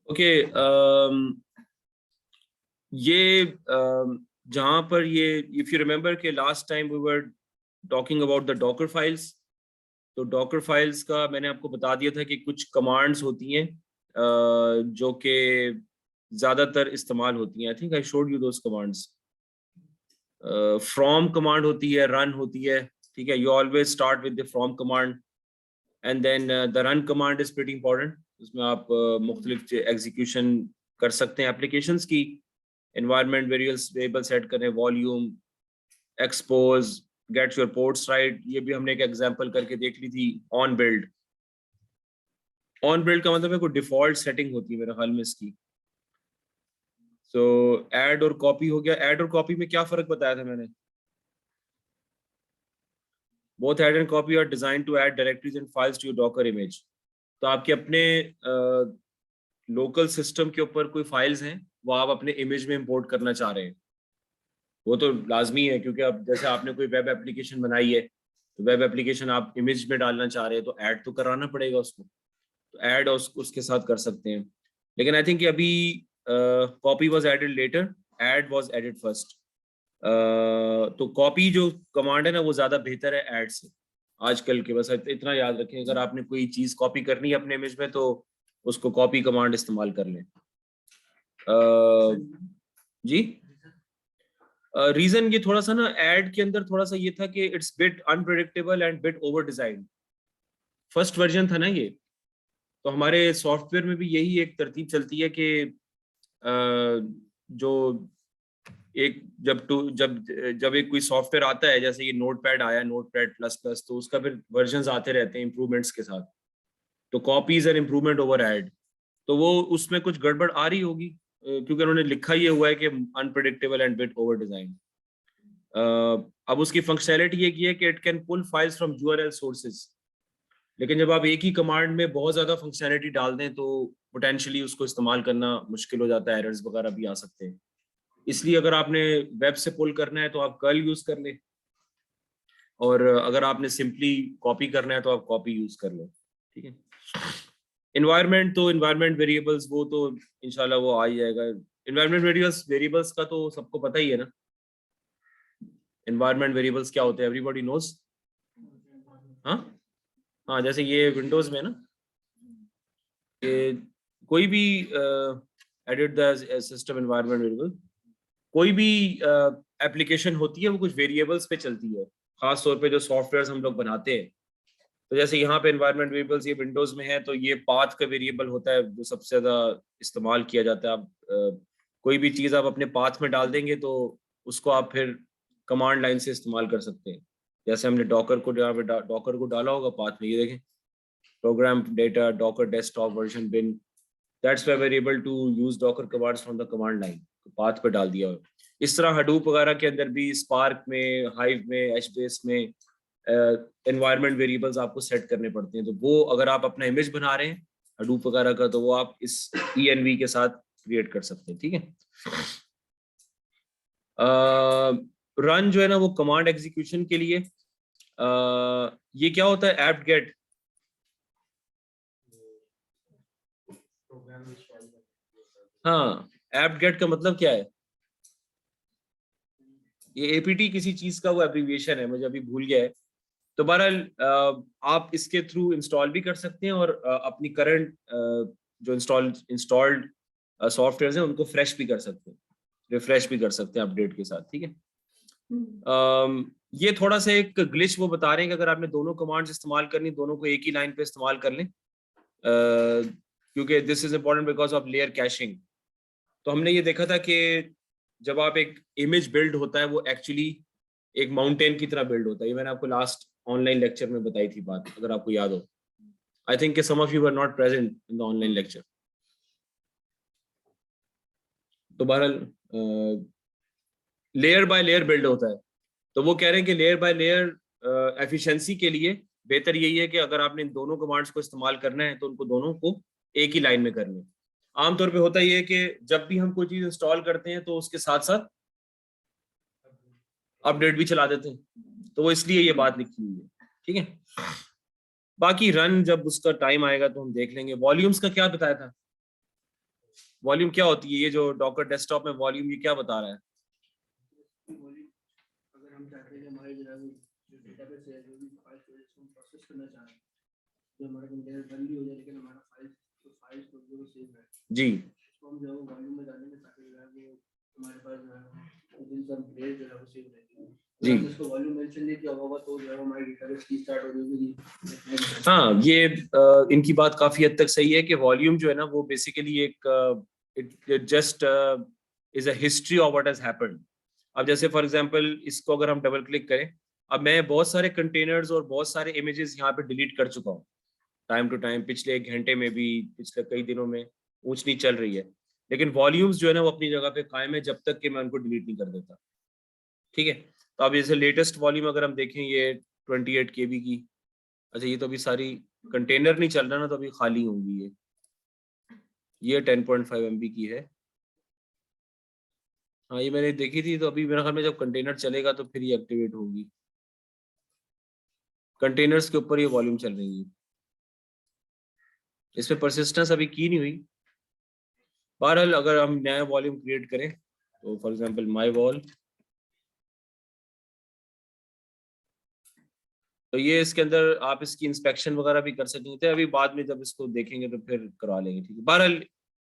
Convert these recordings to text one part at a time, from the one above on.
Okay, ये जहाँ पर ये इफ यू रिमेम्बर के last time we were talking about the Docker files, तो डॉकर फाइल्स का मैंने आपको बता दिया था कि कुछ कमांड्स होती हैं जो कि ज़्यादातर इस्तेमाल होती हैं। I think I showed you those commands. From command होती है, रन होती है, ठीक है। You always start with the from command and then the run command is pretty important. उसमें आप मुख्तलिफ एग्जीक्यूशन कर सकते हैं एप्लीकेशंस की। एनवायरनमेंट वेरिएबल सेट करें, volume, expose, get your ports right, ये भी हमने एक एग्जांपल करके देख ली थी। ऑन बिल्ड, ऑन बिल्ड का मतलब है कोई डिफॉल्ट सेटिंग होती है मेरे ख्याल में इसकी। सो ऐड और कॉपी हो गया। ऐड और कॉपी में क्या फर्क बताया था मैंने? Both add and copy are design to add directories and files to your Docker image. तो आपके अपने लोकल सिस्टम के ऊपर कोई फाइल्स हैं वो आप अपने इमेज में इंपोर्ट करना चाह रहे हैं, वो तो लाजमी है, क्योंकि अब जैसे आपने कोई वेब एप्लीकेशन बनाई है तो वेब एप्लीकेशन आप इमेज में डालना चाह रहे हैं तो ऐड तो कराना पड़ेगा उसको, तो ऐड उसके साथ कर सकते हैं। लेकिन आई थिंक अभी copy was added later, add was added first. तो कॉपी जो कमांड है ना वो ज़्यादा बेहतर है ऐड से आजकल के। बस इतना याद रखें, अगर आपने कोई चीज़ कॉपी करनी है अपने इमेज में तो उसको कॉपी कमांड इस्तेमाल कर लें। जी, रीजन ये थोड़ा सा ना ऐड के अंदर थोड़ा सा ये था कि it's bit unpredictable and bit over design. First version था ना ये, तो हमारे सॉफ्टवेयर में भी यही एक तरतीब चलती है कि जो एक जब एक कोई सॉफ्टवेयर आता है, जैसे ये नोटपैड आया, नोटपैड प्लस प्लस, तो उसका फिर वर्जन्स आते रहते हैं इंप्रूवमेंट्स के साथ। तो copies and improvement over add, तो वो उसमें कुछ गड़बड़ आ रही होगी, क्योंकि उन्होंने लिखा ये हुआ है कि unpredictable and bit over design. अब उसकी फंक्शनैलिटी ये की है कि it can pull files from URL sources. लेकिन जब आप एक ही कमांड में बहुत ज़्यादा फंक्शनैलिटी डाल दें तो पोटेंशियली उसको इस्तेमाल करना मुश्किल हो जाता है, एरर्स वगैरह भी आ सकते हैं। इसलिए अगर आपने वेब से पुल करना है तो आप कर्ल यूज़ कर लें, और अगर आपने सिंपली कॉपी करना है तो आप कॉपी यूज़ कर लें, ठीक है। इन्वायरमेंट, तो इन्वायरमेंट वेरिएबल्स वो तो इंशाल्लाह वो आ ही जाएगा। इन्वायरमेंट वेरिएबल्स का तो सबको पता ही है ना। इन्वायरमेंट वेरिएबल्स क्या होते हैं, एवरीबॉडी नोज। हाँ हाँ, जैसे ये विंडोज में ना, कि कोई भी edit the system environment variable, कोई भी एप्लीकेशन होती है वो कुछ वेरिएबल्स पे चलती है, खास तौर पे जो सॉफ्टवेयर हम लोग बनाते हैं। तो जैसे यहाँ पे एनवायरनमेंट वेरिएबल्स ये विंडोज में है, तो ये पाथ का वेरिएबल होता है जो सबसे ज्यादा इस्तेमाल किया जाता है। आप कोई भी चीज आप अपने पाथ में डाल देंगे तो उसको आप फिर कमांड लाइन से इस्तेमाल कर सकते हैं। जैसे हमने डॉकर को डाला होगा पाथ में, ये देखें, program data, docker desktop version bin, that's why we're able to use docker commands from the command line, path पे डाल दिया। इस तरह हडूप वगैरह के अंदर भी, स्पार्क में, हाइव में, HBase में एनवायरनमेंट वेरिएबल्स आपको सेट करने पड़ते हैं। तो वो अगर आप अपना इमेज बना रहे हैं हडूप वगैरह का, तो वो आप इस env के साथ क्रिएट कर सकते हैं, ठीक है। रन जो है ना वो कमांड एग्जीक्यूशन के लिए, ये क्या होता है, एप्ट गेट। हाँ, एप्ट गेट का मतलब क्या है? ये एपीटी किसी चीज का वो एब्रीविएशन है, मुझे अभी भूल गया है। तो बहरहाल आप इसके थ्रू इंस्टॉल भी कर सकते हैं, और अपनी करंट जो इंस्टॉल्ड सॉफ्टवेयर हैं उनको फ्रेश भी कर सकते हैं, रिफ्रेश भी कर सकते हैं अपडेट के साथ, ठीक है। ये थोड़ा सा एक ग्लिच वो बता रहे हैं कि अगर आपने दोनों कमांड्स इस्तेमाल करनी, दोनों को एक ही लाइन पे इस्तेमाल कर लें, क्योंकि this is important because of layer caching. तो हमने ये देखा था कि जब आप एक इमेज बिल्ड होता है वो एक्चुअली एक माउंटेन की तरह बिल्ड होता है। ये मैंने आपको लास्ट ऑनलाइन लेक्चर में बताई थी बात, अगर आपको याद हो। I think some of you were not present in the online lecture. तो बहरहाल लेयर बाय लेयर बिल्ड होता है। तो वो कह रहे हैं कि लेयर बाय लेयर एफिशिएंसी के लिए बेहतर यही है कि अगर आपने इन दोनों कमांड्स को इस्तेमाल करना है तो उनको दोनों को एक ही लाइन में कर लें। आमतौर पे होता ये है कि जब भी हम कोई चीज इंस्टॉल करते हैं तो उसके साथ साथ अपडेट भी चला देते हैं, तो वो इसलिए ये बात लिखी हुई है, ठीक है। बाकी रन जब उसका टाइम आएगा तो हम देख लेंगे। वॉल्यूम्स का क्या बताया था? वॉल्यूम क्या होती है? ये जो डॉकर डेस्कटॉप में वॉल्यूम ये क्या बता रहा है? अगर हम चाहते हैं कि हमारे जो डेटाबेस है जो भी फाइल हम प्रोसेस करना चाह रहे हैं तो हमारा कंटेनर बंद भी हो जाए लेकिन हमारा फाइल्स जो सेव है जी, इसको हम जो वॉल्यूम में डालेंगे ताकि जो है वो हमारे पास जो है दिन सब डेट जो है वो सेव रहेगी। जी। इसको वॉल्यूम मेंशन नहीं किया होगा तो जो है हमारी डेटाबेस की स्टार्ट हो जाएगी। हाँ, ये इनकी बात काफी हद तक सही है कि वॉल्यूम जो है ना वो बेसिकली एक it just is a history of what has happened. अब जैसे फॉर एग्जांपल इसको अगर हम डबल क्लिक करें, अब मैं बहुत सारे कंटेनर्स और बहुत सारे इमेजेस यहाँ पे डिलीट कर चुका हूँ टाइम टू टाइम, पिछले 1 घंटे में भी, पिछले कई दिनों में ऊंच नीच चल रही है, लेकिन वॉल्यूम्स जो है ना वो अपनी जगह पे कायम है जब तक कि मैं उनको डिलीट नहीं कर देता। ठीक है, तो अब जैसे लेटेस्ट वॉल्यूम अगर हम देखें ये 28 KB की। अच्छा, ये तो अभी सारी कंटेनर नहीं चल रहा ना, तो अभी खाली होंगी ये 10.5 MB की है। हाँ, ये मैंने देखी थी, तो अभी मेरे ख्याल में जब कंटेनर चलेगा तो फिर ये एक्टिवेट होगी। कंटेनर्स के ऊपर ये वॉल्यूम चल रही है, इसमें परसिस्टेंस अभी की नहीं हुई। बहरहाल अगर हम नया वॉल्यूम क्रिएट करें तो फॉर एग्जांपल माय वॉल, तो ये इसके अंदर आप इसकी इंस्पेक्शन वगैरह भी कर सकते थे, अभी बाद में जब इसको देखेंगे तो फिर करवा लेंगे। ठीक है, बहरहाल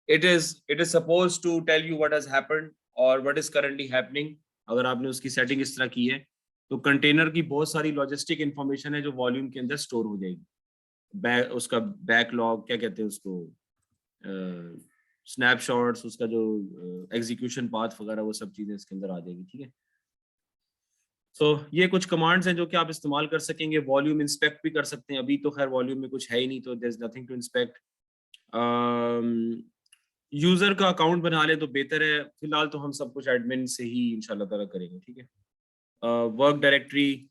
it is suppose to tell you what has happened और व्हाट इज करंटली हैपनिंग। अगर आपने उसकी सेटिंग इस तरह की है तो कंटेनर की बहुत सारी लॉजिस्टिक इंफॉर्मेशन है जो वॉल्यूम के अंदर स्टोर हो जाएगी। उसका बैकलॉग क्या कहते हैं उसको, स्नैपशॉट्स, उसका जो एग्जीक्यूशन पाथ वगैरह, वो सब चीजें इसके अंदर आ जाएगी। ठीक है, तो ये कुछ कमांड्स हैं जो कि आप इस्तेमाल कर सकेंगे। वॉल्यूम इंस्पेक्ट भी कर सकते हैं, अभी तो खैर वॉल्यूम में कुछ है ही नहीं तो there is nothing to inspect. User का अकाउंट बना ले तो बेहतर है, फिलहाल तो हम सब कुछ एडमिन से ही इंशाल्लाह ताला करेंगे। ठीक है, वर्क डायरेक्टरी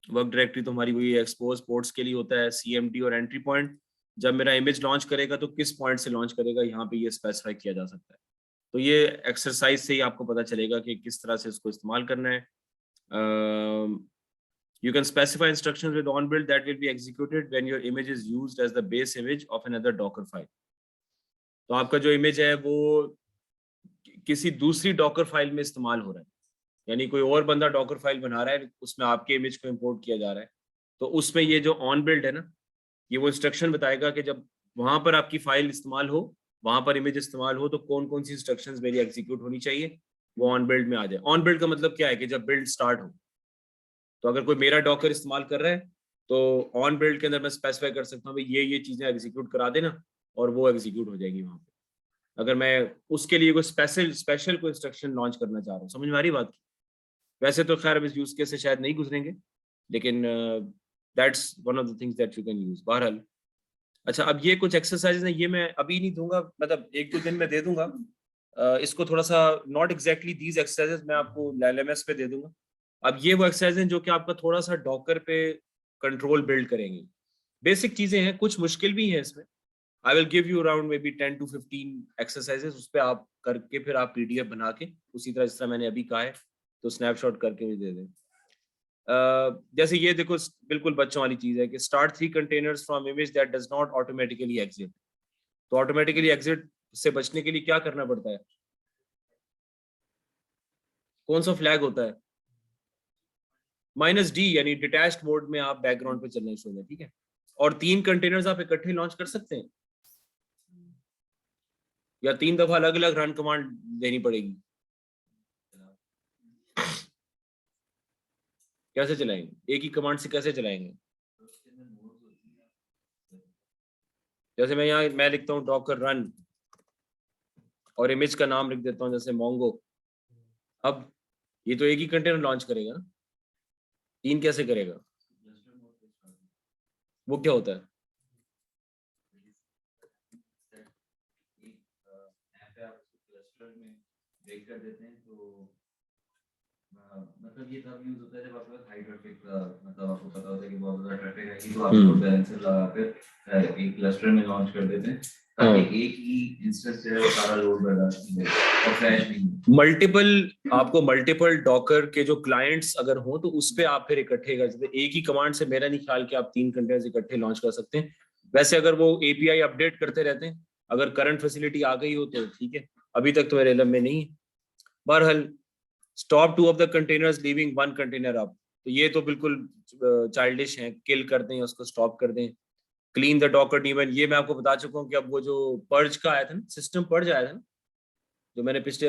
तो हमारी वही एक्सपोज पोर्ट्स के लिए होता है, CMD और एंट्री पॉइंट। जब मेरा इमेज लॉन्च करेगा तो किस पॉइंट से लॉन्च करेगा, यहाँ पे ये स्पेसिफाई किया जा सकता है। तो ये एक्सरसाइज से ही आपको पता चलेगा कि किस तरह से इसको इस्तेमाल करना है। You can specify instructions with onBuild that will be executed when your image is used as the base image of another Docker file. तो आपका जो इमेज है वो किसी दूसरी डॉकर फाइल में इस्तेमाल हो रहा है, यानी कोई और बंदा डॉकर फाइल बना रहा है, उसमें आपके इमेज को इंपोर्ट किया जा रहा है, तो उसमें ये जो ऑन बिल्ड है ना, ये वो इंस्ट्रक्शन बताएगा कि जब वहां पर आपकी फाइल इस्तेमाल हो, वहां पर इमेज इस्तेमाल हो, तो कौन कौन सी इंस्ट्रक्शंस मेरी एग्जीक्यूट होनी चाहिए, वो ऑन बिल्ड में आ जाए। ऑन बिल्ड का मतलब क्या है कि जब बिल्ड स्टार्ट हो, तो अगर कोई मेरा डॉकर इस्तेमाल कर रहा है तो ऑन बिल्ड के अंदर मैं स्पेसिफाई कर सकता हूँ ये चीजें एग्जीक्यूट करा देना, और वो एग्जीक्यूट हो जाएगी वहां पे। अगर मैं उसके लिए कोई स्पेशल कोई इंस्ट्रक्शन लॉन्च करना चाह रहा हूँ, समझ में आ रही बात की? वैसे तो खैर अब इस यूज केस से शायद नहीं गुजरेंगे, लेकिन that's one of the things that you can use. बहरहाल अच्छा, अब ये कुछ एक्सरसाइज हैं, ये मैं अभी नहीं दूंगा, मतलब 1-2 दिन में दे दूंगा। इसको थोड़ा सा नॉट एग्जैक्टली दीज एक्सरसाइजेस मैं आपको LMS पे दे दूंगा। अब ये वो एक्सरसाइज हैं जो कि आपका थोड़ा सा डॉकर पे कंट्रोल बिल्ड करेंगे। बेसिक चीजें हैं, कुछ मुश्किल भी हैं इसमें। I will give you around may be 10 to 15 exercises, उस पर आप करके फिर आप PDF बना के उसी तरह जिस तरह मैंने अभी कहा है तो स्नैपशॉट करके भी दे दें। जैसे ये देखो, बिल्कुल बच्चों वाली चीज है कि start 3 containers from image that does not automatically exit. तो ऑटोमेटिकली एग्जिट से बचने के लिए क्या करना पड़ता है? कौन सा फ्लैग होता है? -D, यानी डिटैच्ड मोड में आप बैकग्राउंड पे चलना शुरू है। ठीक है, और 3 कंटेनर्स आप इकट्ठे लॉन्च कर सकते हैं या 3 दफा अलग अलग रन कमांड देनी पड़ेगी? कैसे चलाएंगे? एक ही कमांड से कैसे चलाएंगे? जैसे मैं लिखता हूँ डॉकर रन और इमेज का नाम लिख देता हूँ जैसे मोंगो। अब ये तो एक ही कंटेनर लॉन्च करेगा ना, 3 कैसे करेगा? वो क्या होता है? कर देते हैं तो मतलब ये तब यूज होता है जब आपके पास हाई ट्रैफिक, मतलब आपको पता होता है कि बहुत ज्यादा ट्रैफिक आएगी तो आप लोड बैलेंसर लगाकर एक क्लस्टर में लॉन्च कर देते हैं ताकि एक ही इंस्टेंस से वो सारा लोड बर्दाश्त नहीं और क्रैश नहीं। मल्टीपल डॉकर के जो क्लाइंट्स अगर हो तो उस पे आप फिर इकट्ठे कर सकते हैं। एक ही कमांड से मेरा नहीं ख्याल कि आप 3 कंटेनर्स इकट्ठे लॉन्च कर सकते हैं। वैसे अगर वो API अपडेट करते रहते हैं अगर करंट फैसिलिटी आ गई हो तो ठीक है, अभी तक तो मेरे इल्म में नहीं है। बहरहाल stop 2 of the containers leaving 1 container up, तो ये तो बिल्कुल चाइल्डिश है, किल कर दें उसको, स्टॉप कर दें। क्लीन द डॉकर डेमन, ये मैं आपको बता चुका हूँ कि अब वो जो पर्ज का आया था ना, सिस्टम पर्ज आया था ना, जो मैंने पिछले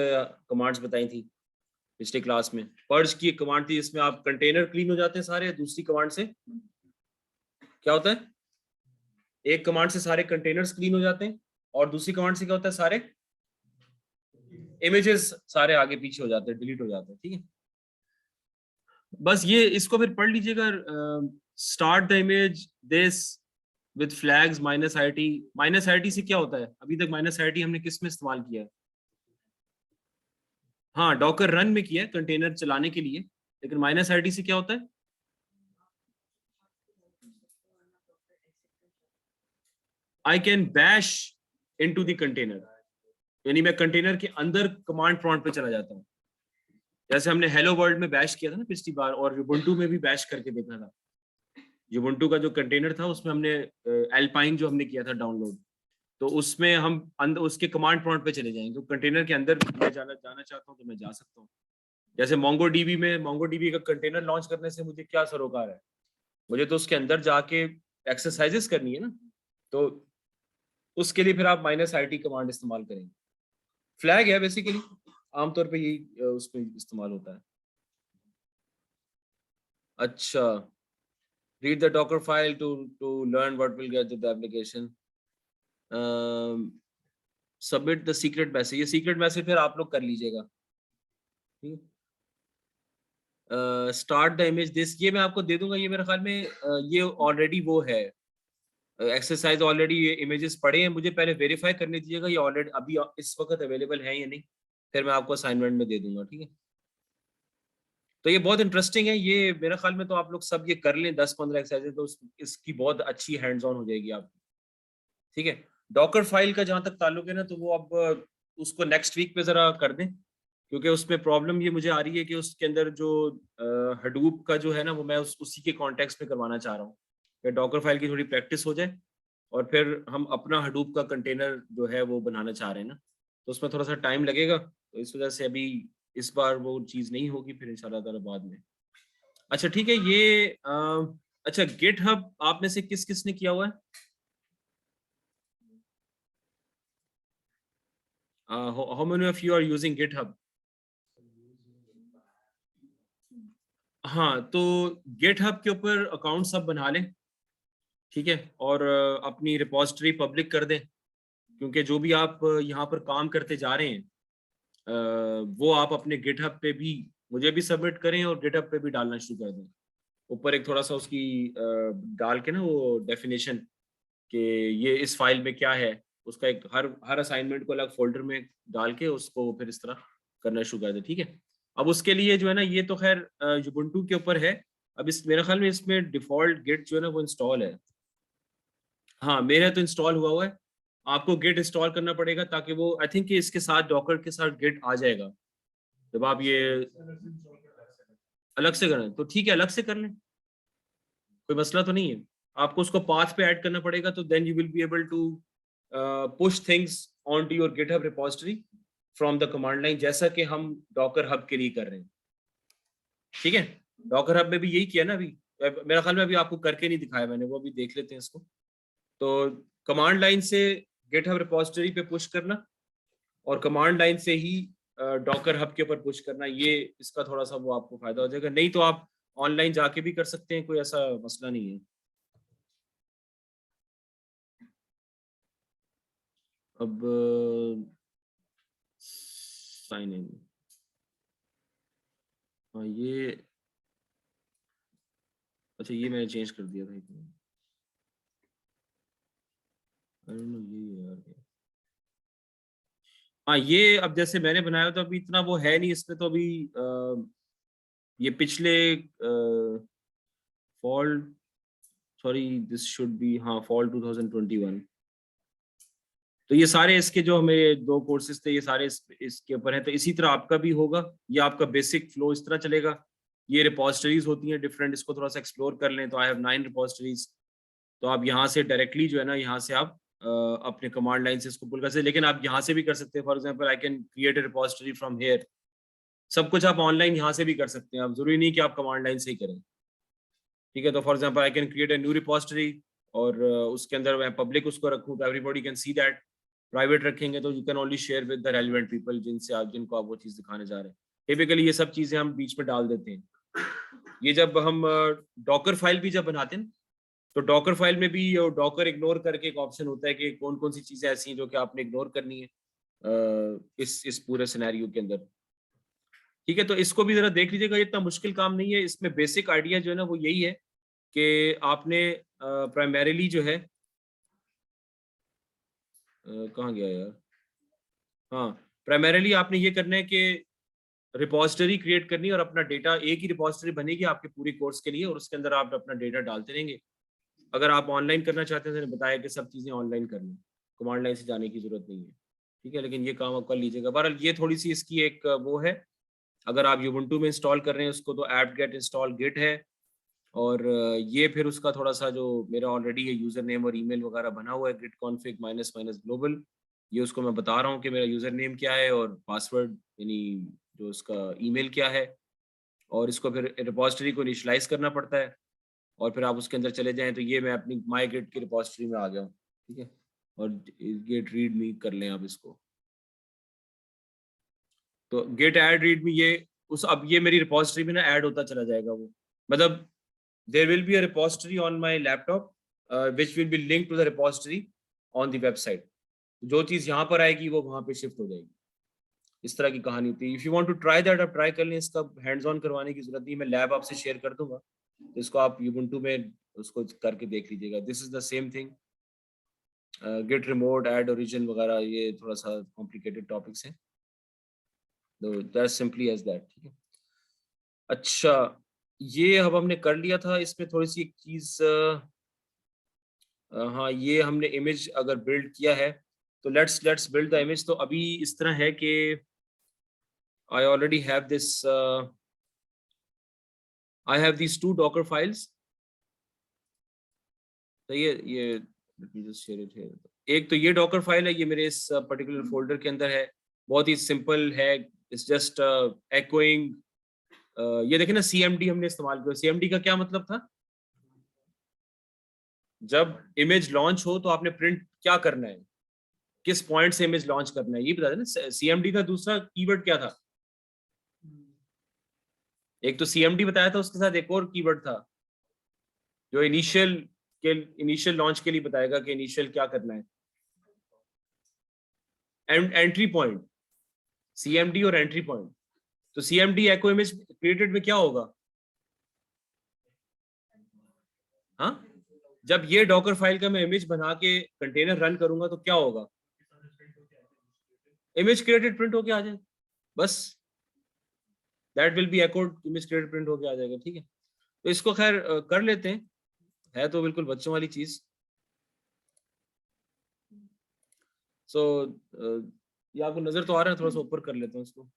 कमांड्स बताई थी पिछले क्लास में, पर्ज की एक कमांड थी जिसमें आप कंटेनर क्लीन हो जाते हैं सारे, दूसरी कमांड से क्या होता है, एक कमांड से सारे कंटेनर्स क्लीन हो जाते हैं और दूसरी कमांड से क्या होता है, सारे इमेजेस सारे आगे पीछे हो जाते हैं, डिलीट हो जाते हैं, ठीक है। बस ये इसको फिर पढ़ लीजिएगा, start the image this with flags -it। -it से क्या होता है, अभी तक -it हमने किस में इस्तेमाल किया है? हाँ, डॉकर रन में किया है कंटेनर चलाने के लिए, लेकिन -it से क्या होता है? I can bash into the container, यानी मैं कंटेनर के अंदर कमांड प्रॉम्प्ट पे चला जाता हूँ। जैसे हमने हेलो वर्ल्ड में बैश किया था ना पिछली बार, और युबुंटू में भी बैश करके देखा था। युबुंटू का जो कंटेनर था उसमें हमने एल्पाइन जो हमने किया था डाउनलोड, तो उसमें हम अंदर उसके कमांड प्रॉम्प्ट पे चले जाएंगे, तो कंटेनर के अंदर मैं जाना चाहता हूँ तो मैं जा सकता हूँ। जैसे मोंगोडीबी में, मोंगोडीबी का कंटेनर लॉन्च करने से मुझे क्या सरोकार है, मुझे तो उसके अंदर जाके एक्सरसाइजेस करनी है ना, तो उसके लिए फिर आप -it कमांड इस्तेमाल करेंगे। फ्लैग है बेसिकली, आमतौर पे यही उसमें इस्तेमाल होता है। अच्छा, read the docker file to learn what will get to the application, submit the secret message, ये secret message फिर आप लोग कर लीजिएगा, ठीक है। स्टार्ट द इमेज दिस, ये मैं आपको दे दूंगा, ये मेरे ख्याल में ये ऑलरेडी वो है एक्सरसाइज, ऑलरेडी ये इमेजेस पड़े हैं, मुझे पहले वेरीफाई करने दीजिएगा ये ऑलरेडी अभी इस वक्त अवेलेबल है या नहीं, फिर मैं आपको असाइनमेंट में दे दूंगा, ठीक है। तो ये बहुत इंटरेस्टिंग है, ये मेरे ख्याल में तो आप लोग सब ये कर लें 10-15 एक्सरसाइजेज, तो इसकी बहुत अच्छी हैंड्स ऑन हो जाएगी आपकी, ठीक है। डॉकर फाइल का जहां तक ताल्लुक है ना, तो वो अब उसको नेक्स्ट वीक पे जरा कर दें, क्योंकि उसमें प्रॉब्लम ये मुझे आ रही है कि उसके अंदर जो हडूप का जो है ना, वो मैं उसी के कॉन्टेक्स्ट में करवाना चाह रहा हूँ कि डॉकर फाइल की थोड़ी प्रैक्टिस हो जाए, और फिर हम अपना हडूप का कंटेनर जो है वो बनाना चाह रहे हैं ना, तो उसमें थोड़ा सा टाइम लगेगा, तो इस वजह से अभी इस बार वो चीज़ नहीं होगी, फिर इंशाल्लाह ताला बाद में। अच्छा ठीक है, ये अच्छा गिटहब आप में से किस किस ने किया हुआ है? How many of you are using GitHub? हाँ, तो GitHub के ऊपर अकाउंट सब बना लें, ठीक है, और अपनी रिपोजिटरी पब्लिक कर दें, क्योंकि जो भी आप यहाँ पर काम करते जा रहे हैं वो आप अपने GitHub पे भी मुझे भी सबमिट करें और GitHub पे भी डालना शुरू कर दें। ऊपर एक थोड़ा सा उसकी डाल के ना वो डेफिनेशन कि ये इस फाइल में क्या है, उसका एक हर असाइनमेंट को अलग फोल्डर में डाल के उसको फिर इस तरह करना शुरू कर दे, ठीक है। अब उसके लिए जो है ना, ये तो खैर युबुंटू के ऊपर है, अब इस मेरे ख्याल में इसमें डिफॉल्ट गिट जो है ना वो इंस्टॉल है, हाँ मेरा तो इंस्टॉल हुआ है, आपको गिट इंस्टॉल करना पड़ेगा, ताकि वो आई थिंक कि इसके साथ डॉकर के साथ गिट आ जाएगा जब आप ये अलग से करें, तो ठीक है अलग से कर लें, कोई मसला तो नहीं है। आपको उसको पाथ पे ऐड करना पड़ेगा, तो then you will be able to push things on to your GitHub repository from the command line, जैसा कि हम डॉकर हब के लिए कर रहे हैं, ठीक है। डॉकर हब में भी यही किया ना अभी, मेरा ख्याल में अभी आपको करके नहीं दिखाया मैंने, वो अभी देख लेते हैं इसको। तो कमांड लाइन से गिटहब रिपोजिटरी पे पुश करना और कमांड लाइन से ही डॉकर हब के ऊपर पुश करना, ये इसका थोड़ा सा वो आपको फायदा हो जाएगा, नहीं तो आप ऑनलाइन जाके भी कर सकते हैं, कोई ऐसा मसला नहीं है। अब साइन इन, हाँ ये अच्छा ये मैंने चेंज कर दिया था, आई डोंट नो ये यार, हाँ ये अब जैसे मैंने बनाया तो अभी इतना वो है नहीं इसमें, तो अभी ये पिछले fall, sorry this should be, हाँ फॉल 2021, तो ये सारे इसके जो हमें 2 कोर्सेज थे ये सारे इसके ऊपर है, तो इसी तरह आपका भी होगा, ये आपका बेसिक फ्लो इस तरह चलेगा। ये रिपोजिटरीज होती हैं डिफरेंट, इसको थोड़ा सा एक्सप्लोर कर लें, तो आई हैव 9 रिपोजिटरीज, तो आप यहाँ से डायरेक्टली जो है ना, यहाँ से आप अपने कमांड लाइन से इसको पुल कर सकते हैं, लेकिन आप यहाँ से भी कर सकते हैं। For example I can create a repository from here. सब कुछ आप ऑनलाइन यहाँ से भी कर सकते हैं, आप जरूरी नहीं कि आप कमांड लाइन से ही करें, ठीक है। तो for example I can create a new repository और उसके अंदर मैं पब्लिक उसको रखूँ, everybody can see that. Private रखेंगे तो you can only share with the relevant people जिनको आप वो चीज़ दिखाने जा रहे हैं। टिपिकली ये सब चीज़ें हम बीच में डाल देते हैं। ये जब हम डॉकर फाइल भी जब बनाते हैं तो डॉकर फाइल में भी डॉकर इग्नोर करके एक ऑप्शन होता है कि कौन कौन सी चीजें ऐसी हैं जो कि आपने इग्नोर करनी है इस पूरे सिनेरियो के अंदर, ठीक है। तो इसको भी जरा देख लीजिएगा, इतना मुश्किल काम नहीं है। इसमें बेसिक आइडिया जो है ना वो यही है कि आपने प्राइमरीली जो है कहाँ गया यार, हाँ, प्राइमरीली आपने ये करना है कि रिपोजिटरी क्रिएट करनी है और अपना डेटा, एक ही रिपोजिटरी बनेगी आपके पूरे कोर्स के लिए और उसके अंदर आप अपना डेटा डालते रहेंगे। अगर आप ऑनलाइन करना चाहते हैं तो मैंने बताया कि सब चीज़ें ऑनलाइन कर लें, कमांड लाइन से जाने की जरूरत नहीं है, ठीक है। लेकिन ये काम आप कर लीजिएगा। बहरहाल ये थोड़ी सी इसकी एक वो है, अगर आप यूबुंटू में इंस्टॉल कर रहे हैं उसको तो ऐप गेट इंस्टॉल गिट है, और ये फिर उसका थोड़ा सा जो मेरा ऑलरेडी है यूज़र नेम और ईमेल वगैरह बना हुआ है, git config minus minus global, ये उसको मैं बता रहा हूँ कि मेरा यूज़र नेम क्या है और पासवर्ड यानी जो उसका ईमेल क्या है, और इसको फिर रिपोजिटरी को इनिशियलाइज करना पड़ता है और फिर आप उसके अंदर चले जाएं तो ये मैं अपनी माई गिट की रिपोजिटरी में आ गया हूँ, ठीक है। और गेट रीड मी कर लें आप इसको, तो गेट ऐड रीड मी ये उस अब ये मेरी रिपोजिटरी में ना ऐड होता चला जाएगा वो, मतलब there will be a repository on my laptop which will be linked to the repository on the website. जो चीज़ यहाँ पर आएगी वो वहाँ पे शिफ्ट हो जाएगी। इस तरह की कहानी होती है। If you want to try that, आप ट्राई कर लें, इसका हैंड्स ऑन करवाने की जरूरत नहीं, मैं लैब आपसे शेयर कर दूंगा, तो इसको आप यूबुंटू में उसको करके देख लीजिएगा। This is the same thing, git remote add origin वगैरह ये थोड़ा सा कॉम्प्लिकेटेड टॉपिक्स हैं, तो दैट सिंपली एज दैट, ठीक है। अच्छा, ये अब हमने कर लिया था। इसमें थोड़ी सी एक चीज हाँ, ये हमने इमेज अगर बिल्ड किया है तो लेट्स बिल्ड द इमेज। तो अभी इस तरह है कि I already have this I have these two Docker files. तो ये let me just share it here. एक तो ये डॉकर फाइल है, ये मेरे इस पर्टिकुलर फोल्डर के अंदर है, बहुत ही सिंपल है। इट्स जस्ट echoing ये देखें ना, CMD हमने इस्तेमाल किया। CMD का क्या मतलब था? जब इमेज लॉन्च हो तो आपने प्रिंट क्या करना है, किस पॉइंट से इमेज लॉन्च करना है, ये बता देना। CMD का दूसरा कीवर्ड क्या था? एक तो CMD बताया था, उसके साथ एक और कीवर्ड था जो इनिशियल लॉन्च के लिए बताएगा कि इनिशियल क्या करना है। एंट्री पॉइंट, CMD और एंट्री पॉइंट। तो CMD एको इमेज क्रिएटेड में क्या होगा? हाँ, जब ये डॉकर फाइल का मैं इमेज बना के कंटेनर रन करूंगा तो क्या होगा? इमेज क्रिएटेड प्रिंट होके आ जाए, बस that will be echoed, image created print होके आ जाएगा, ठीक है। तो इसको खैर कर लेते हैं, है तो बिल्कुल बच्चों वाली चीज। सो ये आपको नजर तो आ रहा है, थोड़ा सा ऊपर कर लेते हैं उसको।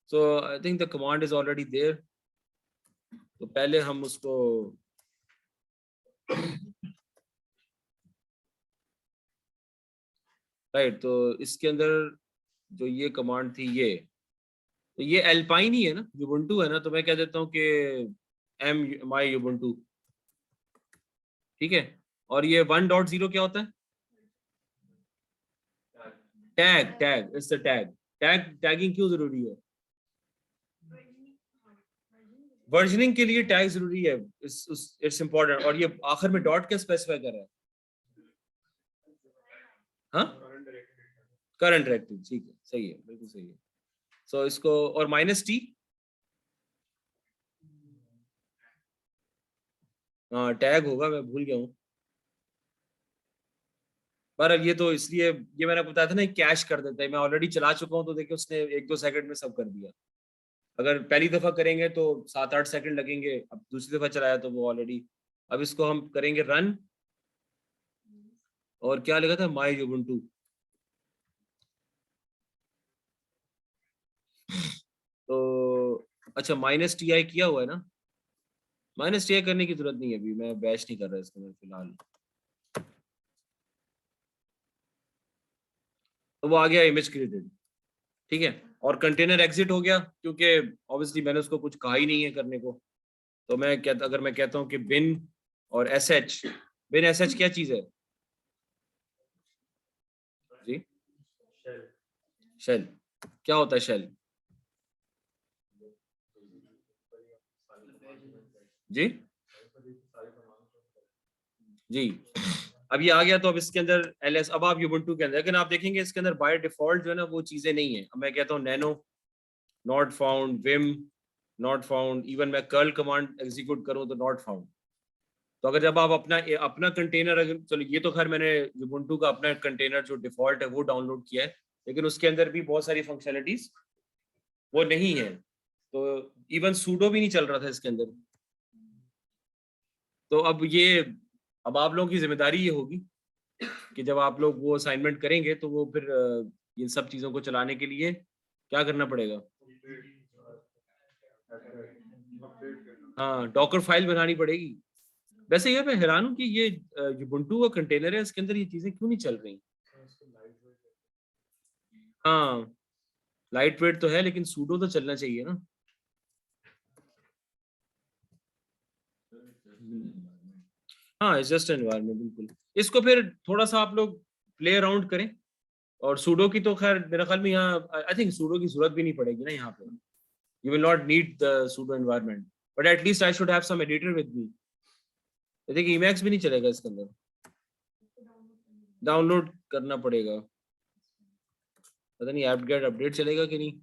So I think the command is already there, तो पहले हम उसको राइट, तो इसके अंदर जो ये कमांड थी ये, तो ये एल्पाइन ही है ना, यूबुंटू है ना, तो मैं कह देता हूँ कि एम माई यूबुंटू, ठीक है। और ये 1.0 क्या होता है? Tag, tag it's the tag. Tagging क्यों जरूरी है? वर्जनिंग के लिए टैग जरूरी है, इट्स इंपॉर्टेंट। और ये आखिर में डॉट क्या स्पेसिफाई कर रहा है? हाँ, करंट डायरेक्टरी, ठीक है, सही है, बिल्कुल सही है। सो इसको और -T, हाँ टैग होगा, मैं भूल गया हूँ। पर अब ये तो इसलिए, ये मैंने बताया था ना, कैश कर देता है। मैं ऑलरेडी चला चुका हूँ तो देखिए उसने 1-2 सेकंड में सब कर दिया। अगर पहली दफा करेंगे तो 7-8 सेकंड लगेंगे, अब दूसरी दफा चलाया तो वो ऑलरेडी। अब इसको हम करेंगे रन, और क्या लिखा था? माई यूबुंटू। तो अच्छा, -TI किया हुआ है ना? -TI करने की जरूरत नहीं है, अभी मैं बैश नहीं कर रहा इसको मैं फिलहाल। तो वो आ गया इमेज क्रिएटेड, ठीक है। और कंटेनर एग्जिट हो गया क्योंकि ऑब्वियसली मैंने उसको कुछ कहा ही नहीं है करने को। तो मैं कहता, अगर मैं कहता हूँ कि बिन और एसएच, बिन एसएच क्या चीज है जी? शेल। क्या होता है शेल जी? जी, अब ये आ गया तो अब इसके अंदर एलएस, अब आप यूबुंटू के अंदर, लेकिन आप देखेंगे इसके अंदर बाय डिफॉल्ट जो है ना वो चीजें नहीं है। अब मैं कहता हूँ nano not found, Vim not found, even मैं कर्ल कमांड एग्जीक्यूट करूँ तो नॉट फाउंड। तो अगर जब आप अपना अपना कंटेनर, अगर चलो ये तो खैर मैंने यूबुंटू का अपना कंटेनर जो डिफॉल्ट है वो डाउनलोड किया है, लेकिन उसके अंदर भी बहुत सारी फंक्शनलिटीज वो नहीं है। तो इवन सूडो भी नहीं चल रहा था इसके अंदर। तो अब आप लोगों की जिम्मेदारी ये होगी कि जब आप लोग वो असाइनमेंट करेंगे तो वो फिर इन सब चीजों को चलाने के लिए क्या करना पड़ेगा? हाँ, डॉकर फाइल बनानी पड़ेगी। वैसे ये मैं हैरान हूँ कि ये यूबुंटू का कंटेनर है, इसके अंदर ये चीजें क्यों नहीं चल रही? हाँ, लाइट वेट तो है लेकिन सूडो तो चलना चाहिए ना। हाँ, इट्स जस्ट एनवायरनमेंट, बिल्कुल। इसको फिर थोड़ा सा आप लोग प्ले अराउंड करें। और सूडो की तो खैर मेरे ख्याल में यहाँ आई थिंक सूडो की जरूरत भी नहीं पड़ेगी ना यहाँ पे। You will not need the sudo environment, but at least I should have some editor with me. देखिए इमैक्स भी नहीं चलेगा इसके अंदर, डाउनलोड करना पड़ेगा। पता नहीं ऐप गेट अपडेट चलेगा कि नहीं।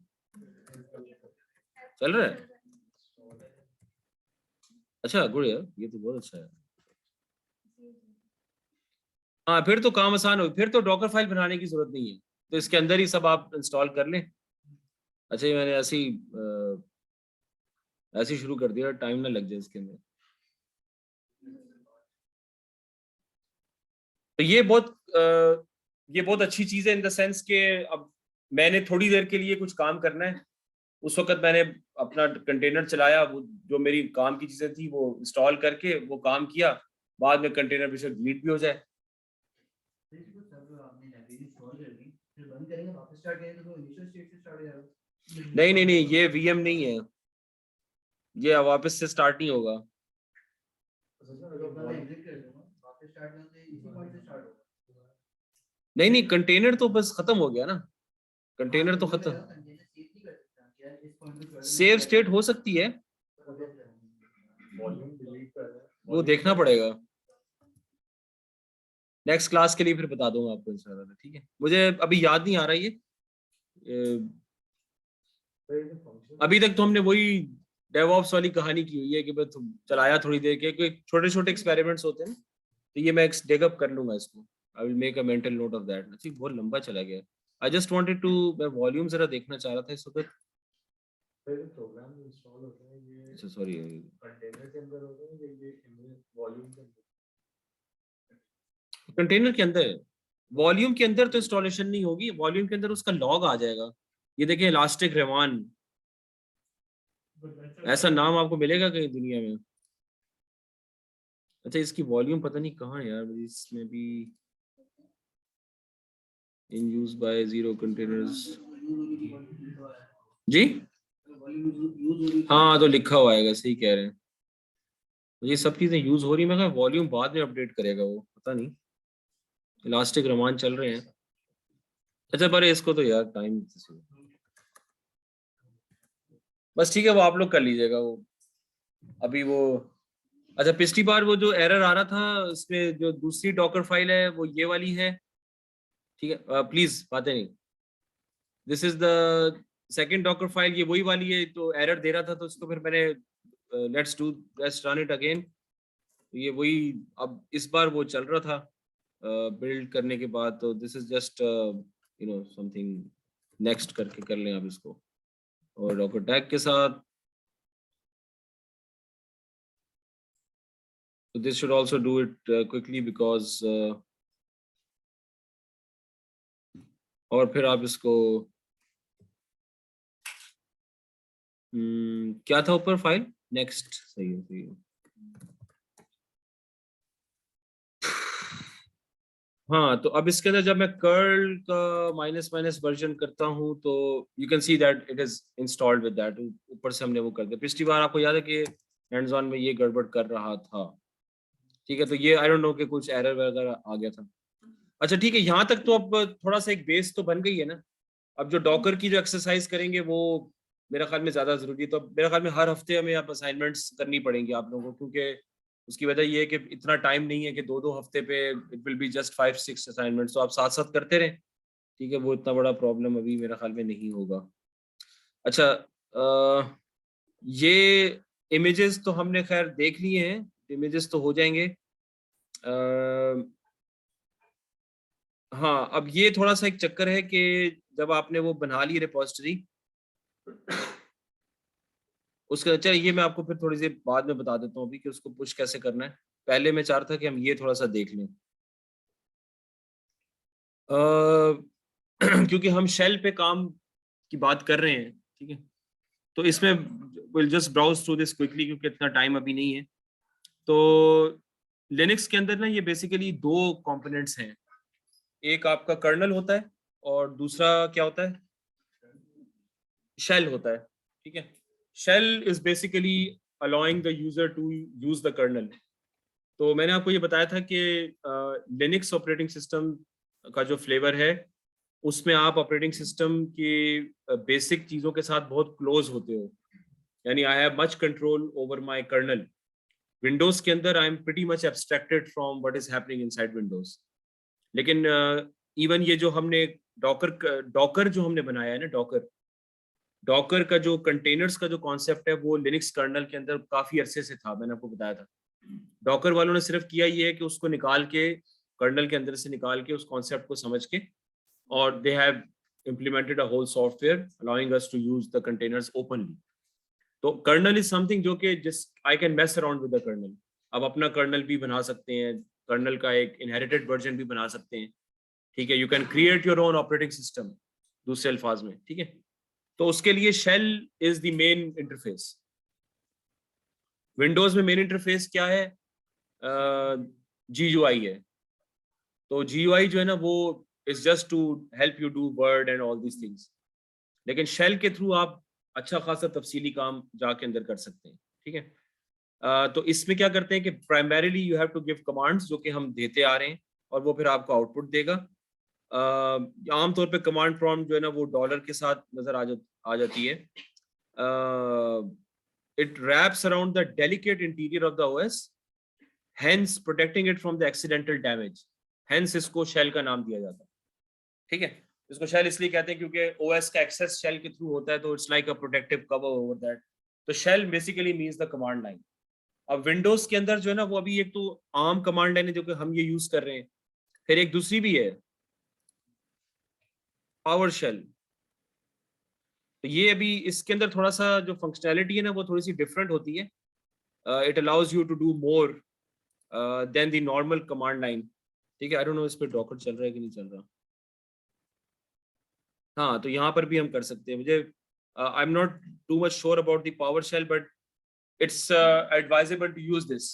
चल रहा है? अच्छा, गुड यार, ये तो बहुत अच्छा है। हाँ, फिर तो काम आसान हो, फिर तो डॉकर फाइल बनाने की जरूरत नहीं है, तो इसके अंदर ही सब आप इंस्टॉल कर लें। अच्छा, ये मैंने ऐसे ही शुरू कर दिया, टाइम ना लग जाए इसके अंदर। तो ये बहुत अच्छी चीज है इन द सेंस के अब मैंने थोड़ी देर के लिए कुछ काम करना है, उस वक्त मैंने अपना कंटेनर चलाया, वो जो मेरी काम की चीजें थी वो इंस्टॉल करके वो काम किया, बाद में कंटेनर बेशक डिलीट भी हो जाए। नहीं नहीं नहीं, ये वीएम नहीं है, ये वापस से स्टार्ट नहीं होगा। नहीं नहीं, कंटेनर तो बस खत्म हो गया ना, कंटेनर तो खत्म। सेव स्टेट हो सकती है, वो देखना पड़ेगा। नेक्स्ट क्लास के लिए फिर बता दूंगा आपको इंशाल्लाह, ठीक है। मुझे अभी याद नहीं आ रहा ये अभी तक तो हमने वही डेवऑप्स वाली कहानी की हुई है कि बस चलाया थोड़ी देर के, कोई छोटे छोटे एक्सपेरिमेंट्स होते हैं, तो ये मैं डेग अप कर लूंगा इसको। I will make a mental note of that. ठीक, बहुत लंबा चला गया। आई जस्ट वांटेड टू, मैं वॉल्यूम जरा देखना चाह रहा था इस वक्त। प्रोग्राम इंस्टॉल होता है ये, अच्छा सॉरी, कंटेनर के अंदर होता है ये वॉल्यूम के अंदर, कंटेनर के अंदर। वॉल्यूम के अंदर तो इंस्टॉलेशन नहीं होगी, वॉल्यूम के अंदर उसका लॉग आ जाएगा। ये देखिए इलास्टिक रेवान, ऐसा नाम आपको मिलेगा कहीं दुनिया में? अच्छा, इसकी वॉल्यूम पता नहीं कहाँ है यार, इसमें भी in use by zero containers जी। हाँ, तो लिखा हुआ आएगा, सही कह रहे हैं। ये सब चीजें यूज हो रही, मैं वॉल्यूम बाद में अपडेट करेगा वो, पता नहीं। इलास्टिक रमान चल रहे हैं। अच्छा, पर इसको तो यार टाइम, बस ठीक है, वो आप लोग कर लीजिएगा वो अभी वो। अच्छा, पिछली बार वो जो एरर आ रहा था इसमें, जो दूसरी डॉकर फाइल है वो ये वाली है, ठीक है। प्लीज बातें नहीं, this is the second Docker file, ये वही वाली है, तो एरर दे रहा था तो इसको फिर मैंने लेट्स रन इट अगेन। ये वही, अब इस बार वो चल रहा था बिल्ड करने के बाद, तो this is just something next करके कर लें आप इसको, और डॉकर टैग के साथ। So this should also do it quickly because और फिर आप इसको क्या था ऊपर फाइल, नेक्स्ट, सही है सही है। हाँ, तो अब इसके अंदर जब मैं कर्ल का माइनस माइनस वर्जन करता हूँ तो you can see that it is installed with that. ऊपर से हमने वो कर दिया। पिछली बार आपको याद है कि हैंड्स ऑन में ये गड़बड़ कर रहा था, ठीक है। तो ये आई डोंट नो कि कुछ एरर वगैरह आ गया था। अच्छा ठीक है, यहाँ तक तो अब थोड़ा सा एक बेस तो बन गई है ना। अब जो डॉकर की जो एक्सरसाइज करेंगे वो मेरा ख्याल में ज्यादा जरूरी है। तो अब मेरा ख्याल में हर हफ्ते हमें आप असाइनमेंट्स करनी पड़ेंगी आप लोगों को, क्योंकि उसकी वजह ये है कि इतना टाइम नहीं है कि दो दो हफ्ते पे it will be just 5-6 assignments. तो आप साथ साथ करते रहें, ठीक है। वो इतना बड़ा प्रॉब्लम अभी मेरा ख्याल में नहीं होगा। अच्छा, ये इमेजेस तो हमने खैर देख लिए हैं, इमेजेस तो हो जाएंगे। हाँ, अब ये थोड़ा सा एक चक्कर है कि जब आपने वो बना ली रिपोजिटरी, उसका अच्छा ये मैं आपको फिर थोड़ी सी बाद में बता देता हूँ अभी कि उसको पुश कैसे करना है। पहले मैं चाह रहा था कि हम ये थोड़ा सा देख लें। क्योंकि हम शेल पे काम की बात कर रहे हैं, ठीक है। तो इसमें will just browse through this quickly क्योंकि इतना टाइम अभी नहीं है। तो लिनक्स के अंदर ना ये बेसिकली दो कंपोनेंट्स हैं। एक आपका कर्नल होता है और दूसरा क्या होता है, शेल होता है, ठीक है। Shell is basically allowing the user to use the kernel. तो मैंने आपको ये बताया था कि लिनक्स ऑपरेटिंग सिस्टम का जो फ्लेवर है उसमें आप ऑपरेटिंग सिस्टम की बेसिक चीज़ों के साथ बहुत क्लोज होते हो। यानी I have much control over my kernel. Windows के अंदर I am pretty much abstracted from what is happening inside Windows. लेकिन इवन ये जो हमने डॉकर डॉकर जो हमने बनाया है ना, डॉकर डॉकर का जो कंटेनर्स का जो कॉन्सेप्ट है वो लिनक्स कर्नल के अंदर काफी अरसे से था, मैंने आपको बताया था। डॉकर वालों ने सिर्फ किया ये है कि उसको निकाल के कर्नल के अंदर से निकाल के उस कॉन्सेप्ट को समझ के, और they have implemented a whole software allowing us to use the containers openly. तो कर्नल इज समथिंग जो कि जिस I can mess around with the kernel. अब अपना कर्नल भी बना सकते हैं, कर्नल का एक इनहेरिटेड वर्जन भी बना सकते हैं, ठीक है। You can create your own operating system, दूसरे अल्फाज में, ठीक है। तो उसके लिए shell is the main interface. Windows में मेन इंटरफेस क्या है, GUI है। तो GUI जो है ना वो is just to help you do Word and all these things. लेकिन शेल के थ्रू आप अच्छा खासा तफसीली काम जाके अंदर कर सकते हैं, ठीक है। तो इसमें क्या करते हैं कि primarily you have to give commands जो कि हम देते आ रहे हैं और वो फिर आपको आउटपुट देगा। आमतौर पे कमांड प्रॉम्प्ट जो है ना वो डॉलर के साथ नजर आ जाती है। It wraps around the delicate interior of the OS, hence protecting it from the accidental damage. Hence इसको शेल का नाम दिया जाता है, ठीक है। इसको शेल इसलिए कहते हैं क्योंकि OS का एक्सेस शेल के थ्रू होता है, तो it's like a protective cover over that. तो shell basically means the command line. अब विंडोज के अंदर जो है ना वो अभी एक तो आम कमांड लाइन है जो कि हम ये यूज कर रहे हैं, फिर एक दूसरी भी है पावर शेल। तो ये अभी इसके अंदर थोड़ा सा जो फंक्शनैलिटी है ना वो थोड़ी सी डिफरेंट होती है। It allows you to do more than the normal command line, ठीक है। आई डोंट नो इस पे डॉकर चल रहा है कि नहीं चल रहा। हाँ, तो यहाँ पर भी हम कर सकते हैं। मुझे I am not too much sure about the PowerShell, but it's advisable to use this.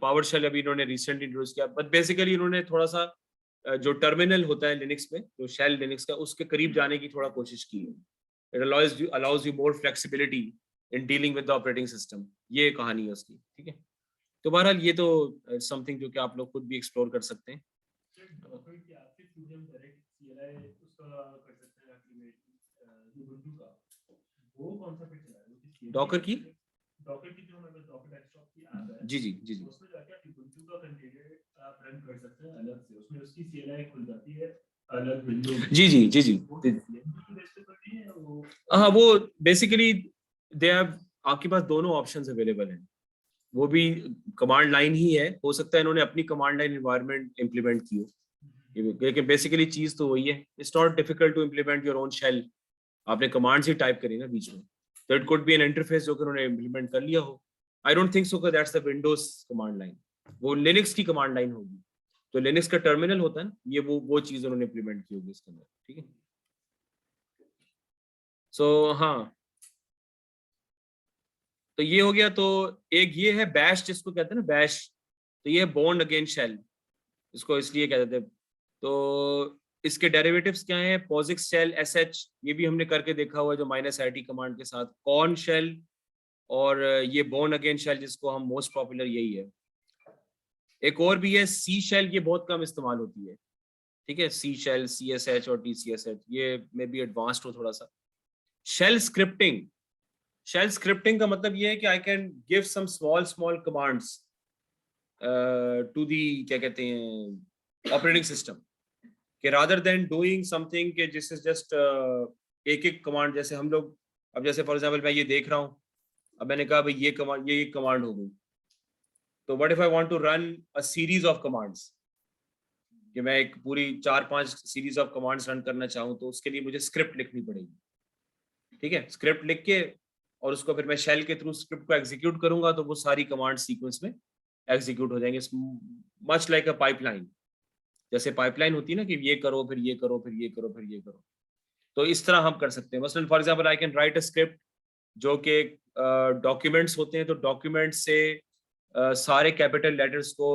PowerShell अभी इन्होंने रिसेंटली इंट्रोड्यूस किया, बट बेसिकली इन्होंने थोड़ा सा जो टर्मिनल होता है लिनक्स में, जो शेल लिनक्स का, उसके करीब जाने की थोड़ा कोशिश की है। It allows you more flexibility in dealing with the operating system. ये कहानी है उसकी, ठीक है। तो बहरहाल ये तो समथिंग जो कि आप लोग खुद भी एक्सप्लोर कर सकते हैं। डॉकर की, डॉकर की जो हमारे पास डॉकर डेस्कटॉप की ऐप है, जी जी जी जी, उसमें जाके आप ubuntu का कंटेनर आप रन कर सकते हैं अलग से। उसमें उसकी CLI खुल जाती है अलग विंडो में। जी जी जी जी। वो ubuntu बेस पे करनी है वो। हाँ, वो बेसिकली दे हैव, आपके पास दोनों ऑप्शंस अवेलेबल हैं। वो भी कमांड लाइन ही है, हो सकता है इन्होंने अपनी कमांड लाइन एनवायरनमेंट इंप्लीमेंट की हो, लेकिन बेसिकली चीज तो वही है। It's not difficult to implement your own shell. आपने कमांड्स ही टाइप करी ना बीच में, तो it could be an interface जो कि उन्होंने इंप्लीमेंट कर लिया हो। I don't think so that's the Windows command line, वो लिनक्स की कमांड लाइन होगी। तो लिनक्स का टर्मिनल होता है ना, ये वो चीज उन्होंने इंप्लीमेंट की होगी इसके अंदर, ठीक है। सो हाँ, तो ये हो गया। तो एक ये है बैश जिसको कहते हैं ना, बैश। तो ये बॉन्ड अगेंस्ट शेल, इसको इसलिए कहते थे तो इसके डेरिवेटिव्स क्या हैं? POSIX शेल SH, ये भी हमने करके देखा हुआ है जो -IT कमांड के साथ, कॉर्न शेल और ये बोर्न अगेन शेल जिसको हम मोस्ट पॉपुलर यही है। एक और भी है सी शेल, ये बहुत कम इस्तेमाल होती है, ठीक है, सी शेल, CSH और TCSH, ये मे बी एडवांस्ड हो थोड़ा सा। शेल स्क्रिप्टिंग, शेल स्क्रिप्टिंग का मतलब ये है कि I can give some small small commands to the, क्या कहते हैं, ऑपरेटिंग सिस्टम, कि रादर देन डूइंग समथिंग कि दिस इज जस्ट एक एक कमांड, जैसे हम लोग अब जैसे फॉर एग्जांपल मैं ये देख रहा हूँ, अब मैंने कहा भाई ये कमांड, ये एक कमांड हो गई, तो what if I want to run a series of commands, कि मैं एक पूरी 4-5 सीरीज ऑफ कमांड्स रन करना चाहूँ, तो उसके लिए मुझे स्क्रिप्ट लिखनी पड़ेगी, ठीक है, स्क्रिप्ट लिख के और उसको फिर मैं शेल के थ्रू स्क्रिप्ट को एग्जीक्यूट करूंगा, तो वो सारी कमांड सीक्वेंस में एग्जीक्यूट हो जाएंगे, मच लाइक अ पाइपलाइन, जैसे पाइपलाइन होती है ना कि ये करो फिर ये करो फिर ये करो फिर ये करो, तो इस तरह हम कर सकते हैं। मसलन for example I can write a script जो कि डॉक्यूमेंट्स होते हैं, तो डॉक्यूमेंट से सारे कैपिटल लेटर्स को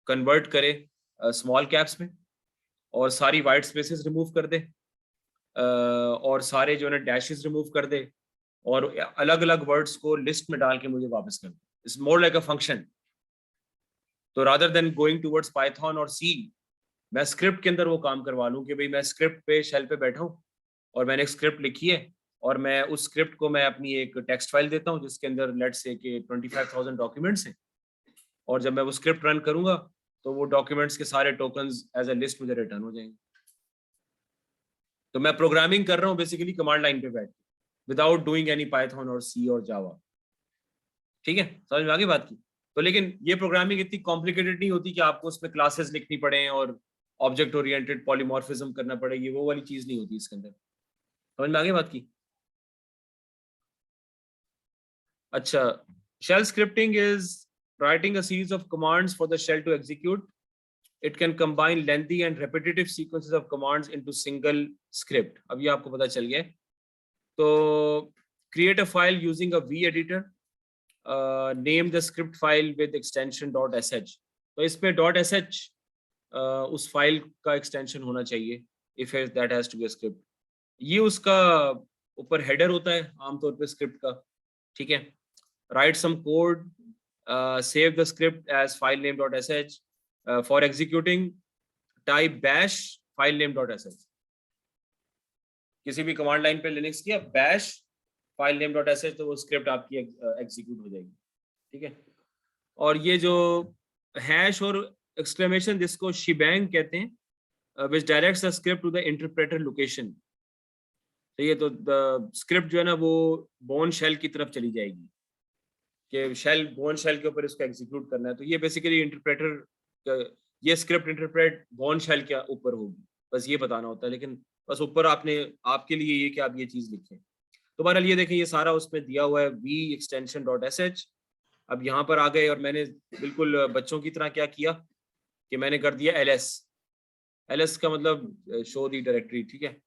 कन्वर्ट करे स्मॉल कैप्स में, और सारी वाइट स्पेसेस रिमूव कर दे, और सारे जो है डैशेस रिमूव कर दे, और अलग अलग वर्ड्स को लिस्ट में डाल के मुझे वापस कर दे। It's more like a function. तो rather than going towards Python और सी, मैं स्क्रिप्ट के अंदर वो काम करवा लूँ कि भाई मैं स्क्रिप्ट पे शेल पे बैठा हूँ और मैंने एक स्क्रिप्ट लिखी है, और मैं उस स्क्रिप्ट को मैं अपनी एक टेक्स्ट फाइल देता हूँ जिसके अंदर लेट्स से कि 25,000 डॉक्यूमेंट्स हैं, और जब मैं वो स्क्रिप्ट रन करूंगा तो वो डॉक्यूमेंट्स के सारे टोकन्स एज अ लिस्ट मुझे रिटर्न हो जाएंगे। तो मैं प्रोग्रामिंग कर रहा हूँ बेसिकली कमांड लाइन पे बैठ के, विदाउट डूइंग एनी पाइथन और सी और जावा, ठीक है, समझ में आ गई बात की। तो लेकिन ये प्रोग्रामिंग इतनी कॉम्प्लिकेटेड नहीं होती कि आपको उसमें क्लासेस लिखनी पड़े और ऑब्जेक्ट ओरिएंटेड पॉलीमॉर्फिज्म करना पड़े, ये वो वाली चीज नहीं होती इसके अंदर, समझ में आ गई बात की। अच्छा, shell scripting is writing a series of commands for the shell to execute. It can combine lengthy and repetitive sequences of commands into single script. अब ये आपको पता चल गया है। तो create a file using a V editor. Name the script file with extension .sh. तो इसमें .sh उस फाइल का एक्सटेंशन होना चाहिए, if that has to be a script. ये उसका ऊपर हेडर होता है आमतौर पे स्क्रिप्ट का, ठीक है। Write some code, save the script as filename.sh. For executing, type bash filename.sh. किसी भी कमांड लाइन पे लिनक्स किया bash filename.sh, तो वो स्क्रिप्ट आपकी एग्जीक्यूट हो जाएगी, ठीक है। और ये जो हैश और एक्सक्लेमेशन जिसको shebang कहते हैं, which directs the script to the interpreter location. तो ये तो स्क्रिप्ट जो है ना वो बोर्न शेल की तरफ चली जाएगी कि शेल, बोर्न शेल के ऊपर इसको एग्जीक्यूट करना है, तो ये बेसिकली इंटरप्रेटर, ये स्क्रिप्ट इंटरप्रेट बोर्न शेल के ऊपर होगी, बस ये बताना होता है। लेकिन बस ऊपर आपने, आपके लिए ये कि आप ये चीज लिखें। तो बहरहाल ये देखें, ये सारा उसमें दिया हुआ है v extension .sh। अब यहाँ पर आ गए और मैंने बिल्कुल बच्चों की तरह क्या किया कि मैंने कर दिया ls का मतलब शो दी डायरेक्टरी, ठीक है।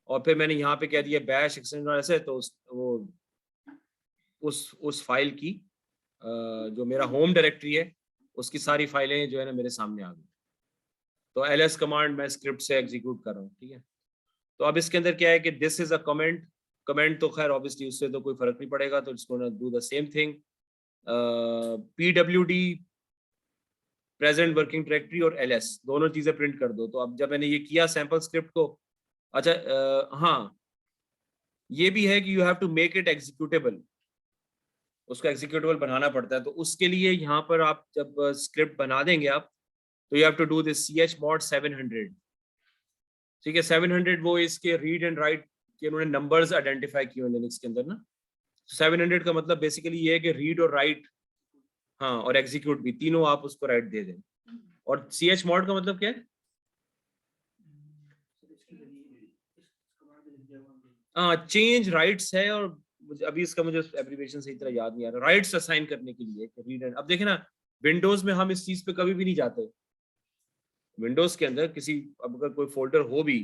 और फिर मैंने यहाँ पे कह दिया बैश एक्सटेंशन .sh, तो वो उस फाइल की जो मेरा होम डायरेक्टरी है उसकी सारी फाइलें जो है ना मेरे सामने आ गई। तो ls कमांड मैं स्क्रिप्ट से एग्जीक्यूट कर रहा हूँ, ठीक है। तो अब इसके अंदर क्या है कि this is a comment, comment तो खैर ऑब्वियसली उससे तो कोई फर्क नहीं पड़ेगा, तो it's gonna do the same thing. pwd present working directory और ls दोनों चीजें प्रिंट कर दो। तो अब जब मैंने ये किया सैंपल स्क्रिप्ट को, अच्छा हाँ, ये भी है कि you have to make it executable, उसको एग्जीक्यूटेबल बनाना पड़ता है। तो उसके लिए यहाँ पर आप जब स्क्रिप्ट बना देंगे आप, तो you have to do this chmod 700, ठीक है। 700 वो इसके रीड एंड राइट के उन्होंने नंबर्स आइडेंटिफाई किए लिनक्स के अंदर ना। 700 का मतलब बेसिकली ये है कि रीड और राइट, हाँ, और एग्जीक्यूट भी, तीनों आप उसको राइट दे दें। और chmod का मतलब क्या है? हाँ, चेंज राइट्स है, और अभी इसका मुझे एब्रिविएशन सही तरह याद नहीं आ रहा, राइट्स असाइन करने के लिए रीड एंड। अब देखें ना, विंडोज में हम इस चीज पे कभी भी नहीं जाते। विंडोज के अंदर किसी, अब अगर कोई फोल्डर हो भी,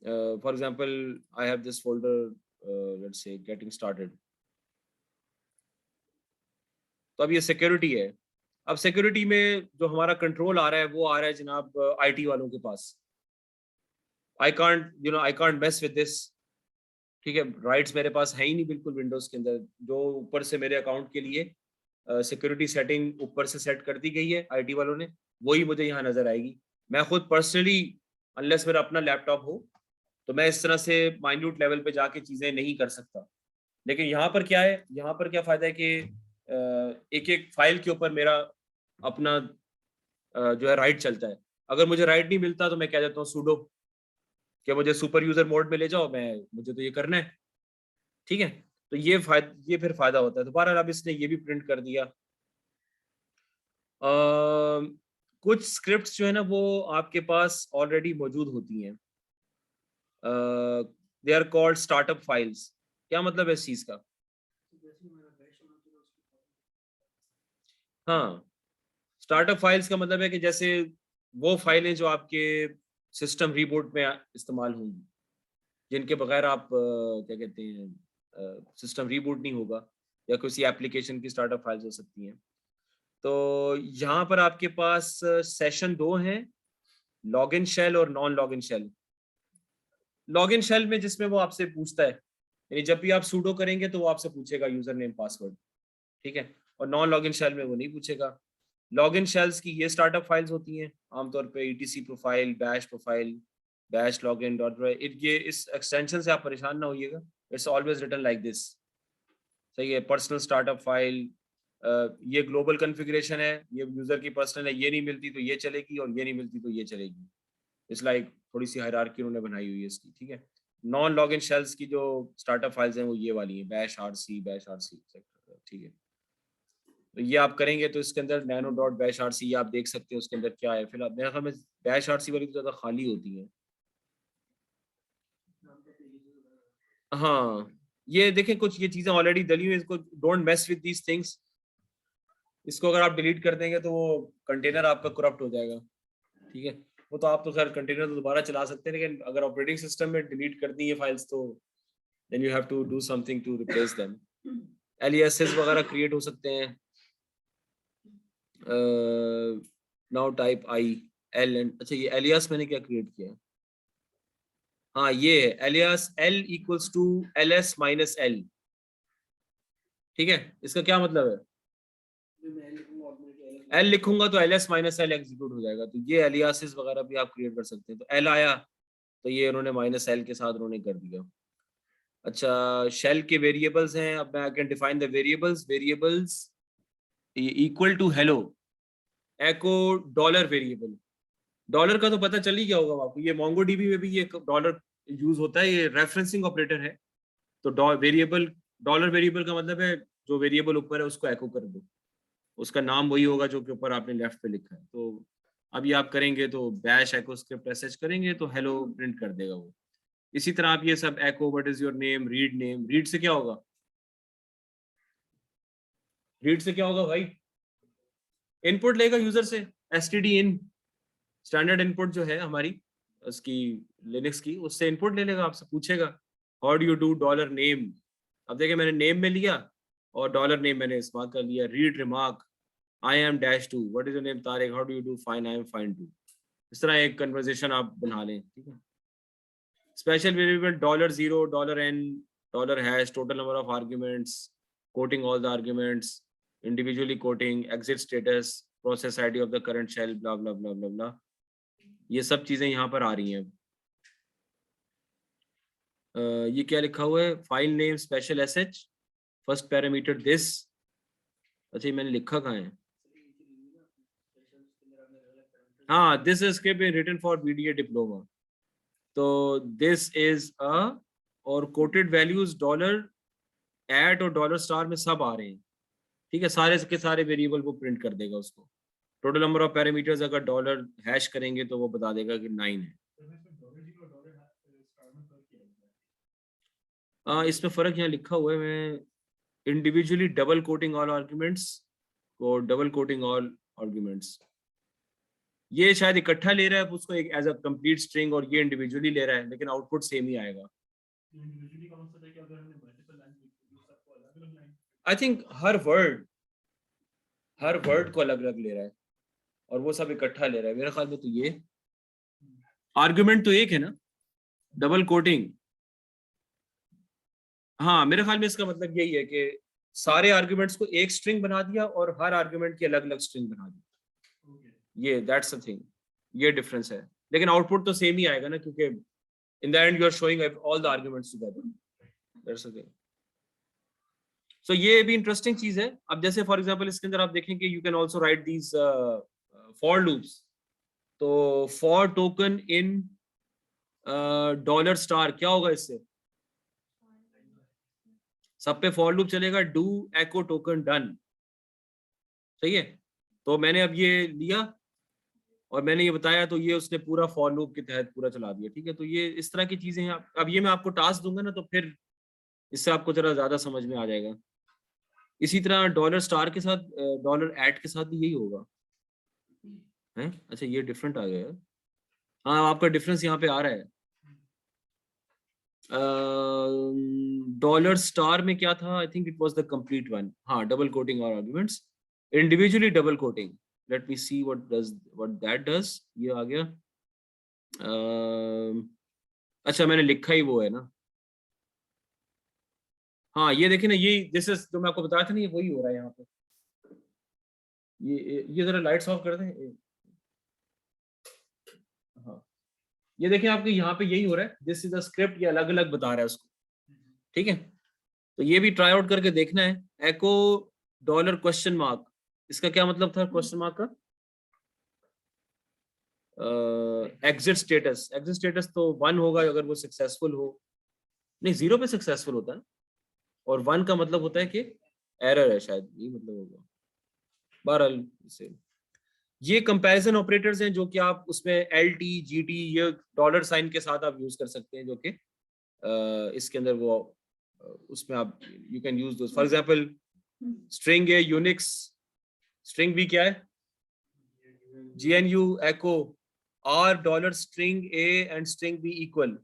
for example I have this folder, let's say getting started, तो अब ये सिक्योरिटी है, अब सिक्योरिटी में जो हमारा कंट्रोल आ रहा है वो आ रहा है जनाब आईटी वालों के पास। I can't mess with this, ठीक है। राइट्स मेरे पास है ही नहीं बिल्कुल विंडोज के अंदर। जो ऊपर से मेरे अकाउंट के लिए सिक्योरिटी सेटिंग ऊपर से सेट कर दी गई है आईटी वालों ने, वही मुझे यहाँ नजर आएगी। मैं खुद पर्सनली अनलेस मेरा अपना लैपटॉप हो तो मैं इस तरह से माइन्यूट लेवल पे जाके चीजें नहीं कर सकता। लेकिन यहाँ पर क्या है, यहाँ पर क्या फायदा है कि एक एक फाइल के ऊपर मेरा अपना जो है राइट चलता है। अगर मुझे राइट नहीं मिलता तो मैं कह देता हूँ सूडो कि मुझे सुपर यूजर मोड में ले जाओ, मुझे तो ये करना है, ठीक है। तो ये फिर फायदा होता है। तो बहरहाल अब इसने ये भी प्रिंट कर दिया। कुछ स्क्रिप्ट्स जो है ना वो आपके पास ऑलरेडी मौजूद होती हैं। They are called startup files. क्या मतलब है इस चीज का? हाँ, स्टार्टअप फाइल्स का मतलब है कि जैसे वो फाइलें जो आपके सिस्टम रीबूट में इस्तेमाल होंगी, जिनके बगैर आप क्या कहते हैं सिस्टम रीबूट नहीं होगा, या किसी एप्लीकेशन की स्टार्टअप फाइल्स हो सकती हैं। तो यहाँ पर आपके पास सेशन 2 हैं, लॉगिन शेल और non login shell. Login shell में जिसमें वो आपसे पूछता है, यानी जब भी आप सूडो करेंगे तो वो आपसे पूछेगा यूजर नेम पासवर्ड, ठीक है। और नॉन लॉगिन शेल में वो नहीं पूछेगा। लॉगिन शेल्स की ये स्टार्टअप फाइल्स होती हैं आमतौर पे etc profile, bash login dot, ये इस एक्सटेंशन से आप परेशान ना होइएगा, it's always written like this, सही है। पर्सनल स्टार्टअप फाइल, ये ग्लोबल कॉन्फ़िगरेशन है, ये यूजर की पर्सनल है, ये नहीं मिलती तो ये चलेगी और ये नहीं मिलती तो ये चलेगी। इट्स लाइक थोड़ी सी हायरार्की उन्होंने बनाई हुई है इसकी, ठीक है। नॉन लॉगिन शेल्स की जो स्टार्टअप फाइल्स हैं वो ये वाली हैं, बैश आरसी, ठीक है। तो ये आप करेंगे तो इसके अंदर नैनो डॉट बैश आरसी ये आप देख सकते हैं उसके अंदर क्या है। फिलहाल मेरे ख्याल में बैश आरसी वाली तो ज़्यादा खाली होती है। हाँ, ये देखें कुछ ये चीज़ें ऑलरेडी डली हुई, इसको don't mess with these things. इसको अगर आप डिलीट कर देंगे तो वो कंटेनर आपका करप्ट हो जाएगा, ठीक है। वो तो आप तो खैर कंटेनर तो दोबारा चला सकते हैं, लेकिन अगर ऑपरेटिंग सिस्टम में डिलीट कर दी ये फाइल्स तो then you have to do something to replace them. Aliases वगैरह क्रिएट हो सकते हैं। Now type I L and, अच्छा ये एलियास मैंने क्या क्रिएट किया है? हाँ ये है alias L equals to L S minus L, ठीक है। इसका क्या मतलब है? एल लिखूंगा तो L S minus L execute हो जाएगा। तो ये एलियासेस वगैरह भी आप क्रिएट कर सकते हैं। तो एल आया तो ये उन्होंने माइनस एल के साथ उन्होंने कर दिया। अच्छा, शेल के वेरिएबल्स हैं। अब मैं I can define the variables equal to hello echo dollar variable. Dollar का तो पता चल ही गया होगा आपको, ये मोंगोडीबी में भी ये डॉलर यूज होता है, ये रेफरेंसिंग ऑपरेटर है। तो वेरिएबल, डॉलर वेरिएबल का मतलब है जो वेरिएबल ऊपर है उसको एको कर दो, उसका नाम वही होगा जो कि ऊपर आपने लेफ्ट पे लिखा है। तो अब ये आप करेंगे तो बैश एको स्क्रिप्ट एसएच करेंगे तो हेलो प्रिंट कर देगा वो। इसी तरह आप ये सब echo what is your name, read से क्या होगा? रीड से क्या होगा भाई? इनपुट लेगा यूजर से, std इन, स्टैंडर्ड इनपुट जो है हमारी उसकी लिनक्स की, उससे इनपुट ले लेगा, आपसे पूछेगा how do you do dollar name. अब देखिए मैंने नेम में लिया और डॉलर नेम मैंने इस्तेमाल कर लिया। Read remark I am dash two, what is your name Tariq, how do you do fine, I am fine too. इस तरह एक कन्वर्सेशन आप बना लें, ठीक है। Special variable $0, $n, $#, total number of arguments, quoting all the arguments, individually quoting, exit status, process ID of the current shell, blah blah blah blah blah। ये सब चीजें यहाँ पर आ रही हैं। ये क्या लिखा हुआ है? File name special SH, first parameter this. अच्छा ये मैंने लिखा कहाँ है? हाँ, this is script written for BDA diploma. तो दिस इज अ, और कोटेड वैल्यूज डॉलर एट और $* में सब आ रहे हैं, ठीक है। सारे के सारे वेरिएबल वो प्रिंट कर देगा उसको। टोटल नंबर ऑफ पैरामीटर्स अगर डॉलर हैश करेंगे तो वो बता देगा कि 9 है। इसमें फर्क यहाँ लिखा हुआ है, मैं individually double coating all arguments और डबल कोटिंग ऑल आर्ग्यूमेंट्स, ये शायद इकट्ठा ले रहा है उसको एक एज अ कंप्लीट स्ट्रिंग, और ये इंडिविजुअली ले रहा है, लेकिन आउटपुट सेम ही आएगा। आई थिंक हर वर्ड को अलग अलग ले रहा है और वो सब इकट्ठा ले रहा है। मेरे ख्याल में तो ये आर्गुमेंट तो एक है ना, डबल कोटिंग। हाँ, मेरे ख्याल में इसका मतलब यही है कि सारे आर्गुमेंट्स को एक स्ट्रिंग बना दिया और हर आर्गुमेंट की अलग अलग स्ट्रिंग बना दी। ये दैट्स द थिंग, ये डिफरेंस है। लेकिन आउटपुट तो सेम ही आएगा ना, क्योंकि in the end you are showing all the arguments together. That's the thing. So ये भी इंटरेस्टिंग चीज है। अब जैसे फॉर एग्जांपल इसके अंदर आप देखेंगे you can also write these for loops. तो for token in dollar star क्या होगा इससे? सब पे फॉर लूप चलेगा, डू एको टोकन डन। सही है। तो मैंने अब ये लिया और मैंने ये बताया, तो ये उसने पूरा फॉर लूप के तहत पूरा चला दिया। ठीक है, तो ये इस तरह की चीजें हैं। अब ये मैं आपको टास्क दूंगा ना, तो फिर इससे आपको जरा ज्यादा समझ में आ जाएगा। इसी तरह डॉलर स्टार के साथ, डॉलर एट के साथ भी यही होगा है। अच्छा, ये डिफरेंट आ गया है। हाँ, आपका डिफरेंस यहाँ पे आ रहा है। डॉलर स्टार में क्या था? I think it was the complete one. हाँ, डबल कोटिंग और arguments individually double coating. Let me see what that does. ये आ गया। अच्छा, मैंने लिखा ही वो है ना। हाँ, ये देखिए ना, ये दिस इज जो मैं आपको बताया था ना, ये वही हो रहा है यहाँ पे। ये जरा लाइट्स ऑफ कर दें। हाँ, ये देखिए आपके यहाँ पे यही हो रहा है। दिस इज द स्क्रिप्ट, ये अलग अलग बता रहा है उसको। ठीक है, तो ये भी ट्राई आउट करके देखना है। एको डॉलर क्वेश्चन मार्क, इसका क्या मतलब था क्वेश्चन मार्क का? Exit status. एग्जिट स्टेटस तो 1 होगा अगर वो सक्सेसफुल हो। नहीं, 0 पे सक्सेसफुल होता है और 1 का मतलब होता है कि एरर है, शायद ये मतलब होगा। बहरहाल से ये कंपैरिजन ऑपरेटर्स हैं जो कि आप उसमें एल टी जी टी, ये डॉलर साइन के साथ आप यूज कर सकते हैं, जो कि इसके अंदर वो उसमें आप you can use those. For example string A Unix, string B क्या है? GNU echo R dollar string A and string B equal.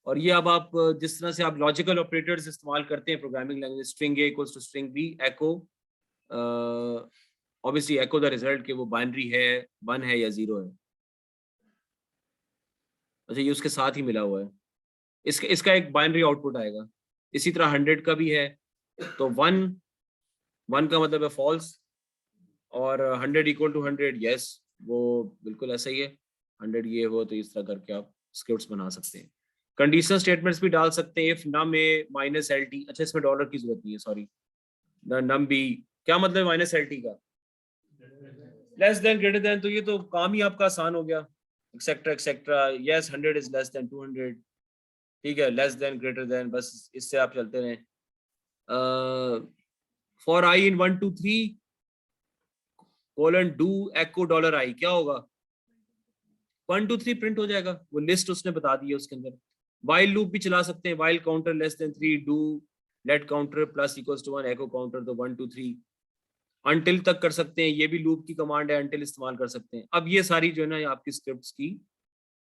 और ये अब आप जिस तरह से आप लॉजिकल ऑपरेटर्स इस्तेमाल करते हैं programming language, string A equals to string B echo, obviously echo the result कि वो बाइनरी है, 1 है या 0 है। अच्छा, ये उसके साथ ही मिला हुआ है। इसका इसका एक बाइनरी आउटपुट आएगा। इसी तरह 100 का भी है। तो 1 का मतलब है फॉल्स, और 100 इक्वल टू 100 यस, वो बिल्कुल ऐसा ही है। 100 ये हो तो इस तरह करके आप स्क्रिप्ट्स बना सकते हैं। कंडीशनल स्टेटमेंट्स भी डाल सकते हैं। If num A minus L T, अच्छा इसमें डॉलर की जरूरत नहीं है, सॉरी। नम बी, क्या मतलब माइनस एल टी का? लेस देन ग्रेटर देन, तो ये तो काम ही आपका आसान हो गया। Etcetera etcetera, yes 100 is less than 200। ठीक है, लेस देन ग्रेटर देन, बस इससे आप चलते रहें। For I in 1 2 3 colon do echo dollar I, क्या होगा? 1 2 3 प्रिंट हो जाएगा। वो लिस्ट उसने बता दी है उसके अंदर। वाइल लूप भी चला सकते हैं। While counter less than 3 do let counter plus equals to 1 echo counter, तो 1 2 3 अनटिल तक कर सकते हैं। ये भी लूप की कमांड है, अनटिल इस्तेमाल कर सकते हैं। अब ये सारी जो है ना आपकी स्क्रिप्ट्स की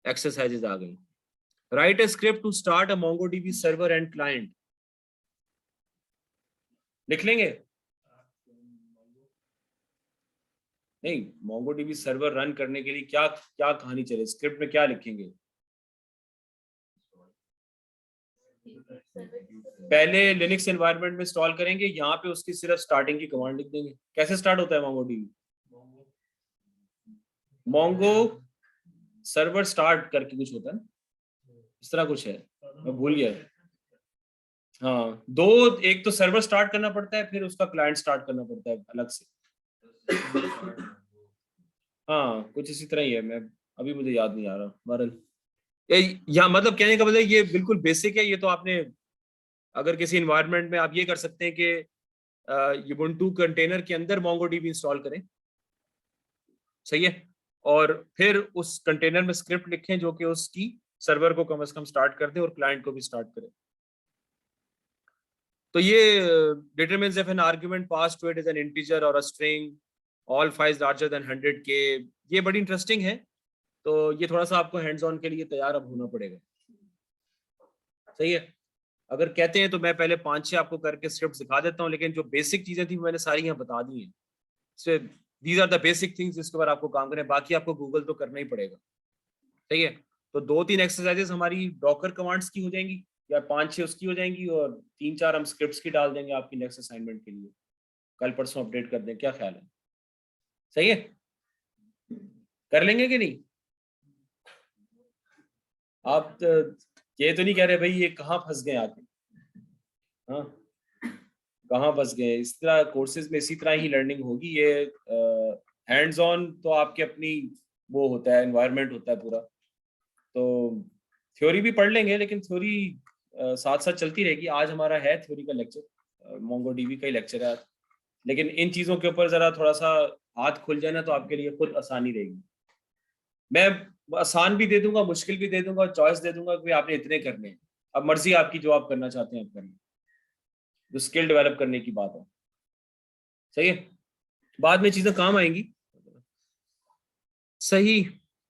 एक्सरसाइजेज आ गई। Write a script to start a MongoDB server and client. लिख लेंगे? नहीं, MongoDB सर्वर रन करने के लिए क्या क्या कहानी चले, स्क्रिप्ट में क्या लिखेंगे? पहले लिनक्स एनवायरनमेंट में इंस्टॉल करेंगे, यहाँ पे उसकी सिर्फ स्टार्टिंग की कमांड लिख देंगे। कैसे स्टार्ट होता है MongoDB? मोंगो सर्वर स्टार्ट करके कुछ होता है ना, इस तरह कुछ है, मैं भूल गया। हाँ, दो, एक तो सर्वर स्टार्ट करना पड़ता है, फिर उसका क्लाइंट स्टार्ट करना पड़ता है अलग से। हाँ, कुछ इसी तरह ही है। मैं अभी मुझे याद नहीं आ रहा। बहरहाल यहाँ मतलब कहने का मतलब ये बिल्कुल बेसिक है। ये तो आपने अगर किसी इन्वायरमेंट में आप ये कर सकते हैं कि Ubuntu कंटेनर के अंदर MongoDB इंस्टॉल करें, सही है, और फिर उस कंटेनर में स्क्रिप्ट लिखें जो कि उसकी सर्वर को कम से कम स्टार्ट कर दे और क्लाइंट को भी स्टार्ट करे। तो ये determines if an argument passed to it is an integer or a string, all files larger than 100K, ये बड़ी इंटरेस्टिंग है। तो ये थोड़ा सा आपको हैंड्स ऑन के लिए तैयार अब होना पड़ेगा। सही है, अगर कहते हैं तो मैं पहले 5-6 आपको करके स्क्रिप्ट दिखा देता हूँ, लेकिन जो बेसिक चीजें थी मैंने सारी यहाँ बता दी हैं। So these are the basic things जिसके ऊपर आपको काम करना है, बाकी आपको गूगल तो करना ही पड़ेगा, सही है। तो 2-3 एक्सरसाइजेस हमारी डॉकर कमांड्स की हो जाएंगी या 5-6 उसकी हो जाएंगी और 3-4 हम स्क्रिप्ट्स की डाल देंगे आपकी नेक्स्ट असाइनमेंट के लिए, कल परसों अपडेट कर दें, क्या ख्याल है, सही है, कर लेंगे कि नहीं? आप तो ये तो नहीं कह रहे भाई ये कहाँ फंस गए आके, हाँ कहाँ फंस गए? इस तरह कोर्सेज में इसी तरह ही लर्निंग होगी, ये हैंड्स ऑन तो आपके अपनी वो होता है, एनवायरनमेंट होता है पूरा, तो थ्योरी भी पढ़ लेंगे लेकिन थ्योरी साथ साथ चलती रहेगी। आज हमारा है थ्योरी का लेक्चर, मोंगोडीबी का ही लेक्चर है आज, लेकिन इन चीज़ों के ऊपर ज़रा थोड़ा सा हाथ खुल जाए ना तो आपके लिए खुद आसानी रहेगी। मैं आसान भी दे दूंगा, मुश्किल भी दे दूंगा, चॉइस दे दूंगा कि आपने इतने करने हैं, अब मर्जी आपकी, जो आप करना चाहते हैं आप करिए, जो स्किल डेवलप करने की बात है, सही है, बाद में चीज़ें काम आएंगी, सही।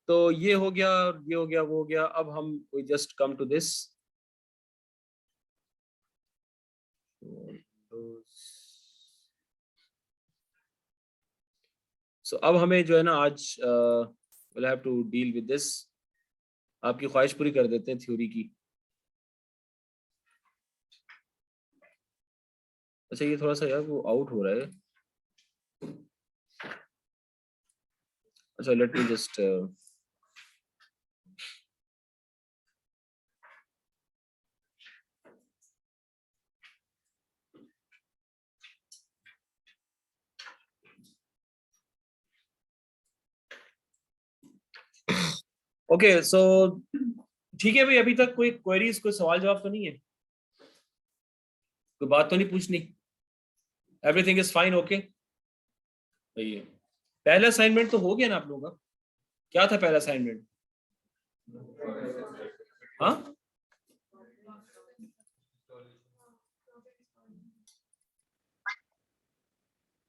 तो ये हो गया, ये हो गया, वो हो गया, अब हम we just come to this. So अब हमें जो है ना आज will have to deal with this, आपकी ख्वाहिश पूरी कर देते हैं थ्योरी की। अच्छा ये थोड़ा सा यार वो आउट हो रहा है, अच्छा लेट मी जस्ट ओके। सो ठीक है भाई, अभी तक कोई क्वेरीज, कोई सवाल जवाब तो नहीं है, कोई बात तो नहीं पूछनी, एवरीथिंग इज फाइन, ओके भाई। पहला असाइनमेंट तो हो गया ना आप लोगों का? क्या था पहला असाइनमेंट? हाँ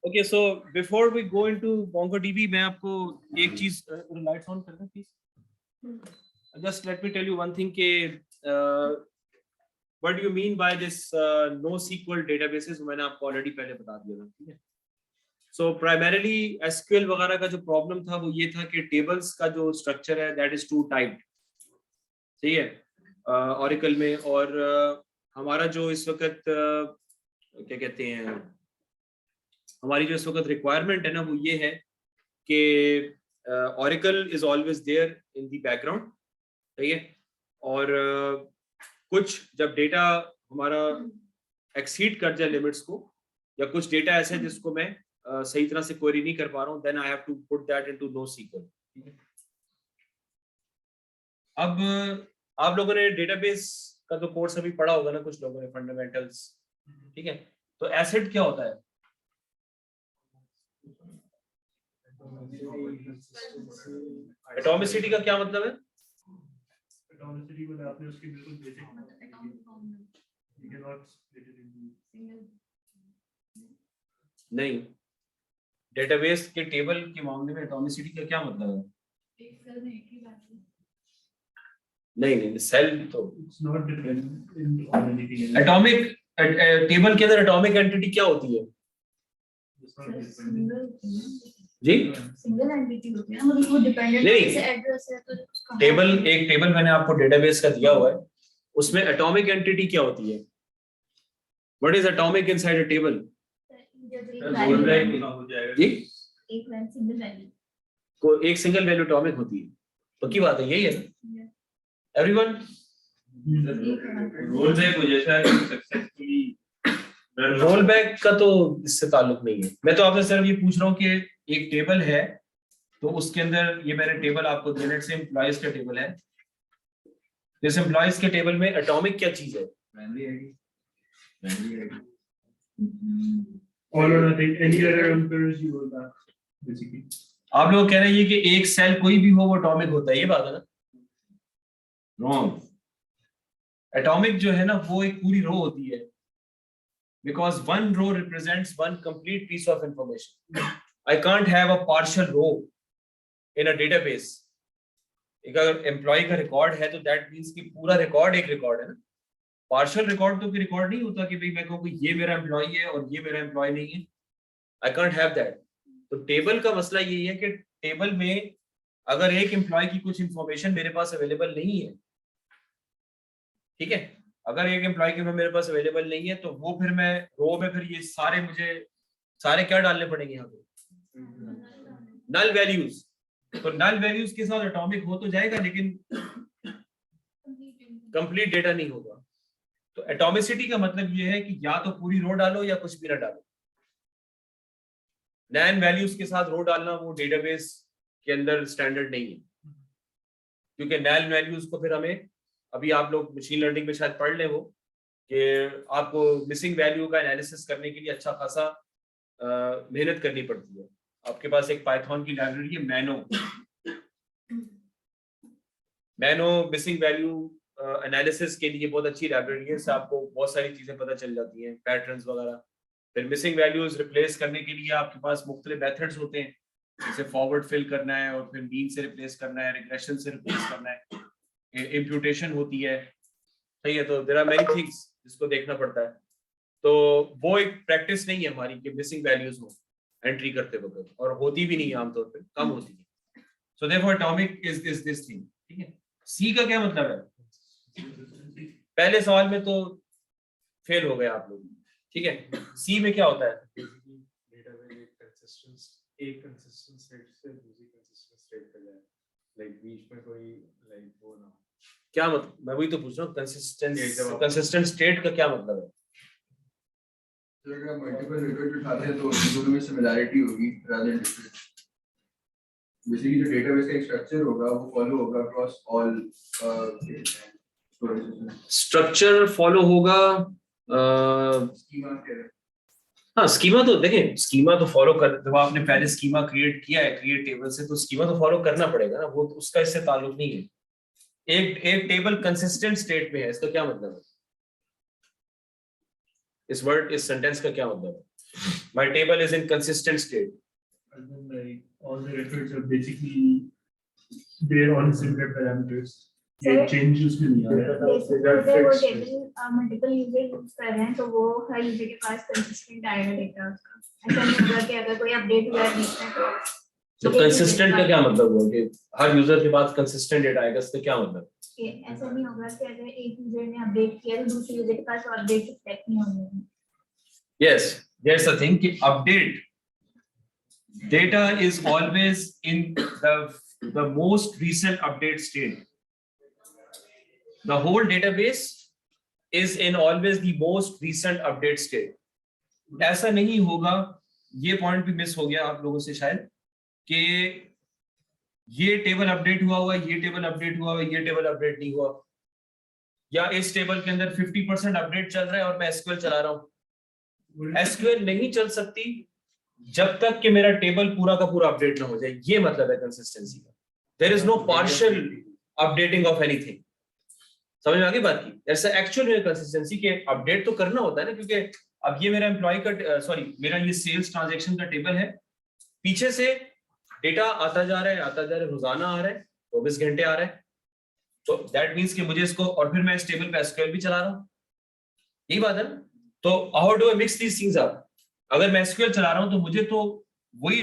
okay, so before we go into MongoDB, मैं आपको एक चीज, लाइट्स ऑन कर दें please, just let me tell you one thing के what do you mean by this no SQL databases, मैंने आपको ऑलरेडी पहले बता दिया था, ठीक है। सो प्राइमरीली एसक्यूएल वगैरह का जो प्रॉब्लम था वो ये था कि टेबल्स का जो स्ट्रक्चर है दैट इज टू टाइप्ड, सही है, ऑरेकल में, और हमारा जो इस वक्त क्या कहते हैं, हमारी जो इस वक्त रिक्वायरमेंट है ना वो ये है कि Oracle is always there in the background, सही है, और कुछ जब डेटा हमारा एक्सीड कर जाए लिमिट्स को, या कुछ डेटा ऐसे है जिसको मैं सही तरह से क्वेरी नहीं कर पा रहा हूँ, then I have to put that into NoSQL। अब आप लोगों ने डेटाबेस का तो कोर्स अभी पढ़ा होगा ना, कुछ लोगों ने फंडामेंटल्स, ठीक है। तो एसिड क्या होता है? एटॉमिसिटी का क्या मतलब है? एटॉमिसिटी मतलब आपने उसकी बिल्कुल basic, you cannot split it into नहीं, डेटाबेस के टेबल के मामले में एटॉमिसिटी का क्या मतलब है? एक सेल में एक ही वैल्यू। नहीं नहीं, सेल तो it's not dependent on anything. Atomic table के अंदर एटॉमिक एंटिटी क्या होती है It's not dependent. जी? सिंगल एंटिटी होती है ना, मतलब वो डिपेंडेंट नहीं। जैसे एड्रेस है तो उसका टेबल, एक टेबल मैंने आपको डेटाबेस का दिया हुआ है, उसमें एटॉमिक एंटिटी क्या होती है? What is atomic inside a table? जी, एक लाइन सिंगल वैल्यू को एक सिंगल वैल्यू एटॉमिक होती है, तो की बात है, यही है ना एवरीवन? रोल बैक हो जैसा सक्सेसफुली, रोल बैक का तो इससे ताल्लुक नहीं है, मैं तो आपसे सिर्फ ये पूछ रहा हूँ कि एक टेबल है तो उसके अंदर, ये मैंने टेबल आपको दिया, से एम्प्लॉइज का टेबल है, इस एम्प्लॉइज के टेबल में एटॉमिक क्या चीज है? all or nothing, any other employers you roll back basically. आप लोग कह रहे हैं कि एक सेल कोई भी हो वो एटॉमिक होता है, ये बात है ना? रॉन्ग। एटॉमिक जो है ना वो एक पूरी रो होती है, because one row represents one complete piece of information. I can't have a partial row in a database. एक अगर एम्प्लॉय का रिकॉर्ड है तो दैट मींस कि पूरा रिकॉर्ड एक रिकॉर्ड है ना, पार्शियल रिकॉर्ड तो फिर रिकॉर्ड नहीं होता कि भाई मैं कहूँ कि ये मेरा एम्प्लॉय है और ये मेरा एम्प्लॉय नहीं है, आई कांट हैव दैट। तो टेबल का मसला यही है कि टेबल में अगर एक एम्प्लॉय की कुछ इंफॉर्मेशन मेरे पास अवेलेबल नहीं है, ठीक है, अगर एक एम्प्लॉय की मेरे पास अवेलेबल नहीं है तो वो फिर मैं रो में फिर ये सारे क्या डालने पड़ेंगे यहाँ पे, नल वैल्यूज। तो नल वैल्यूज के साथ एटॉमिक हो तो जाएगा लेकिन कंप्लीट डेटा नहीं होगा। तो एटॉमिसिटी का मतलब ये है कि या तो पूरी रो डालो या कुछ भी ना डालो। नैन वैल्यूज के साथ रो डालना वो डेटाबेस के अंदर स्टैंडर्ड नहीं है, क्योंकि नैन वैल्यूज को फिर हमें, अभी आप लोग मशीन लर्निंग में शायद पढ़ लें वो, कि आपको मिसिंग वैल्यू का एनालिसिस करने के लिए अच्छा खासा मेहनत करनी पड़ती है। आपके पास एक पाइथन की लाइब्रेरी है मैनो मिसिंग वैल्यू एनालिसिस के लिए बहुत अच्छी लाइब्रेरी है। इससे आपको बहुत सारी चीजें पता चल जाती हैं, पैटर्न्स वगैरह। फिर मिसिंग वैल्यूज रिप्लेस करने के लिए आपके पास मुख्तलिफ मेथड्स होते हैं, जैसे फॉरवर्ड फिल करना है और फिर मीन से रिप्लेस करना है, रिग्रेशन से रिप्लेस करना है, इम्प्यूटेशन होती है, सही है। तो देयर आर मेनी थिंग्स जिसको देखना पड़ता है। तो वो एक प्रैक्टिस नहीं है हमारी कि मिसिंग वैल्यूज हो एंट्री करते वक्त, और होती भी नहीं है, आमतौर पे कम होती है। So therefore atomic is this thing, ठीक है। सी का क्या मतलब है? पहले सवाल में तो फेल हो गए आप लोग, ठीक है। सी में क्या होता है? एक कंसिस्टेंट स्टेट से दूसरी कंसिस्टेंट स्टेट पे जाए, लाइक बीच में कोई लाइक वो ना हो। क्या मतलब, मैं वही तो पूछ रहा हूँ, कंसिस्टेंट स्टेट का क्या मतलब है? अगर आप मल्टीपल डेटा उठाते हैं तो दोनों में सिमिलैरिटी होगी rather than difference। बेसिकली जो डेटाबेस का एक स्ट्रक्चर होगा वो फॉलो होगा across all storage system. Structure follow होगा, स्कीमा क्या है? हाँ स्कीमा तो देखें, स्कीमा तो फॉलो कर, जब आपने पहले स्कीमा क्रिएट किया है क्रिएट टेबल से, तो स्कीमा तो फॉलो करना पड़ेगा ना, वो उसका इससे ताल्लुक नहीं है। एक टेबल कंसिस्टेंट स्टेट में है, इसका क्या मतलब है? इस सेंटेंस का क्या मतलब है? My table is in consistent state. And then like all the records are basically they're on similar parameters. ये Sir, changes भी नहीं आ रहे। बेसिकली अगर वो टेबल मल्टीपल यूजर यूज कर रहे हैं तो वो हर यूजर के पास कंसिस्टेंट आएगा डेटा उसका। ऐसा नहीं होगा कि अगर कोई अपडेट हुआ है बीच में तो कंसिस्टेंट का क्या मतलब हुआ कि हर यूजर के पास कंसिस्टेंट डेटा आएगा, इसका क्या मतलब? ऐसा नहीं होगा कि अगर एक यूजर ने अपडेट किया तो दूसरे यूजर के पास वो अपडेट रिफ्लेक्ट नहीं होंगे। Yes, there's a thing कि update data is always in the most recent update state. The whole database is in always the most recent update state. ऐसा नहीं होगा, ये पॉइंट भी मिस हो गया आप लोगों से शायद, कि ये टेबल अपडेट हुआ, ये टेबल अपडेट हुआ, ये टेबल अपडेट नहीं हुआ, या इस टेबल के अंदर 50% अपडेट चल रहा है और मैं एसक्यूएल चला रहा हूँ। एसक्यूएल नहीं चल सकती जब तक कि मेरा टेबल पूरा का पूरा अपडेट ना हो जाए, ये मतलब है कंसिस्टेंसी का। There is no partial updating of anything. समझ में आ गई बात की? ऐसा एक्चुअल में कंसिस्टेंसी के अपडेट तो करना होता है ना, क्योंकि अब ये मेरा एम्प्लॉय का मेरा ये सेल्स ट्रांजैक्शन का टेबल है, पीछे से डेटा आता जा रहा है, रोजाना आ रहा है, 24 घंटे आ रहा है। तो दैट मींस कि मुझे इसको, और फिर मैं इस टेबल पे एसक्यूएल भी चला रहा हूँ, यही बात है ना। तो how do I mix these things up? अगर मैं एसक्यूएल चला रहा हूं तो मुझे तो वही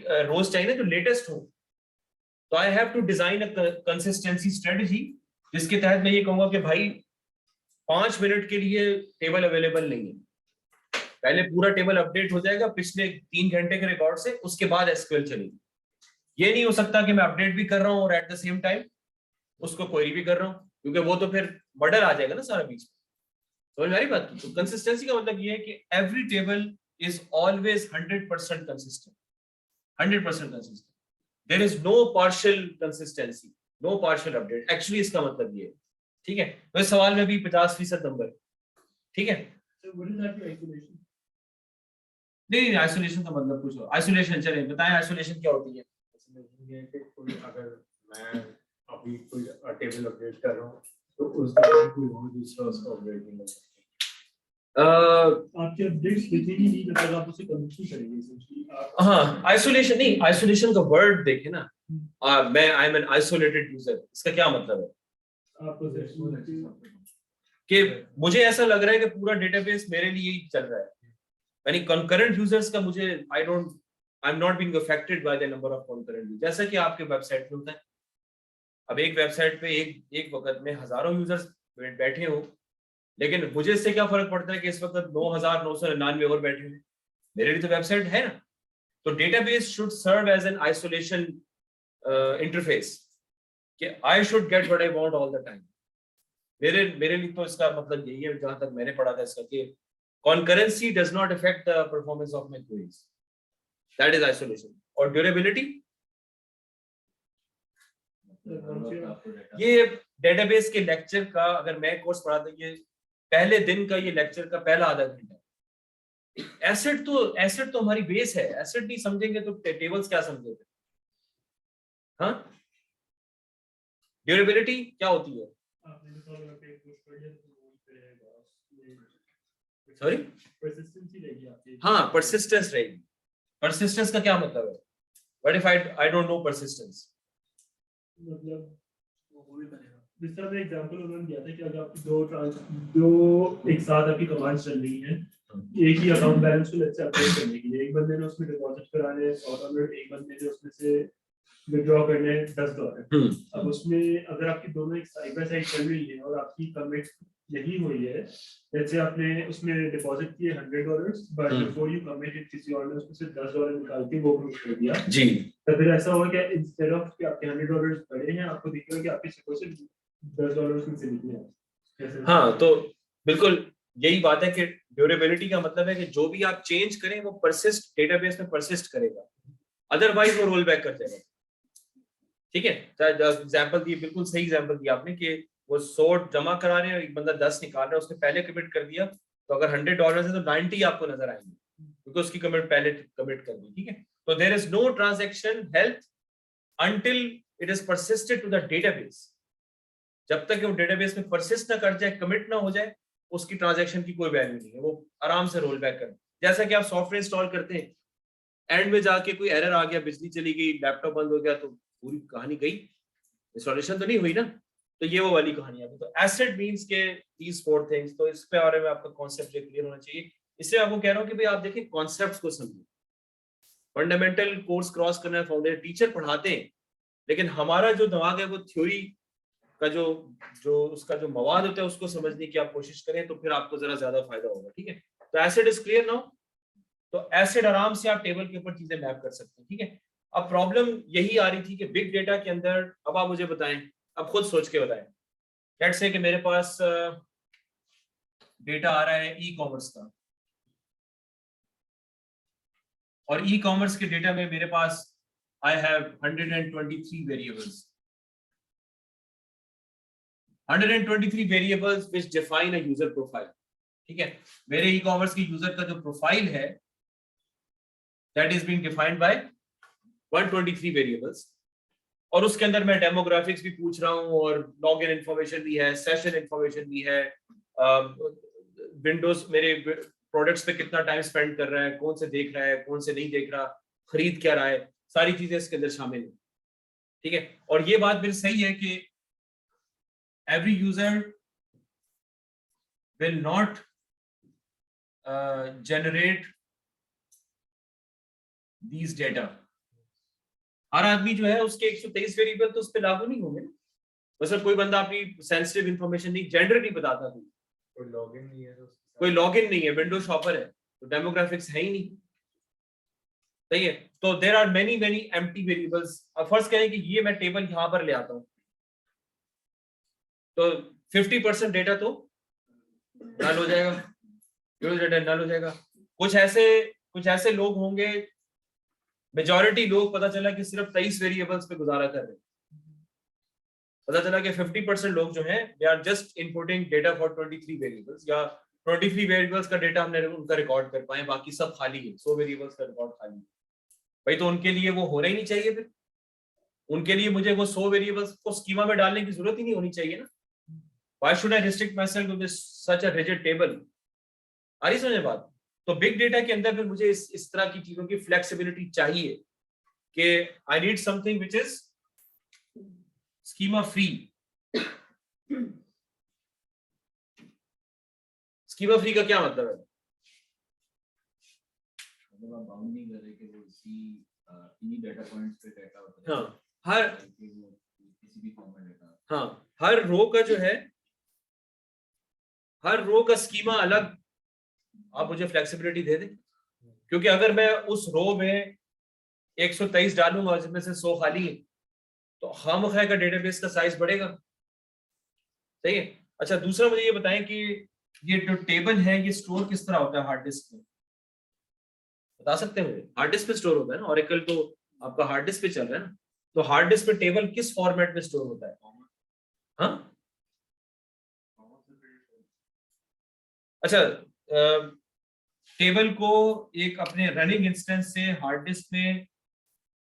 रोज चाहिए ना जो लेटेस्ट हो। तो I have to design a consistency strategy जिसके तहत मैं ये कहूंगा कि भाई 5 मिनट के लिए टेबल अवेलेबल नहीं है, पहले पूरा टेबल अपडेट हो जाएगा पिछले 3 घंटे के रिकॉर्ड से, उसके बाद एसक्यूएल चलेगी। ये नहीं हो सकता कि मैं अपडेट भी कर रहा हूँ और एट द सेम टाइम उसको क्वेरी भी कर रहा हूँ, क्योंकि वो तो फिर मर्डर आ जाएगा ना सारा बीच में। समझ में आ रही बात? तो कंसिस्टेंसी का मतलब ये है कि every table is always 100% consistent, 100% consistent. There is no partial consistency, no partial update. Actually इसका मतलब ये है, ठीक है। तो इस सवाल में भी 50% नंबर, ठीक है। So what is that isolation? नहीं आइसोलेशन का मतलब पूछो। आइसोलेशन चले बताएं, आइसोलेशन क्या होती है? ये कि कोई अगर मैं अभी कोई टेबल अपडेट कर रहा हूँ तो उस दौरान कोई और दूसरा उसका अपडेट नहीं कर सकता। आपके अपडेट्स दिखेंगे नहीं जब तक आप उसे कंप्लीट करेंगे essentially। हाँ आइसोलेशन नहीं, आइसोलेशन का वर्ड देखे ना, मैं I am an isolated user, इसका क्या मतलब है? आप उसे कि मुझे ऐसा लग रहा है कि पूरा डेटाबेस मेरे लिए ही चल रहा है, यानी कंकरेंट यूजर्स का मुझे I I am not being affected by the number of concurrent, जैसा कि आपके वेबसाइट में होता है। अब एक वेबसाइट पे एक वक्त में हजारों यूजर्स बैठे हो, लेकिन मुझे इससे क्या फर्क पड़ता है कि इस वक्त 9,999 और बैठे हैं, मेरे लिए तो वेबसाइट है ना। तो database should serve as an isolation interface, कि I should get what I want all the time. मेरे लिए तो इसका मतलब यही है, जहां तक मैंने पढ़ा था इसका, कि concurrency does not affect the performance of my queries, that is isolation। और ड्यूरेबिलिटी, ये डेटाबेस के लेक्चर का, अगर मैं कोर्स पढ़ाता, ये पहले दिन का ये लेक्चर का पहला आधा घंटा। एसेट तो हमारी बेस है, एसेट नहीं समझेंगे तो टेबल्स क्या समझेंगे। हाँ, ड्यूरेबिलिटी क्या होती है? सॉरी, हाँ, परसिस्टेंस रहेगी। परसिस्टेंस का क्या मतलब है? What if I don't know persistence? मतलब वो भी करेगा। जिस तरह एग्जांपल उन्होंने दिया था कि अगर आपकी दो एक साथ आपकी कमांड्स चल रही हैं, एक ही अकाउंट बैलेंस को लेट्स से अपडेट करने के लिए, एक बंदे ने उसमें डिपॉजिट कराने $100, एक बंदे ने उसमें से विड्रॉ करने $10। अब उसमें अगर आपकी दोनों एक साइड बाय साइड चल रही है और आपकी कमिट यही हुई है, जैसे आपने उसमें डिपॉजिट किए $100, बट बिफोर यू कमिटेड किसी और ने उसमें से $10 निकाल के वो कमिट कर दिया जी, तो फिर ऐसा हुआ कि इंस्टेड ऑफ कि आपके $100 बढ़े हैं, आपको दिखेगा कि आपके सिक्योर से $10 में से निकले हैं। हाँ, तो बिल्कुल यही बात है कि ड्यूरेबिलिटी का मतलब है कि जो भी आप चेंज करें वो परसिस्ट, डेटाबेस में परसिस्ट करेगा, अदरवाइज वो रोल बैक कर जाएगा। ठीक है, एग्जांपल दी, बिल्कुल सही एग्जांपल दिया आपने, कि वो 100 जमा करा रहे हैं और एक बंदा 10 निकाल रहा है, उसने पहले कमिट कर दिया, तो अगर $100 है तो 90 आपको नजर आएंगे, क्योंकि उसकी कमिट पहले कमिट कर दी। ठीक है, तो there is no transaction health until it is persisted to the database। जब तक वो डेटाबेस में परसिस्ट ना कर जाए, कमिट ना हो जाए, उसकी ट्रांजैक्शन की कोई वैल्यू नहीं है, वो आराम से रोल बैक कर। जैसा कि आप सॉफ्टवेयर इंस्टॉल करते हैं, एंड में जाके कोई एरर आ गया, बिजली चली गई, लैपटॉप बंद हो गया, तो पूरी कहानी गई, इंस्टॉलेशन तो नहीं हुई ना। तो ये वो वाली कहानी है। तो एसेट मींस के these 4 थिंग्स, तो इस पे बारे में आपका कॉन्सेप्ट क्लियर होना चाहिए। इससे आपको कह रहा हूं कि भाई आप देखिए कॉन्सेप्ट्स को समझिए, फंडामेंटल कोर्स क्रॉस करना है, फाउंडेशन टीचर पढ़ाते हैं, लेकिन हमारा जो दिमाग है वो थ्योरी का जो उसका जो मवाद होता है उसको समझने की आप कोशिश करें, तो फिर आपको जरा ज्यादा फायदा होगा। ठीक है, तो एसेट इज क्लियर नाउ। तो एसेट आराम से आप टेबल के ऊपर चीजें मैप कर सकते हैं। ठीक है, अब प्रॉब्लम यही आ रही थी कि बिग डेटा के अंदर, अब आप मुझे बताएं, अब खुद सोच के बताएं, लेट्स से कि मेरे पास डेटा आ रहा है ई कॉमर्स का, और ई कॉमर्स के डेटा में मेरे पास I have 123 variables, 123 variables which define a user profile. ठीक है, मेरे ई कॉमर्स की यूजर का जो प्रोफाइल है that is being defined by 123 variables, और उसके अंदर मैं डेमोग्राफिक्स भी पूछ रहा हूँ, और लॉगिन इंफॉर्मेशन भी है, सेशन इंफॉर्मेशन भी है, विंडोज मेरे प्रोडक्ट्स पे कितना टाइम स्पेंड कर रहा है, कौन से देख रहा है, कौन से नहीं देख रहा, खरीद क्या रहा है, सारी चीजें इसके अंदर शामिल है। ठीक है, और ये बात बिल्कुल सही है कि every user will not generate these data। हर आदमी जो है उसके 123 वेरिएबल तो उस पर लागू नहीं होंगे। मतलब कोई बंदा अपनी सेंसिटिव इंफॉर्मेशन नहीं, जेंडर नहीं बताता, कोई लॉगिन नहीं है, कोई लॉगिन नहीं है, विंडो शॉपर है, तो डेमोग्राफिक्स है ही नहीं। सही है, तो there are many many empty variables. अब फर्स्ट कहें कि ये मैं टेबल यहां पर ले आता हूं, तो 50% डेटा तो नल हो जाएगा, डेटा नल हो जाएगा। कुछ ऐसे लोग होंगे, मेजॉरिटी लोग पता चला कि सिर्फ 23 वेरिएबल्स पे गुजारा कर रहे हैं। पता चला कि 50% लोग जो हैं they are just inputting data for 23 variables, या 23 वेरिएबल्स का डेटा हमने उनका रिकॉर्ड कर पाए, बाकी सब खाली है, 100 वेरिएबल्स का रिकॉर्ड खाली है। भाई तो उनके लिए वो होना ही नहीं चाहिए, फिर उनके लिए मुझे वो 100 वेरिएबल्स को स्कीमा में डालने की जरूरत ही नहीं होनी चाहिए ना। Why should I restrict myself to this such a rigid table? आ रही समझ बात? तो बिग डेटा के अंदर फिर मुझे इस तरह की चीजों की फ्लेक्सिबिलिटी चाहिए कि I need something which is schema free. Schema free का क्या मतलब है? see any data points पे data होता है हाँ हर कि वो किसी भी फॉर्म में डेटा हाँ हर रो का जो है, हर रो का स्कीमा अलग, आप मुझे फ्लेक्सिबिलिटी दे दें, क्योंकि अगर मैं उस रो में 123 डालूंगा जिसमें से 100 खाली है, तो खामखा का डेटाबेस का साइज बढ़ेगा। सही है। अच्छा दूसरा मुझे ये बताएं कि ये जो टेबल है ये स्टोर किस तरह होता है हार्ड डिस्क में, बता सकते हैं मुझे? हार्ड डिस्क पे स्टोर होता है ना, ऑरेकल तो आपका हार्ड डिस्क पे चल रहा है ना, तो हार्ड डिस्क पे टेबल किस फॉर्मेट में स्टोर होता है? हाँ अच्छा, टेबल को एक अपने रनिंग इंस्टेंस से हार्ड डिस्क में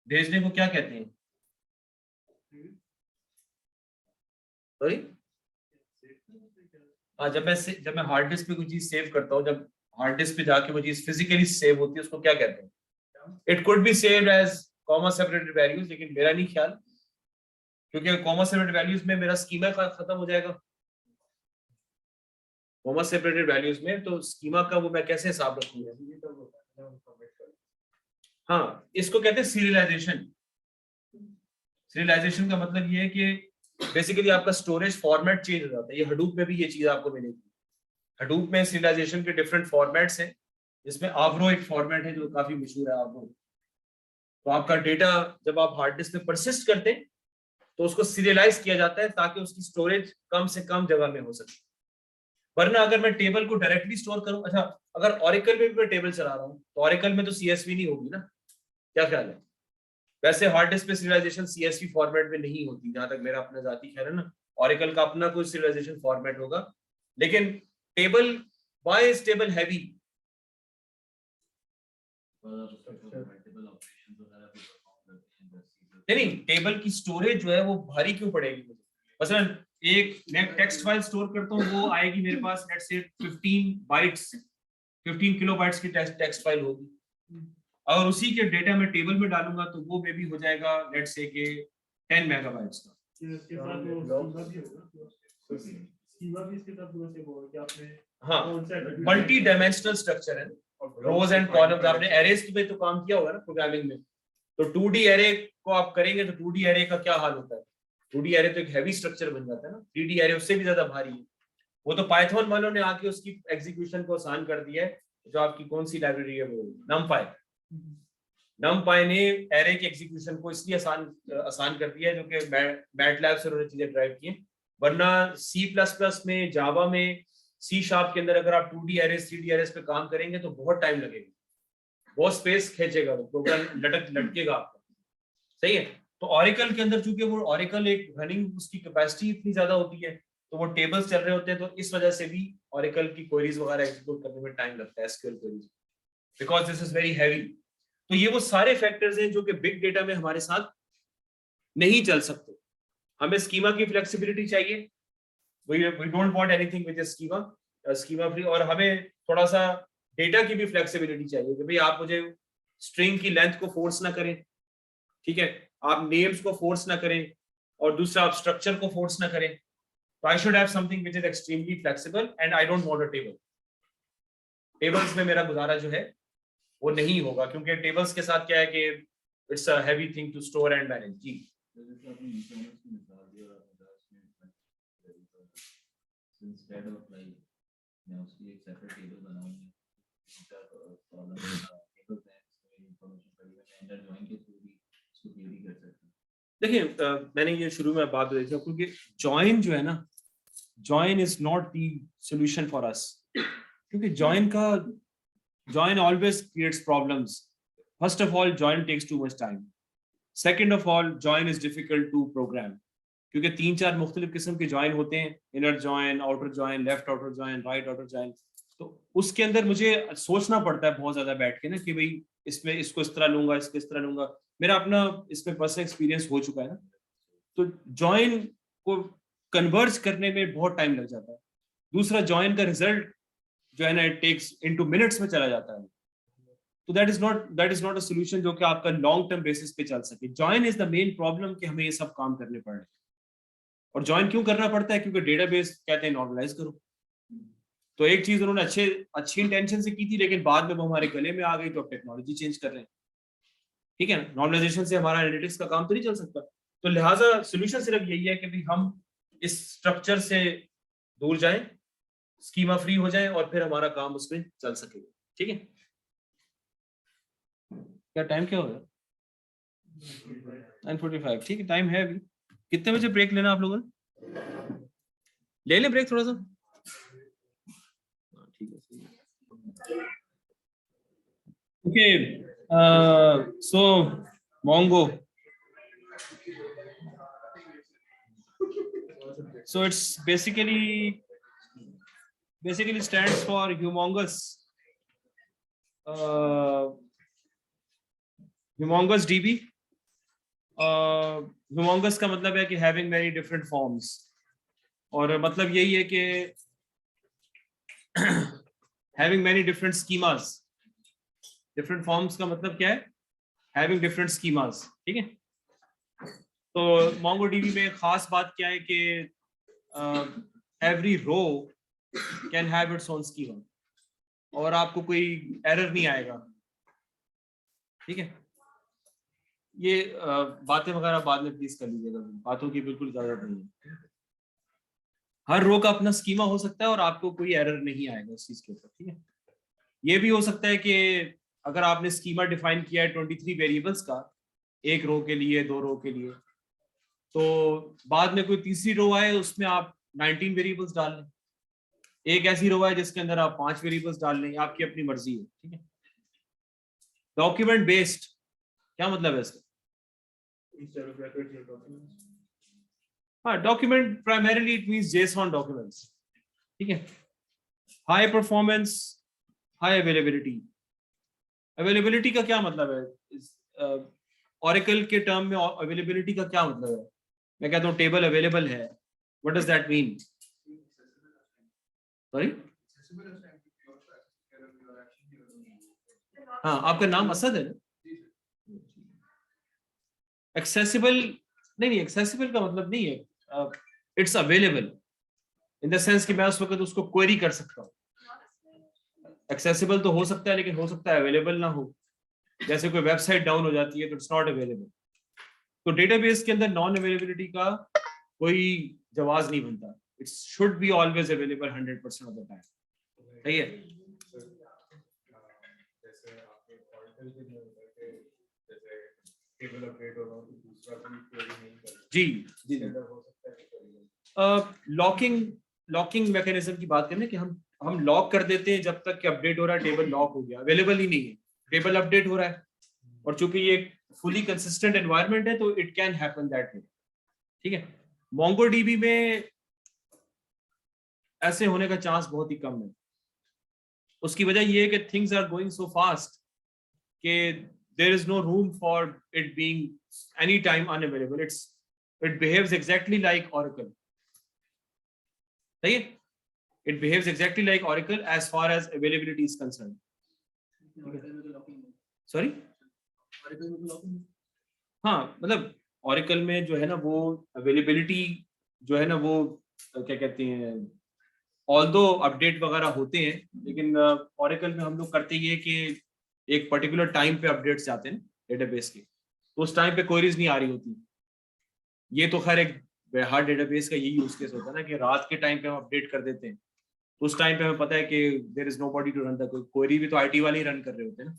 भेजने को क्या कहते हैं? सॉरी, हाँ जब मैं हार्ड डिस्क पे कोई चीज सेव करता हूँ, जब हार्ड डिस्क पे जाके वो चीज फिजिकली सेव होती है उसको क्या कहते हैं? It could be saved as comma separated values, लेकिन मेरा नहीं ख्याल, क्योंकि कॉमा सेपरेटेड वैल्यूज में मेरा स्कीमा खत्म हो जाएगा। कॉमा सेपरेटेड वैल्यूज में तो स्कीमा का वो मैं कैसे हिसाब रखूंगा? हाँ इसको कहते हैं सीरियलाइजेशन। सीरियलाइजेशन का मतलब ये है कि बेसिकली आपका स्टोरेज फॉर्मेट चेंज हो जाता है। ये हडूप में भी ये चीज आपको मिलेगी। हडूप में सीरियलाइजेशन के डिफरेंट फॉर्मेट्स हैं, जिसमें आवरो एक फॉर्मेट है जो काफी मशहूर है आवरो। तो आपका डेटा जब आप हार्ड डिस्क पे परसिस्ट करते हैं तो उसको सीरियलाइज किया जाता है ताकि उसकी स्टोरेज कम से कम जगह में हो सके। वरना अगर मैं टेबल को डायरेक्टली स्टोर करूं, अच्छा अगर ऑरेकल में भी मैं टेबल चला रहा हूं तो ऑरेकल में तो सीएसवी नहीं होगी ना, क्या ख्याल है? वैसे हार्ड डिस्क पे सीरियलाइजेशन सीएसवी फॉर्मेट में नहीं होती, जहां तक मेरा अपना जाती ख्याल है ना। ऑरेकल का अपना कोई सीरियलाइजेशन फॉर्मेट होगा, लेकिन table, why is table heavy? Multiple operations वगैरह भी परफॉर्म करते हैं। नहीं, टेबल की स्टोरेज जो है वो भारी क्यों पड़ेगी मुझे? मसलन एक मैं टेक्स्ट फाइल स्टोर करता हूँ, वो आएगी मेरे पास लेट्स से 15 किलोबाइट्स की टेक्स्ट फाइल होगी, और उसी के डेटा में टेबल में डालूंगा तो वो में भी हो जाएगा लेट्स से कि 10 मेगाबाइट्स का। इसके साथ वो स्कीमा भी होगा, स्कीमा भी इसके साथ वो से वो कि आपने हाँ कौन सा मल्टी डायमेंशनल स्ट्रक्चर है, रोज एंड कॉलम्स। आपने एरेज पे तो काम किया होगा ना प्रोग्रामिंग में, तो 2D एरे को आप करेंगे तो 2D एरे का क्या हाल होता है? 2D एरे तो एक हैवी स्ट्रक्चर बन जाता है ना, 3D एरे उससे भी ज्यादा भारी है। वो तो पाइथन वालों ने आके उसकी एग्जीक्यूशन को आसान कर दिया है। जो आपकी कौन सी लाइब्रेरी है वो नमपाई ने एरे के एग्जीक्यूशन को इसलिए आसान कर दिया है, जो कि मैटलैब से उन्होंने चीजें ड्राइव की हैं। वरना C++ में, जावा में, C# के अंदर अगर आप 2D एरेस 3D एरेस पे काम करेंगे तो बहुत टाइम लगेगा, बहुत स्पेस खींचेगा, वो प्रोग्राम लटकेगा आपका। सही है। तो ऑरेकल के अंदर चूंकि वो ऑरेकल एक रनिंग उसकी कैपेसिटी इतनी ज्यादा होती है, तो वो टेबल्स चल रहे होते हैं, तो इस वजह से भी ऑरेकल की क्वेरीज वगैरह एग्जीक्यूट करने में टाइम लगता है, SQL queries, because this is very heavy. तो ये वो सारे फैक्टर्स हैं जो कि बिग डेटा में हमारे साथ नहीं चल सकते। हमें स्कीमा की फ्लेक्सिबिलिटी चाहिए, we don't want anything with schema free, और हमें थोड़ा सा डेटा की भी फ्लेक्सिबिलिटी चाहिए कि भाई आप मुझे स्ट्रिंग की लेंथ को फोर्स ना करें, ठीक है, आप नेम्स को फोर्स ना करें, और दूसरा आप स्ट्रक्चर को फोर्स ना करें। तो आई should have something which is extremely flexible, and I don't want a table. Tables में मेरा गुजारा जो है वो नहीं होगा, क्योंकि टेबल्स के साथ क्या है कि it's a heavy thing to store and manage. जी जैसे आपने ई-कॉमर्स की मिसाल दी और आपने कहा उसमें इंस्टेड ऑफ लाइक मैं उसके लिए एक सेपरेट टेबल बनाऊंगा, कॉलम टेबल्स हैं इसमें इंफॉर्मेशन पड़ी है, मैं अंडर जॉइन के थ्रू भी इसको क्वेरी कर सकता हूं। देखिए, मैंने ये शुरू में बात बताई थी, क्योंकि जॉइन जो है ना, join is not the solution for us, क्योंकि join always creates problems. First of all join takes too much time, second of all join is difficult to program, क्योंकि 3-4 मुख्तलिफ किस्म के जॉइन होते हैं, inner join, outer join, left outer join, right outer join. तो उसके अंदर मुझे सोचना पड़ता है बहुत ज्यादा बैठ के ना कि भाई इसमें इसको इस तरह लूंगा, इसको इस तरह लूंगा। मेरा अपना इसमें पर्सनल एक्सपीरियंस हो चुका है ना, तो जॉइन को कन्वर्ज करने में बहुत टाइम लग जाता है। दूसरा, जॉइन का रिजल्ट जो है ना, इट टेक्स इनटू मिनट्स में चला जाता है। तो that is not a solution जो कि आपका लॉन्ग टर्म बेसिस पे चल सके। Join is the main problem कि हमें ये सब काम करने पड़ रहे हैं। और जॉइन क्यों करना पड़ता है? क्योंकि डेटाबेस कहते हैं नॉर्मलाइज करो। तो एक चीज उन्होंने अच्छी इंटेंशन से की थी, लेकिन बाद में वो हमारे गले में आ गई, तो अब टेक्नोलॉजी चेंज कर रहे हैं। ठीक है ना, नॉर्मलाइजेशन से हमारा एनालिटिक्स का काम तो नहीं चल सकता। तो लिहाजा सोल्यूशन सिर्फ यही है कि भाई हम इस स्ट्रक्चर से दूर जाएं, स्कीमा फ्री हो जाए और फिर हमारा काम उसमें चल सकेगा। ठीक है, क्या टाइम क्या हो गया? 9:45। ठीक है, टाइम है अभी। कितने बजे ब्रेक लेना आप लोगों ने? ले लें ब्रेक थोड़ा सा? ठीक है, सही है। Okay, so Mongo. So it's basically stands for humongous DB. Humongous का मतलब है कि having many different forms, और मतलब यही है कि having many different schemas. Different forms का मतलब क्या है? Having different schemas. ठीक है, तो MongoDB में खास बात क्या है कि every row can have its own schema और आपको कोई एरर नहीं आएगा। ठीक है, ये बातें वगैरह बाद में प्लीज कर लीजिएगा, बातों की बिल्कुल जरूरत नहीं है। हर रो का अपना स्कीमा हो सकता है और आपको कोई एरर नहीं आएगा उस चीज के ऊपर। ठीक है, ये भी हो सकता है कि अगर आपने स्कीमा डिफाइन किया है 23 वेरिएबल्स का, एक रो के लिए, 2 रो के लिए, तो बाद में कोई तीसरी रो आए उसमें आप 19 वेरिएबल्स डाल लें, एक ऐसी रो है जिसके अंदर आप 5 वेरिएबल्स डाल लें, आपकी अपनी मर्जी है। ठीक है, डॉक्यूमेंट बेस्ड क्या मतलब है इसका? हाँ, document primarily it means JSON documents. ठीक है, high performance, high availability. Availability का क्या मतलब है? ऑरेकल के टर्म में अवेलेबिलिटी का क्या मतलब है? मैं कहता हूँ टेबल अवेलेबल है, what does that mean? Sorry, हाँ, आपका नाम असद है ना? एक्सेसिबल नहीं, एक्सेसिबल का मतलब नहीं है, it's available in the sense कि मैं उस वक्त उसको क्वेरी कर सकता हूँ। एक्सेसिबल तो हो सकता है लेकिन हो सकता है अवेलेबल ना हो, जैसे कोई वेबसाइट डाउन हो जाती है तो इट्स नॉट अवेलेबल। तो डेटाबेस के अंदर नॉन अवेलेबिलिटी का कोई जवाब नहीं बनता, it should be always available 100% of the time. सही है, जैसे आपके ऑर्डर के लिए होता है कि जैसे टेबल अपडेट हो रहा हो तो दूसरा कोई क्वेरी नहीं कर रहा। जी जी, हो सकता है लॉकिंग मैकेनिज्म की बात करें कि हम लॉक कर देते हैं जब तक कि अपडेट हो रहा है, टेबल लॉक हो गया, अवेलेबल ही नहीं है, टेबल अपडेट हो रहा है, और चूंकि ये फुली कंसिस्टेंट एनवायरनमेंट है तो it can happen that way. ठीक है, MongoDB में ऐसे होने का चांस बहुत ही कम है। उसकी वजह ये है कि things are going so fast कि there is no room for it being anytime unavailable. It behaves exactly like Oracle. सही है, it behaves exactly like Oracle as far as availability is concerned. Sorry? हाँ, मतलब Oracle में जो है ना वो availability जो है ना वो क्या कहते हैं, ऑल्दो अपडेट वगैरह होते हैं, लेकिन Oracle में हम लोग करते ये कि एक पर्टिकुलर टाइम पे अपडेट्स जाते हैं डेटाबेस के, तो उस टाइम पे क्वेरीज नहीं आ रही होती। ये तो खैर एक हार्ड डेटाबेस का यही यूज केस होता है ना कि रात के टाइम पे हम अपडेट कर देते हैं, तो उस टाइम पे हमें पता है कि there is nobody to run the query, भी तो आईटी वाले ही रन कर रहे होते हैं ना।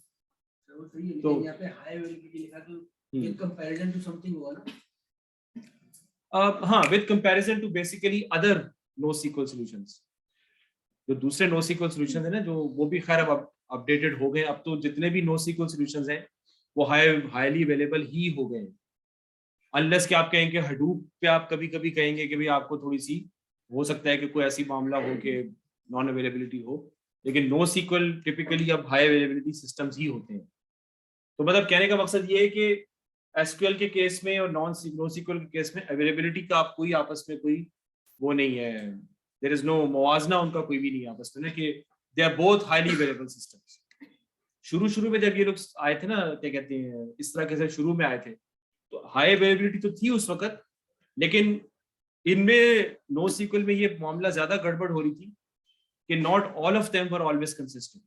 तो यहाँ पे हाई अवेलेबिलिटी लिखा तो इन कंपैरिजन टू समथिंग हुआ ना? हाँ, with comparison to basically other NoSQL solutions. जो दूसरे NoSQL सॉल्यूशंस है ना, जो वो भी खैर अब अपडेटेड हो गए, अब तो जितने भी NoSQL सॉल्यूशंस हैं वो हाईली अवेलेबल ही हो गए, अनलेस कि आप कहेंगे हडूप पे आप कभी कभी कहेंगे कि भाई आपको थोड़ी सी हो सकता है कि कोई ऐसी मामला हो कि नॉन अवेलेबिलिटी हो, लेकिन NoSQL टिपिकली अब हाई अवेलेबिलिटी सिस्टम्स ही होते हैं। तो मतलब कहने का मकसद ये है कि SQL के केस में और NoSQL के केस में अवेलेबिलिटी का आप कोई आपस में कोई वो नहीं है, देयर इज नो मुवाजना उनका कोई भी नहीं आपस में ना, कि they are both highly available systems. शुरू में जब ये लोग आए थे ना, क्या कहते हैं, इस तरह के शुरू में आए थे तो हाई अवेलेबिलिटी तो थी उस वक्त, लेकिन इनमें NoSQL में ये मामला ज्यादा गड़बड़ हो रही थी कि not all of them were always consistent.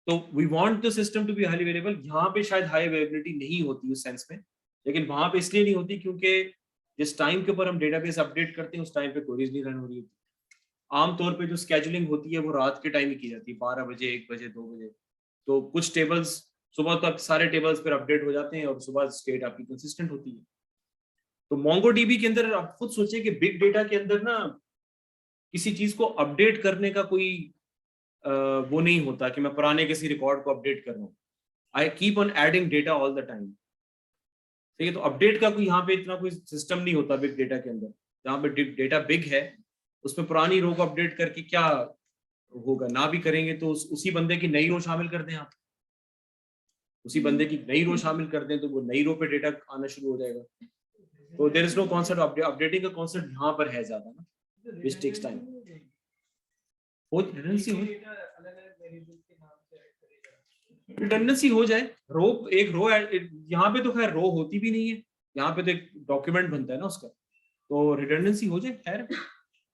तो we want the system to be highly available. यहाँ पे शायद हाई अवेलेबिलिटी नहीं होती उस सेंस में, लेकिन वहां पे इसलिए नहीं होती क्योंकि जिस टाइम के ऊपर हम डेटाबेस अपडेट करते हैं उस टाइम पे क्वेरीज नहीं रन हो रही होती। आमतौर पे जो स्केजुलिंग होती है वो रात के टाइम ही की जाती है, 12 बजे, 1 बजे, 2 बजे। तो कुछ टेबल्स सुबह तक सारे टेबल्स पर अपडेट हो जाते हैं और सुबह स्टेट आपकी कंसिस्टेंट होती है। तो मोंगोडीबी के अंदर आप खुद सोचिए कि बिग डेटा के अंदर ना किसी चीज को अपडेट करने का कोई वो नहीं होता कि मैं पुराने किसी रिकॉर्ड को अपडेट कर रहा हूँ। I keep on adding data all the time. ठीक है, तो अपडेट का कोई यहाँ पे इतना कोई सिस्टम नहीं होता बिग डेटा के अंदर। जहाँ पे डेटा बिग है उसमें पुरानी रो को अपडेट करके क्या होगा, ना भी करेंगे तो उसी बंदे की नई रो शामिल कर दें आप, उसी बंदे की नई रो शामिल कर दें तो वो नई रो पे डेटा आना शुरू हो जाएगा। तो there is no concept updating का कॉन्सेप्ट यहाँ पर है ज्यादा ना, which takes time. रिडंडेंसी हो जाए, रो एक रो यहाँ पे तो खैर रो होती भी नहीं है, यहाँ पे तो एक डॉक्यूमेंट बनता है ना उसका, तो रिडंडेंसी हो जाए खैर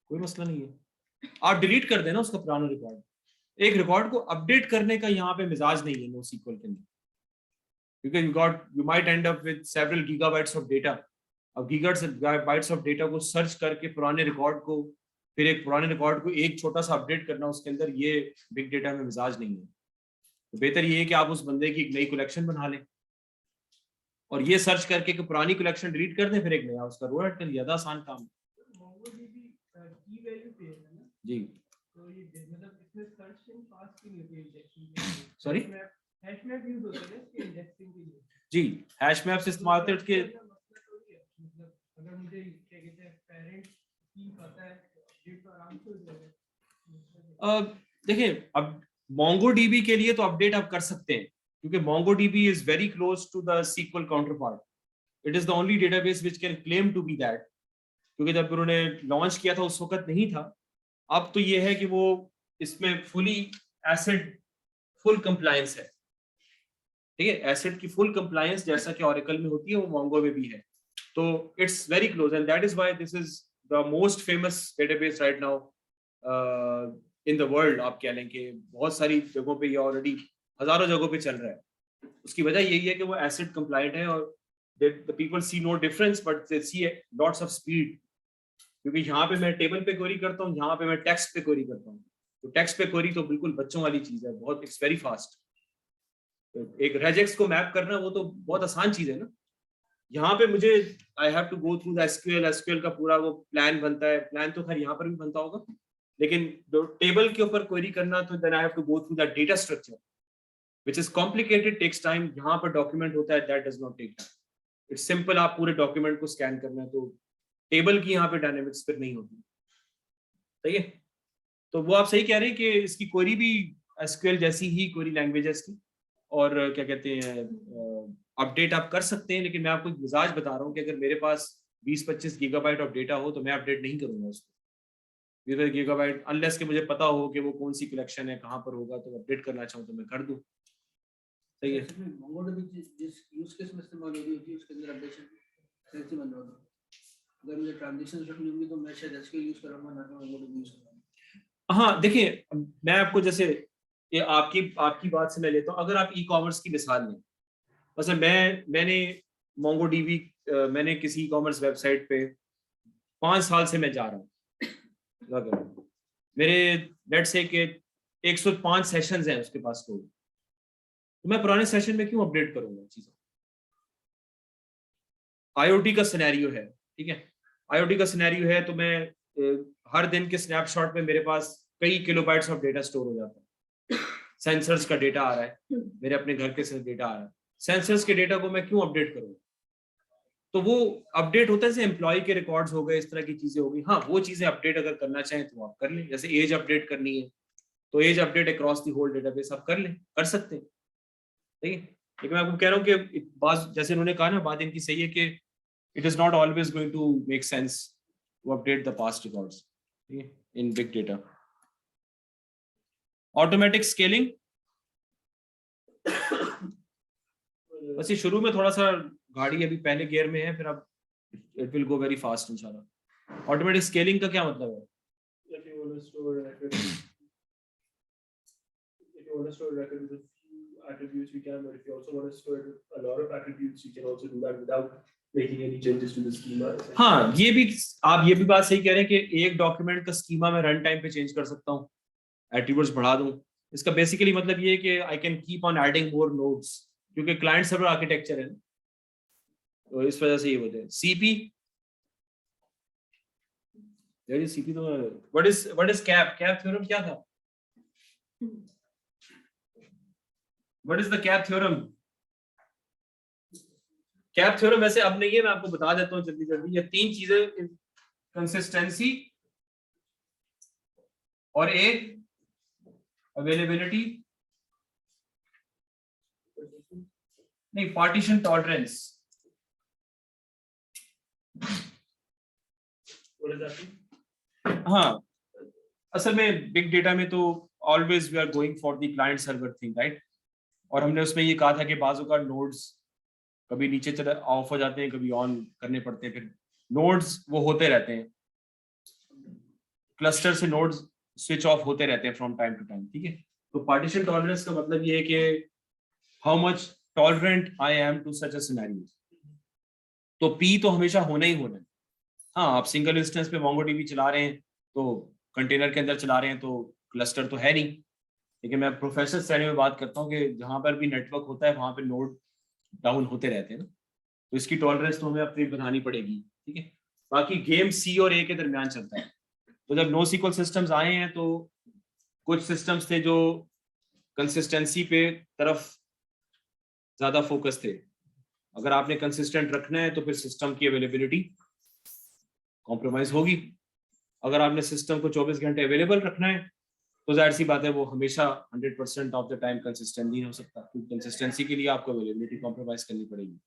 कोई मसला नहीं है। आप डिलीट कर देना उसका पुराना रिकॉर्ड। एक रिकॉर्ड को अपडेट करने का यहाँ पे मिजाज नहीं है NoSQL के अंदर, क्योंकि you might end up with several gigabytes of data। अब gigabytes of data को सर्च करके पुराने रिकॉर्ड को, फिर एक पुराने रिकॉर्ड को एक छोटा सा अपडेट करना उसके अंदर, ये बिग डेटा में मिजाज नहीं है। तो बेहतर ये है कि आप उस बंदे की एक नई कलेक्शन बना लें और ये सर्च करके कि पुरानी कलेक्शन डिलीट कर दें, फिर एक नया उसका रो ऐड कर लिया, आसान काम है। जी तो ये मतलब इसमें सर्चिंग फास्ट की नहीं होती indexing. Sorry, hash map use होता है इसके इंडेक्सिंग के लिए। जी हैश मैप्स इस्तेमाल करते उसके, मतलब अगर मुझे क्या कहते हैं पेरेंट की पता है अपडेट तो आराम से हो जाएगा। देखिए अब MongoDB के लिए तो अपडेट आप कर सकते हैं क्योंकि MongoDB is very close to the SQL counterpart. It is the only database which can claim to be that. क्योंकि जब उन्होंने लॉन्च किया था उस वक्त नहीं था। अब तो ये है कि वो इसमें फुली एसिड फुल कंप्लायंस है। ठीक है, एसिड की फुल कंप्लायंस जैसा कि ऑरेकल में होती है वो Mongo में भी है। तो it's very close and that is why this is the most famous database right now in the world. आप कह लें कि बहुत सारी जगहों पे ये ऑलरेडी हजारों जगहों पे चल रहा है। उसकी वजह यही है कि वो एसिड कंप्लायंट है और the people see no difference but they see lots of speed। क्योंकि यहाँ पे मैं टेबल पे क्वेरी करता हूँ, यहाँ पे मैं टेक्स्ट पे क्वेरी करता हूँ। तो टेक्स्ट पे क्वेरी तो बिल्कुल बच्चों वाली चीज है, बहुत इट्स वेरी फास्ट। एक रेजेक्स को मैप करना वो तो बहुत आसान चीज है ना। यहाँ पे मुझे I have to go through the SQL का पूरा वो प्लान बनता है। प्लान तो खैर यहाँ पर भी बनता होगा, लेकिन टेबल के ऊपर क्वेरी करना तो then I have to go through the data structure which is complicated, takes time. यहाँ पर डॉक्यूमेंट होता है, that does not take time. It's simple, आप पूरे डॉक्यूमेंट को स्कैन करना है, तो टेबल की यहाँ पे डायनेमिक्स फिर नहीं होती। सही है, तो वो आप सही कह रहे हैं कि इसकी क्वेरी भी एसक्यूएल जैसी ही क्वेरी लैंग्वेज है इसकी, और क्या कहते हैं अपडेट आप कर सकते हैं। लेकिन मैं आपको एक मिजाज बता रहा हूँ कि अगर मेरे पास 20-25 गीगाबाइट ऑफ डेटा हो तो मैं अपडेट नहीं करूंगा उसको। 20 गीगाबाइट अनलेस कि मुझे पता हो कि वो कौन सी कलेक्शन है, कहाँ पर होगा, तो अपडेट करना चाहूँ तो मैं कर दूँ। सही है, MongoDB जिस यूज केस में इस्तेमाल हो रही होती है उसके अंदर अपडेशन कैसे बन रहा होगा। अगर मुझे ट्रांजैक्शंस रखनी होंगी तो मैं शायद एसक्यूएल यूज करूंगा, ना कि MongoDB यूज करूंगा। हाँ देखिए, मैं आपको जैसे ये आपकी बात से मैं लेता हूँ। अगर आप ई कॉमर्स की मिसाल लें, मतलब मैंने MongoDB मैंने किसी ई कॉमर्स वेबसाइट पे 5 साल से मैं जा रहा हूँ। मेरे लेट्स से कि 105 सेशंस हैं उसके पास कोड, तो मैं पुराने सेशन में क्यों अपडेट करूंगा चीजें। IoT का सिनेरियो है, ठीक है, IoT का सिनेरियो है, तो मैं हर दिन के स्नैपशॉट में मेरे पास कई किलोबाइट्स ऑफ डेटा स्टोर हो जाता है। सेंसर्स का डेटा आ रहा है, मेरे अपने घर के डेटा आ रहा है। सेंसर्स के डेटा को मैं क्यों अपडेट करूंगा। तो वो अपडेट होता है, जैसे एम्प्लॉय के रिकॉर्ड्स हो गए, इस तरह की चीजें हो गई। हाँ, वो चीजें अपडेट अगर करना चाहें तो आप कर लें। जैसे एज अपडेट करनी है तो as update across the whole database आप कर सकते हैं। ठीक है, लेकिन मैं आपको कह रहा हूँ कि बात जैसे उन्होंने कहा ना, बात इनकी सही है कि it is not always going to make sense to update the past records in big data. Automatic scaling, बस ये शुरू में थोड़ा सा गाड़ी अभी पहले गियर में है, फिर अब it will go very fast इंशाल्लाह। ऑटोमेटिक स्केलिंग का क्या मतलब है? If you want to store, if you want to store a record with a few attributes, we can, but if you also want to store a lot of attributes, you can also do that without making any changes to the schema. हाँ, ये भी आप ये भी बात सही कह रहे हैं कि एक डॉक्यूमेंट का स्कीमा मैं रन टाइम पे चेंज कर सकता हूँ, एट्रीब्यूट्स बढ़ा दूं। इसका बेसिकली मतलब ये है कि I can keep on adding more nodes, क्योंकि क्लाइंट सर्वर आर्किटेक्चर है, तो इस वजह से ये होते हैं। सीपी, यार सीपी तो व्हाट इज कैप थ्योरम क्या था? What is the cap theorem? Cap theorem वैसे अब नहीं है, मैं आपको बता देता हूँ जल्दी। ये 3 चीजें, कंसिस्टेंसी और एक अवेलेबिलिटी, नहीं पार्टीशन टॉलरेंस। हाँ, असल में बिग डेटा में तो always we are going for the client server thing, right? और हमने उसमें ये कहा था कि बाजू का नोड्स कभी नीचे चले ऑफ हो जाते हैं, कभी ऑन करने पड़ते हैं, फिर नोड्स वो होते रहते हैं, क्लस्टर से नोड्स स्विच ऑफ होते रहते हैं फ्रॉम टाइम टू टाइम, ठीक है? तो पार्टीशन टॉलरेंस का मतलब ये है कि how much tolerant I am to such a scenario. तो पी तो हमेशा होना ही होना है। हाँ, आप सिंगल इंस्टेंस पे मोंगोडीबी चला रहे हैं, तो कंटेनर के अंदर चला रहे हैं, तो क्लस्टर तो है नहीं। लेकिन मैं प्रोफेशनल स्टडी में बात करता हूँ कि जहाँ पर भी नेटवर्क होता है वहां पे नोड डाउन होते रहते हैं ना, तो इसकी टॉलरेंस तो हमें अपनी बनानी पड़ेगी, ठीक है? बाकी गेम सी और ए के दरमियान चलता है। तो जब NoSQL सिस्टम्स आए हैं तो कुछ सिस्टम्स थे जो कंसिस्टेंसी पे तरफ ज्यादा फोकस थे। अगर आपने कंसिस्टेंट रखना है तो फिर सिस्टम की अवेलेबिलिटी कॉम्प्रोमाइज होगी। अगर आपने सिस्टम को 24 घंटे अवेलेबल रखना है तो जाहिर सी बात है वो हमेशा 100% ऑफ द टाइम कंसिस्टेंट नहीं हो सकता, क्योंकि कंसिस्टेंसी के लिए आपको अवेलेबिलिटी कॉम्प्रोमाइज करनी पड़ेगी।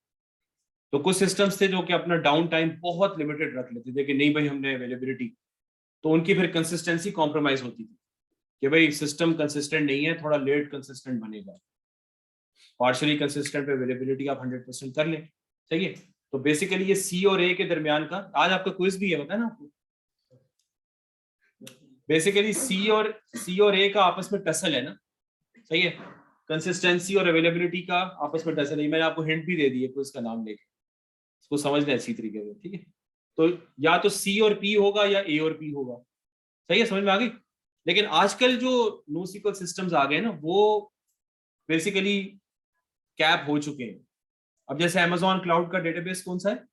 तो कुछ सिस्टम्स थे जो कि अपना डाउन टाइम बहुत लिमिटेड रख लेते थे कि नहीं भाई हमने अवेलेबिलिटी, तो उनकी फिर कंसिस्टेंसी कॉम्प्रोमाइज होती थी कि भाई सिस्टम कंसिस्टेंट नहीं है, थोड़ा लेट कंसिस्टेंट बनेगा। पार्शियली कंसिस्टेंट पे अवेलेबिलिटी आप 100% कर लें, सही है? तो बेसिकली ये सी और ए के दरमियान का आज आपका क्विज भी है, पता है ना आपको? बेसिकली सी और ए का आपस में टसल है ना, सही है? कंसिस्टेंसी और अवेलेबिलिटी का आपस में टसल है। मैंने आपको हिंट भी दे दी है क्विज का नाम लेके, इसको समझ लें अच्छी तरीके से, ठीक है? तो या तो सी और पी होगा या ए और पी होगा, सही है? समझ में आ गई? लेकिन आजकल जो NoSQL सिस्टम्स आ गए ना, वो बेसिकली कैप हो चुके हैं। अब जैसे Amazon क्लाउड का डेटाबेस कौन सा है?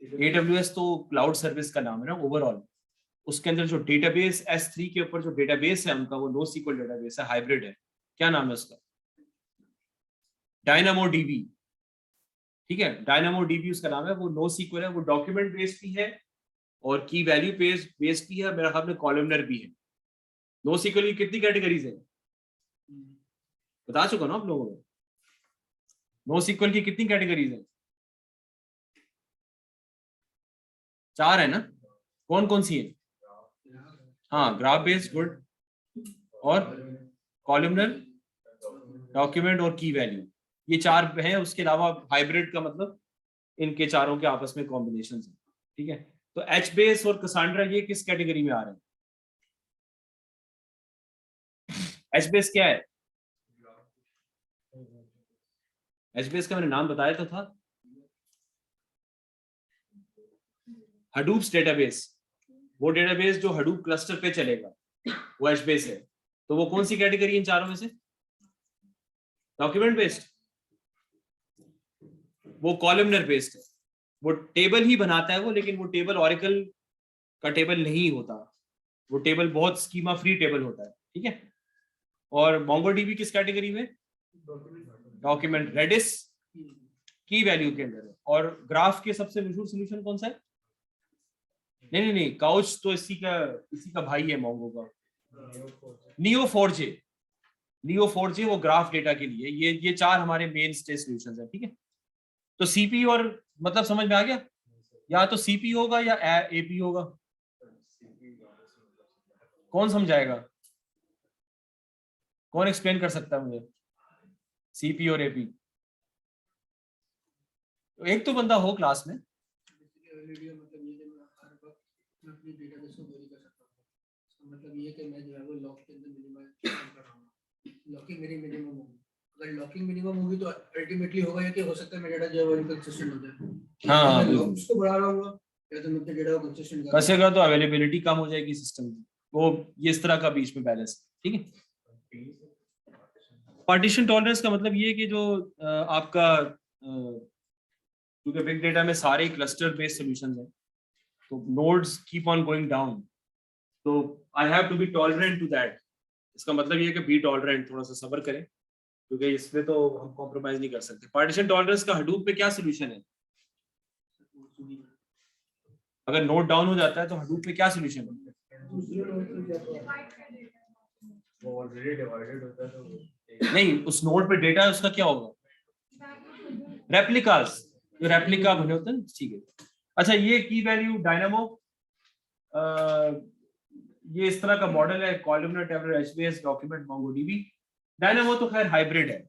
AWS तो क्लाउड सर्विस का नाम है ना ओवरऑल। उसके अंदर जो डेटाबेस S3 के ऊपर जो डेटाबेस है उनका, वो NoSQL डेटाबेस है, हाइब्रिड है। क्या नाम है उसका? DynamoDB, ठीक है? DynamoDB उसका नाम है। वो NoSQL है, वो डॉक्यूमेंट बेस्ड भी है और की वैल्यू बेस्ड भी है, मेरा ख्याल में कॉलमनर भी है। NoSQL की कितनी कैटेगरीज है बता चुका ना आप लोगों को? NoSQL की कितनी कैटेगरीज है? 4 है ना? कौन कौन सी है? हाँ, ग्राफ बेस्ड, गुड, और कॉलमनर, डॉक्यूमेंट और की वैल्यू, ये 4 हैं। उसके अलावा हाइब्रिड का मतलब इनके चारों के आपस में कॉम्बिनेशन है, ठीक है? तो HBase और कसांड्रा ये किस कैटेगरी में आ रहे हैं? HBase क्या है? HBase का मैंने नाम बताया तो था, Hadoop's डेटाबेस। वो डेटाबेस जो Hadoop क्लस्टर पे चलेगा वो HBase है। तो वो कौन सी कैटेगरी इन चारों में से? डॉक्यूमेंट बेस्ड, वो कॉलमनर बेस्ड है। वो टेबल ही बनाता है वो, लेकिन वो टेबल ऑरेकल का टेबल नहीं होता, वो टेबल बहुत स्कीमा फ्री टेबल होता है, ठीक है? और MongoDB किस कैटेगरी में? डॉक्यूमेंट। रेडिस की वैल्यू के अंदर है। और ग्राफ के सबसे मशहूर सोल्यूशन कौन सा है? नहीं, काउच तो इसी का भाई है मोंगो का, Neo4j वो ग्राफ डेटा के लिए। ये 4 हमारे मेन स्टे सॉल्यूशंस हैं, ठीक है? तो सीपी और मतलब समझ में आ गया? या तो सीपी होगा या एपी होगा। कौन समझाएगा? कौन एक्सप्लेन कर सकता है मुझे सीपी और एपी? एक तो बंदा हो क्लास में। मतलब ये मैं हर वक्त अपनी डेटाबेस को क्वेरी कर सकता हूँ, मतलब ये कि मैं जो है वो लॉक के अंदर मिनिमाइज कर रहा हूँ, लॉकिंग मेरी मिनिमम होगी। अगर लॉकिंग मिनिमम होगी तो अल्टीमेटली होगा ये कि हो सकता है मेरा डेटा जो है वो इनकंसिस्टेंट हो जाए। हाँ, मैं बिल्कुल। लॉक्स को बढ़ा रहा हूँ या तो मैं अपने डेटा को कंसिस्टेंट कर रहा हूँ। कसेगा तो अवेलेबिलिटी कम हो जाएगी सिस्टम की, वो ये इस तरह का बीच में बैलेंस, ठीक है। पार्टीशन टॉलरेंस का मतलब ये है कि जो आपका क्योंकि बिग डेटा में सारे क्लस्टर बेस्ड सॉल्यूशंस हैं, तो nodes keep on going down, तो I have to be tolerant to that. इसका मतलब ये है कि बी टॉलरेंट, थोड़ा सा सब्र करें, क्योंकि इसमें तो हम कॉम्प्रोमाइज नहीं कर सकते। पार्टीशन टॉलरेंस का हडूप पे क्या सोल्यूशन है? अगर नोड डाउन हो जाता है तो हडूप पे क्या सोल्यूशन है? वो ऑलरेडी डिवाइडेड होता है तो नहीं, उस नोड पे डेटा है उसका क्या होगा? रेप्लिकास, जो रेप्लिका बने होते हैं, ठीक है। अच्छा, ये की वैल्यू डायनामो, ये इस तरह का मॉडल है, columnar tabular HBs document MongoDB. Dynamo तो खैर हाइब्रिड है,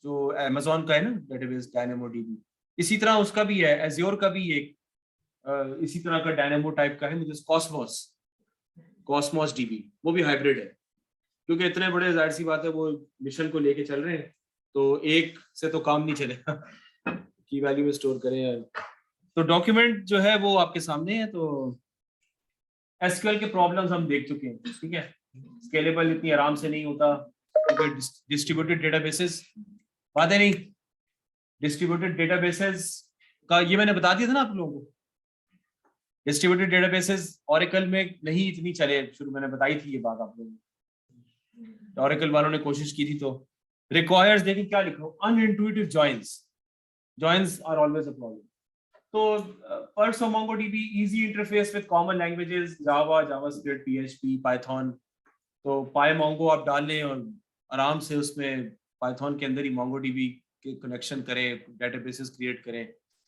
जो अमेज़न का है ना डेटाबेस डायनामो डीबी, इसी तरह उसका भी है, एज्योर का भी एक इसी तरह का डायनामो टाइप का है, मुझे कॉस्मोस डीबी, वो भी हाइब्रिड है, क्योंकि इतने बड़े, जाहिर सी बात है वो मिशन को लेके चल रहे हैं, तो एक से तो काम नहीं चलेगा, की वैल्यू में स्टोर करें यार। तो डॉक्यूमेंट जो है वो आपके सामने है। तो एसक्यूएल के प्रॉब्लम्स हम देख चुके हैं, ठीक है। स्केलेबल इतनी आराम से नहीं होता, क्योंकि डिस्ट्रीब्यूटेड डेटाबेसेस, बात है नहीं, डिस्ट्रीब्यूटेड डेटाबेसेस का ये मैंने बता दिया था ना आप लोगों को। डिस्ट्रीब्यूटेड डेटाबेसेस ओरेकल में नहीं इतनी चले, शुरू मैंने बताई थी ये बात आप लोगों को, ओरेकल वालों ने कोशिश की थी। तो रिक्वायर्स, देखिए क्या लिखा, unintuitive joins are always a problem. तो pros of MongoDB, easy interface with common languages, Java, JavaScript, PHP, Python। तो PyMongo आप डाल लें और आराम से उसमें Python के अंदर ही MongoDB के कनेक्शन करें, डेटाबेसेस क्रिएट करें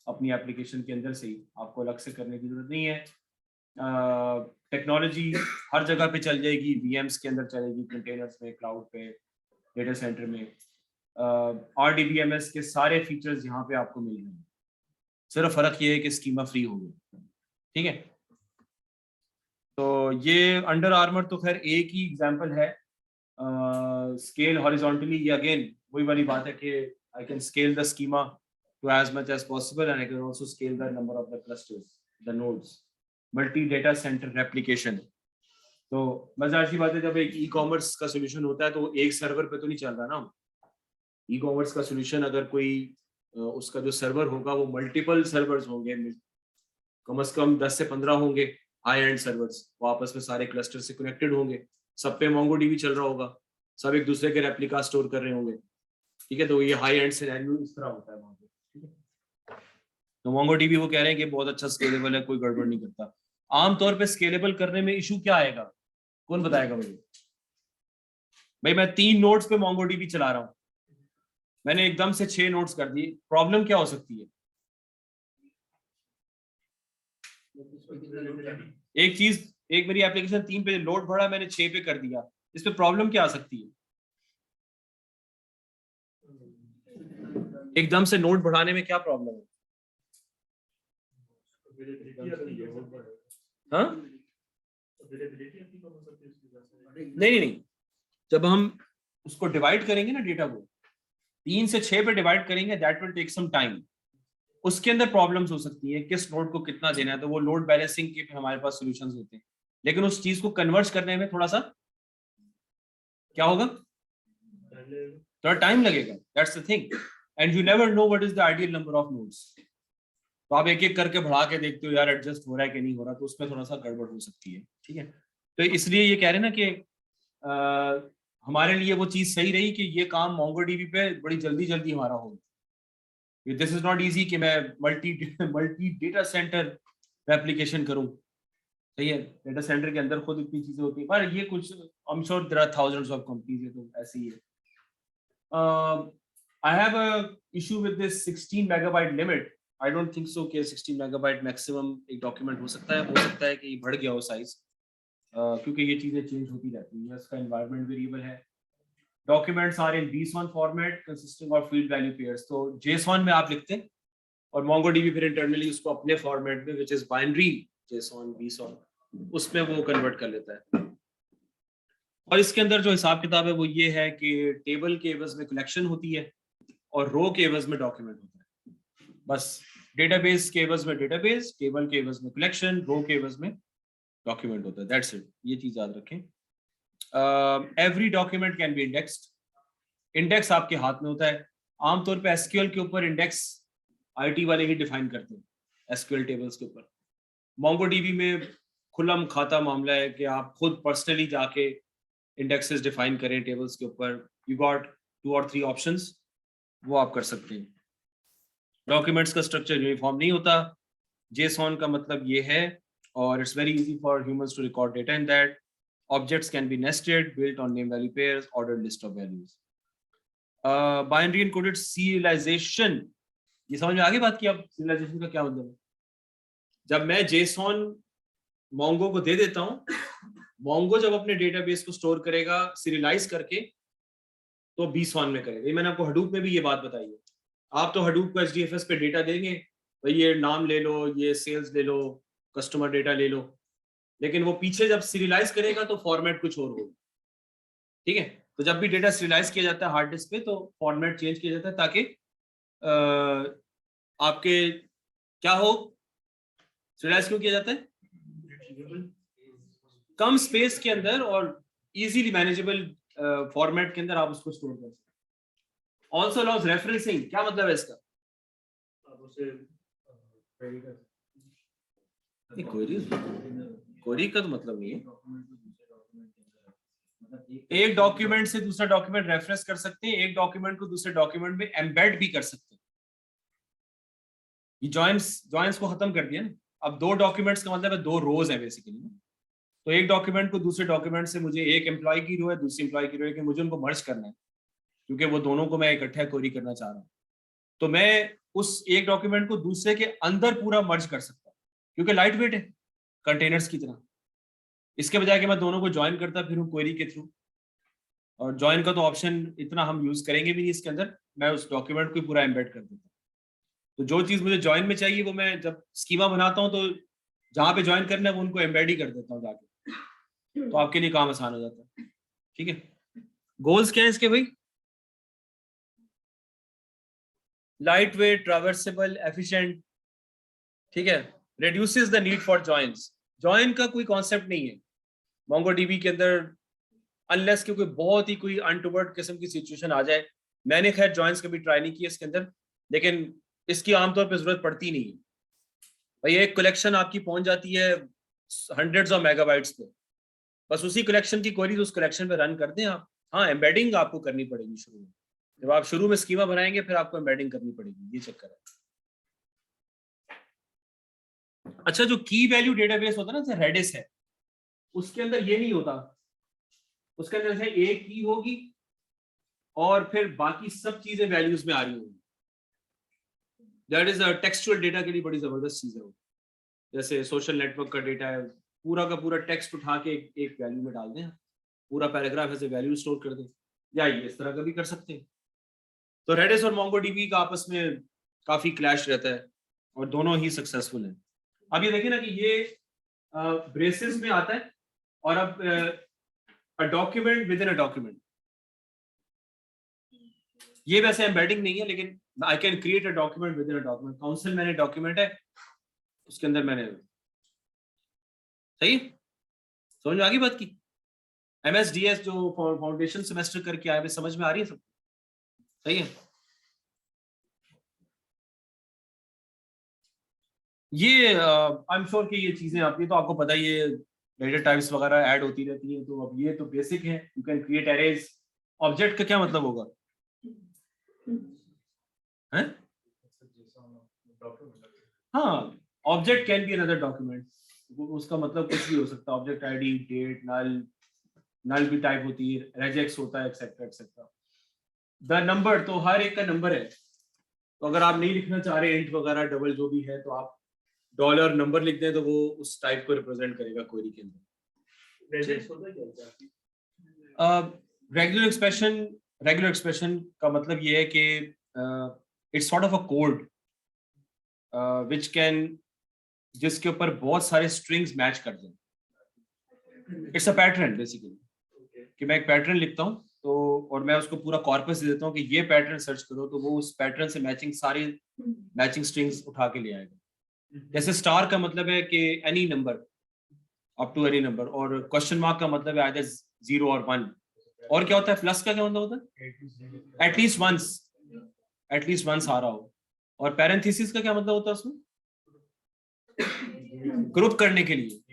अपनी एप्लीकेशन के अंदर से ही, आपको अलग से करने की जरूरत नहीं है। टेक्नोलॉजी हर जगह पे चल जाएगी, VMs के अंदर चलेगी, कंटेनर्स में, क्लाउड पे, डेटा सेंटर में। RDBMS के सारे फीचर्स यहाँ पे आपको मिल रहे हैं, सिर्फ फर्क ये है कि स्कीमा फ्री हो गया, ठीक है। तो ये अंडर आर्मर तो खैर एक ही एग्जांपल है। स्केल हॉरिजॉन्टली, ये अगेन वही वाली बात है कि I can scale the schema to as much as possible and I can also scale the number of the clusters, the nodes, multi data center replication. तो मजेदार सी बात है, जब एक ई कॉमर्स का सोल्यूशन होता है तो एक सर्वर पे तो नहीं चल रहा ना। ई कॉमर्स का सोल्यूशन अगर कोई उसका जो सर्वर होगा वो मल्टीपल सर्वर्स होंगे, कम से कम 10 से 15 होंगे हाई एंड सर्वर्स, वो आपस में सारे क्लस्टर से कनेक्टेड होंगे, सब पे MongoDB चल रहा होगा, सब एक दूसरे के रेप्लिका स्टोर कर रहे होंगे, ठीक है। तो ये हाई एंड सिनेरियो इस तरह होता है वहां पे, ठीक है। तो MongoDB वो कह रहे हैं कि बहुत अच्छा स्केलेबल है, कोई गड़बड़ नहीं करता। आमतौर पे स्केलेबल करने में इशू क्या आएगा, कौन बताएगा मुझे? भाई मैं 3 नोड्स पे MongoDB चला रहा हूँ, मैंने एकदम से 6 नोट्स कर दिए, प्रॉब्लम क्या हो सकती है? एक मेरी एप्लीकेशन 3 पे लोड भरा, मैंने 6 पे कर दिया, इस पे प्रॉब्लम क्या आ सकती है? एकदम से नोड बढ़ाने में क्या प्रॉब्लम है? हाँ? नहीं, जब हम उसको डिवाइड करेंगे ना, डेटा को 3 से 6 पे डिवाइड करेंगे, that will take some time, उसके अंदर प्रॉब्लम्स हो सकती है, किस नोड को कितना देना है, तो वो लोड बैलेंसिंग के हमारे पास सॉल्यूशंस होते हैं, लेकिन उस चीज को कन्वर्ट करने में थोड़ा सा क्या होगा, थोड़ा टाइम लगेगा, that's the thing, and you never know what is the ideal number of nodes. तो आप एक एक करके बढ़ा के देखते हो यार एडजस्ट हो रहा है कि नहीं हो रहा, तो उसमें थोड़ा सा गड़बड़ हो सकती है, ठीक है। तो इसलिए ये कह रहे हैं ना कि हमारे लिए वो चीज सही रही कि ये काम MongoDB पे बड़ी जल्दी हमारा हो। दिस इज नॉट इजी कि मैं मल्टी डेटा सेंटर रेप्लिकेशन करूं, सही है, डेटा सेंटर के अंदर खुद इतनी चीजें होती है, पर ये कुछ I am sure there are thousands of companies, ये तो ऐसे ही है। I have a issue with this 16 megabyte limit. I don't think so कि 16 मेगाबाइट मैक्सिमम एक डॉक्यूमेंट हो सकता है कि बढ़ गया हो साइज, क्योंकि ये चीजें चेंज होती रहती हैं, इसका एनवायरनमेंट वेरिएबल है। Documents are in JSON format consisting of field value pairs, तो JSON में आप लिखते हैं और MongoDB फिर इंटरनली उसको अपने फॉर्मेट में, which is binary JSON, BSON, उसमें वो कन्वर्ट कर लेता है। और इसके अंदर जो हिसाब किताब है वो ये है कि टेबल के एवज में कलेक्शन होती है और रो के एवज में डॉक्यूमेंट होता है। बस डेटाबेस के एवज में डेटाबेस, टेबल के एवज में कलेक्शन, रो के एवज में डॉक्यूमेंट होता है। दैट्स इट, ये चीज याद रखें। Every document can be indexed. Index आपके हाथ में होता है। आमतौर पे एसक्यूएल के ऊपर इंडेक्स आईटी वाले ही डिफाइन करते हैं, एसक्यूएल टेबल्स के ऊपर। मोंगोडीबी में खुल्लम खाता मामला है कि आप खुद पर्सनली जाके इंडेक्सेस डिफाइन करें टेबल्स के ऊपर। यू गॉट 2 और 3 ऑप्शंस, वो आप कर सकते हैं। डॉक्यूमेंट्स का स्ट्रक्चर यूनिफॉर्म नहीं होता। जेसॉन का मतलब ये है, और it's very easy for humans to record data in that. Objects can be nested, built on name value pairs, ordered list of values. Binary encoded serialization, ये समझ में आ गई बात की अब serialization का क्या मतलब है? जब मैं JSON Mongo को दे देता हूं, Mongo जब अपने डेटाबेस को स्टोर करेगा सीरियलाइज करके तो BSON में करेगा। ये मैंने आपको Hadoop में भी ये बात बताई है। आप तो Hadoop को HDFS पे डेटा देंगे, भाई ये नाम ले लो, ये सेल्स ले लो, कस्टमर डेटा ले लो, लेकिन वो पीछे जब सीरियलाइज करेगा तो फॉर्मेट कुछ और होगा। ठीक है, तो जब भी डेटा सीरियलाइज किया जाता है हार्ड डिस्क पे तो फॉर्मेट चेंज किया जाता है ताकि आपके क्या हो। सीरियलाइज क्यों किया जाता है? कम स्पेस के अंदर और इजीली मैनेजेबल फॉर्मेट के अंदर आप उसको स्टोर कर सकते हैं। ऑल्सो अलाउज रेफरेंसिंग, क्या मतलब है इसका? आप उसे क्वेरी का तो मतलब नहीं है। एक डॉक्यूमेंट से दूसरा डॉक्यूमेंट रेफरेंस कर सकते हैं, एक डॉक्यूमेंट को दूसरे डॉक्यूमेंट में एम्बेड भी कर सकते हैं। ये जॉइंस को खत्म कर दिया ना। अब 2 डॉक्यूमेंट्स का मतलब है 2 रोज है बेसिकली। तो एक डॉक्यूमेंट को दूसरे डॉक्यूमेंट से, मुझे एक एम्प्लॉय की रो है, दूसरी एम्प्लॉय की रो है, कि मुझे उनको मर्ज करना है क्योंकि वो दोनों को मैं इकट्ठा क्वेरी करना चाह रहा हूँ। तो मैं उस एक डॉक्यूमेंट को दूसरे के अंदर पूरा मर्ज कर सकता हूँ क्योंकि लाइट वेट है, कंटेनर्स की तरह। इसके बजाय कि मैं दोनों को ज्वाइन करता फिर हूँ क्वेरी के थ्रू, और ज्वाइन का तो ऑप्शन इतना हम यूज करेंगे भी नहीं इसके अंदर, मैं उस डॉक्यूमेंट को पूरा एम्बेड कर देता हूँ। तो जो चीज मुझे ज्वाइन में चाहिए वो मैं जब स्कीमा बनाता हूँ तो जहां पे ज्वाइन करना है वो उनको एम्बेड ही कर देता हूँ जाके, तो आपके लिए काम आसान हो जाता है। ठीक है, गोल्स क्या है इसके भाई? Lightweight, traversable, efficient. ठीक है, reduces the need for joins. Join का कोई कॉन्सेप्ट नहीं है मोंगोडीबी के अंदर, अनलेस कि कोई बहुत ही कोई अनटूवर्ड किस्म की सिचुएशन आ जाए। मैंने खैर जॉइंस कभी ट्राई नहीं किया इसके अंदर, लेकिन इसकी आमतौर पे जरूरत पड़ती नहीं है। भाई एक कलेक्शन आपकी पहुंच जाती है हंड्रेड्स ऑफ मेगाबाइट्स पे, बस उसी कलेक्शन की क्वेरीज उस कलेक्शन पे रन कर दें आप। हाँ, एम्बेडिंग आपको करनी पड़ेगी शुरू में, जब आप शुरू में स्कीमा बनाएंगे फिर आपको एम्बेडिंग करनी पड़ेगी, ये चक्कर है। अच्छा, जो की वैल्यू डेटाबेस होता है ना, जैसे रेडिस है, उसके अंदर ये नहीं होता। उसके अंदर जैसे एक की होगी और फिर बाकी सब चीजें वैल्यूज में आ रही होंगी। दैट इज टेक्सचुअल डेटा के लिए बड़ी जबरदस्त चीज है वो। जैसे सोशल नेटवर्क का डेटा है, पूरा का पूरा टेक्स्ट उठा के एक वैल्यू में डाल दें, पूरा पैराग्राफ ऐसे वैल्यू स्टोर कर दें, या ये इस तरह का भी कर सकते हैं। तो रेडिस और मोंगोडीबी का आपस में काफी क्लैश रहता है और दोनों ही सक्सेसफुल हैं। अब ये देखिए ना कि ये ब्रेसेस में आता है, और अब a document with in a document. ये वैसे एम्बेडिंग नहीं है, लेकिन I can create a document with in a document. Council मैंने डॉक्यूमेंट है, उसके अंदर मैंने, सही समझ में आ गई बात की? MSDS जो फाउंडेशन सेमेस्टर करके आए, समझ में आ रही है सब? सही है। ये आई एम श्योर कि ये चीजें आपकी तो आपको पता ही है, डेटा टाइप्स वगैरह ऐड होती रहती है। तो अब ये तो बेसिक है, you can create arrays. Object का क्या मतलब होगा? हैं? हाँ, object can be another document. उसका मतलब कुछ भी हो सकता है, ऑब्जेक्ट आईडी, डेट, नल भी टाइप होती है, रेजेक्स होता है, एक्सेट्रा एक्सेट्रा। द नंबर, तो हर एक का नंबर है। तो अगर आप नहीं लिखना चाह रहे इंट वगैरह डबल जो भी है, तो आप डॉलर नंबर लिख दें तो वो उस टाइप को रिप्रेजेंट करेगा क्वेरी के अंदर। रेजेक्स होता है क्या? रेगुलर एक्सप्रेशन का मतलब ये है कि it's sort of a code which can, जिसके ऊपर बहुत सारे स्ट्रिंग्स मैच कर दें। It's a pattern basically. कि मैं एक पैटर्न लिखता हूँ तो और मैं उसको पूरा कॉर्पस दे देता हूँ कि ये पैटर्न सर्च करो, तो वो उस पैटर्न से मैचिंग सारी मैचिंग स्ट्रिंग्स उठा के ले आएगा। जैसे स्टार का मतलब है कि any number up to any number, और क्वेश्चन मार्क का मतलब है आइदर 0 और 1। और क्या होता है प्लस का क्या मतलब होता है? एटलीस्ट वंस आ रहा हो। और पैरेंथेसिस का क्या मतलब होता है उसमें? ग्रुप करने के लिए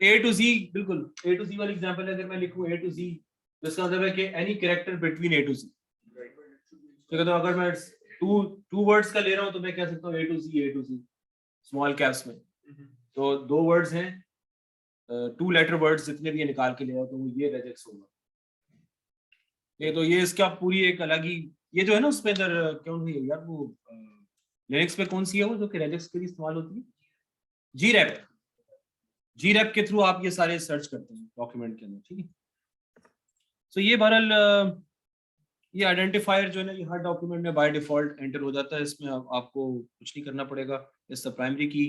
A to Z, बिल्कुल A to Z वाली एग्जांपल है। अगर मैं लिखूं A to Z तो इसका मतलब है कि any character between A to Z। ठीक है, तो अगर मैं टू वर्ड्स का ले रहा हूं तो मैं कह सकता हूँ A to Z small caps में। तो 2 वर्ड्स हैं, 2 लेटर वर्ड्स जितने भी ये निकाल के ले आओ तो वो ये रेजेक्स होगा। ये तो ये इसका पूरी एक अलग ही, ये जो है ना उसमें अंदर क्यों नहीं है यार, वो लिनक्स पे कौन सी है वो जो कि रेजेक्स के लिए इस्तेमाल होती है? जीरैप के थ्रू आप ये सारे सर्च करते हैं डॉक्यूमेंट के अंदर। ठीक है, सो ये बहरहाल ये आइडेंटिफायर जो है ना ये हर डॉक्यूमेंट में बाय डिफॉल्ट एंटर हो जाता है। इसमें आपको कुछ नहीं करना पड़ेगा। इस प्राइमरी की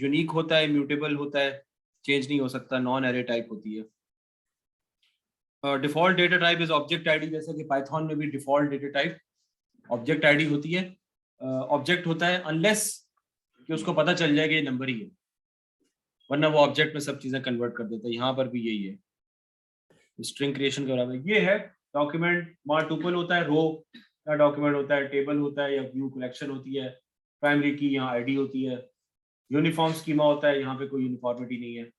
यूनिक होता है, इम्यूटेबल होता है, चेंज नहीं हो सकता, नॉन एरे टाइप होती है। Default data type is object ID, जैसा कि पाइथन में भी default data type object ID होती है। ऑब्जेक्ट होता है अनलेस कि उसको पता चल जाए कि ये नंबर ही है, वरना वो ऑब्जेक्ट में सब चीजें कन्वर्ट कर देता है। यहाँ पर भी यही है, स्ट्रिंग क्रिएशन के बराबर ये है। डॉक्यूमेंट वहाँ टुपल होता है, रो या डॉक्यूमेंट होता है, टेबल होता है या व्यू कलेक्शन होती है, प्राइमरी की यहाँ आईडी होती है, यूनिफॉर्म स्कीमा होता है, यहाँ पे कोई यूनिफॉर्मिटी नहीं है,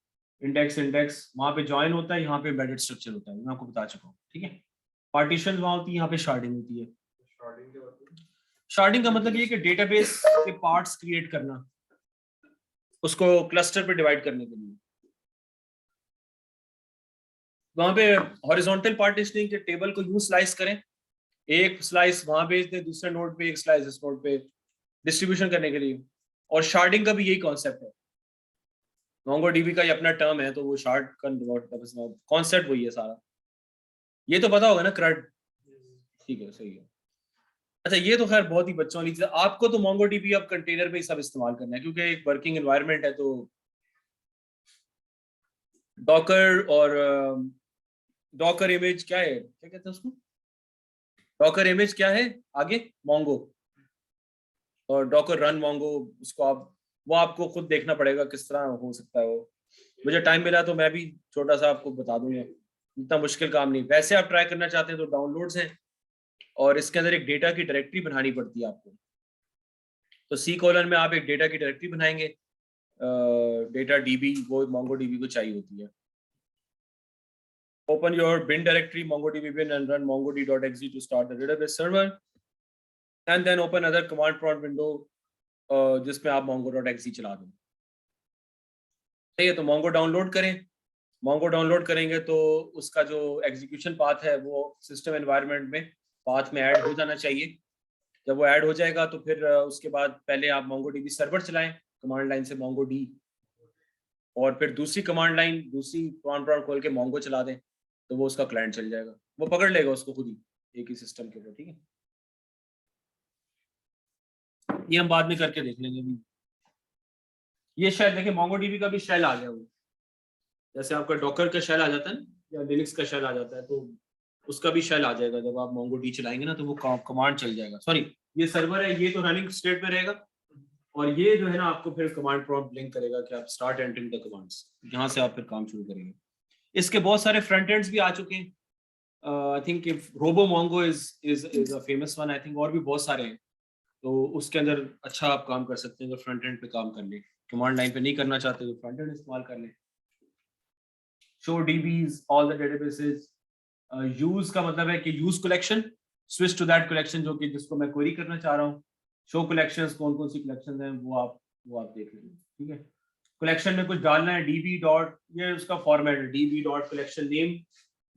इंडेक्स वहाँ पे ज्वाइन होता है, यहाँ पे एम्बेडेड स्ट्रक्चर होता है, मैं आपको बता चुका हूँ। ठीक है, पार्टीशन वहाँ होती है, यहाँ पे शार्डिंग होती है। शार्डिंग का मतलब ये कि डेटाबेस के पार्ट्स क्रिएट करना, उसको क्लस्टर पे डिवाइड करने के लिए। वहां पे हॉरिजॉन्टल पार्टीशनिंग के टेबल को यूं स्लाइस करें, एक स्लाइस वहां भेज दें, दूसरे नोड पे एक स्लाइस इस नोड पे, डिस्ट्रीब्यूशन करने के लिए। और शार्डिंग का भी यही कॉन्सेप्ट है। मोंगोडीबी का ये अपना टर्म है, तो वो शार्ड का कॉन्सेप्ट वही है सारा। ये तो पता होगा ना क्रड? ठीक है, सही है। अच्छा, ये तो खैर बहुत ही बच्चों वाली चीज। आपको तो मोंगोडीबी अब कंटेनर पे ही सब इस्तेमाल करना है, क्योंकि एक वर्किंग एनवायरनमेंट है। तो डॉकर और डॉकर इमेज क्या है, क्या कहते हैं उसको? डॉकर इमेज क्या है आगे? मोंगो। और डॉकर रन मोंगो, उसको वो आपको खुद देखना पड़ेगा किस तरह हो सकता है वो। मुझे टाइम मिला तो मैं भी छोटा सा आपको बता दूंगा, इतना मुश्किल काम नहीं। वैसे आप ट्राई करना चाहते हैं तो डाउनलोड्स हैं, और इसके अंदर एक डेटा की डायरेक्टरी बनानी पड़ती है आपको। तो C: में आप एक डेटा की डायरेक्टरी बनाएंगे, डेटा DB, वो MongoDB को चाहिए होती है। Open your bin directory MongoDB bin and run mongod.exe to start the database server, and then open other command prompt window जिसमें आप mongo.exe चला दें। सही है, तो Mongo डाउनलोड करें। Mongo डाउनलोड करेंगे तो उसका जो एग्जीक्यूशन पाथ है वो सिस्टम एनवायरनमेंट में पाथ में ऐड हो जाना चाहिए। जब वो ऐड हो जाएगा तो फिर उसके बाद पहले आप MongoDB सर्वर चलाएं कमांड लाइन से MongoD, और फिर दूसरी कमांड लाइन, दूसरी कमांड प्रॉम्प्ट खोल के Mongo चला दें, तो वो उसका क्लाइंट चल जाएगा, वो पकड़ लेगा उसको खुद ही एक ही सिस्टम के ऊपर। ठीक है, ये हम बाद में करके देख लेंगे भी। ये शेल देखिए, MongoDB का भी शेल आ गया वो, जैसे आपका डॉकर का शेल आ जाता है ना, या लिनक्स का शेल आ जाता है, तो उसका भी शेल आ जाएगा। जब आप MongoD चलाएंगे ना तो वो कमांड चल जाएगा। सॉरी, ये सर्वर है, ये तो रनिंग स्टेट में रहेगा, और ये जो है ना आपको फिर कमांड प्रॉम्प्ट लिंक करेगा कि आप स्टार्ट एंटरिंग द कमांड्स, यहाँ से आप फिर काम शुरू करेंगे। इसके बहुत सारे फ्रंट एंड्स भी आ चुके हैं। I think RoboMongo is a famous one, I think और भी बहुत सारे हैं। तो उसके अंदर अच्छा आप काम कर सकते हैं अगर फ्रंट एंड पे काम कर ले। कमांड लाइन पे नहीं करना चाहते तो फ्रंट एंड इस्तेमाल कर ले। Show DBs all the databases. Use का मतलब है कि use collection, switch to that collection जो कि जिसको मैं क्वेरी करना चाह रहा हूँ। शो कलेक्शंस, कौन कौन सी कलेक्शंस हैं वो आप देख लेंगे। ठीक है, कलेक्शन में कुछ डालना है, DB डॉट, ये उसका फॉर्मेट है, DB dot collection name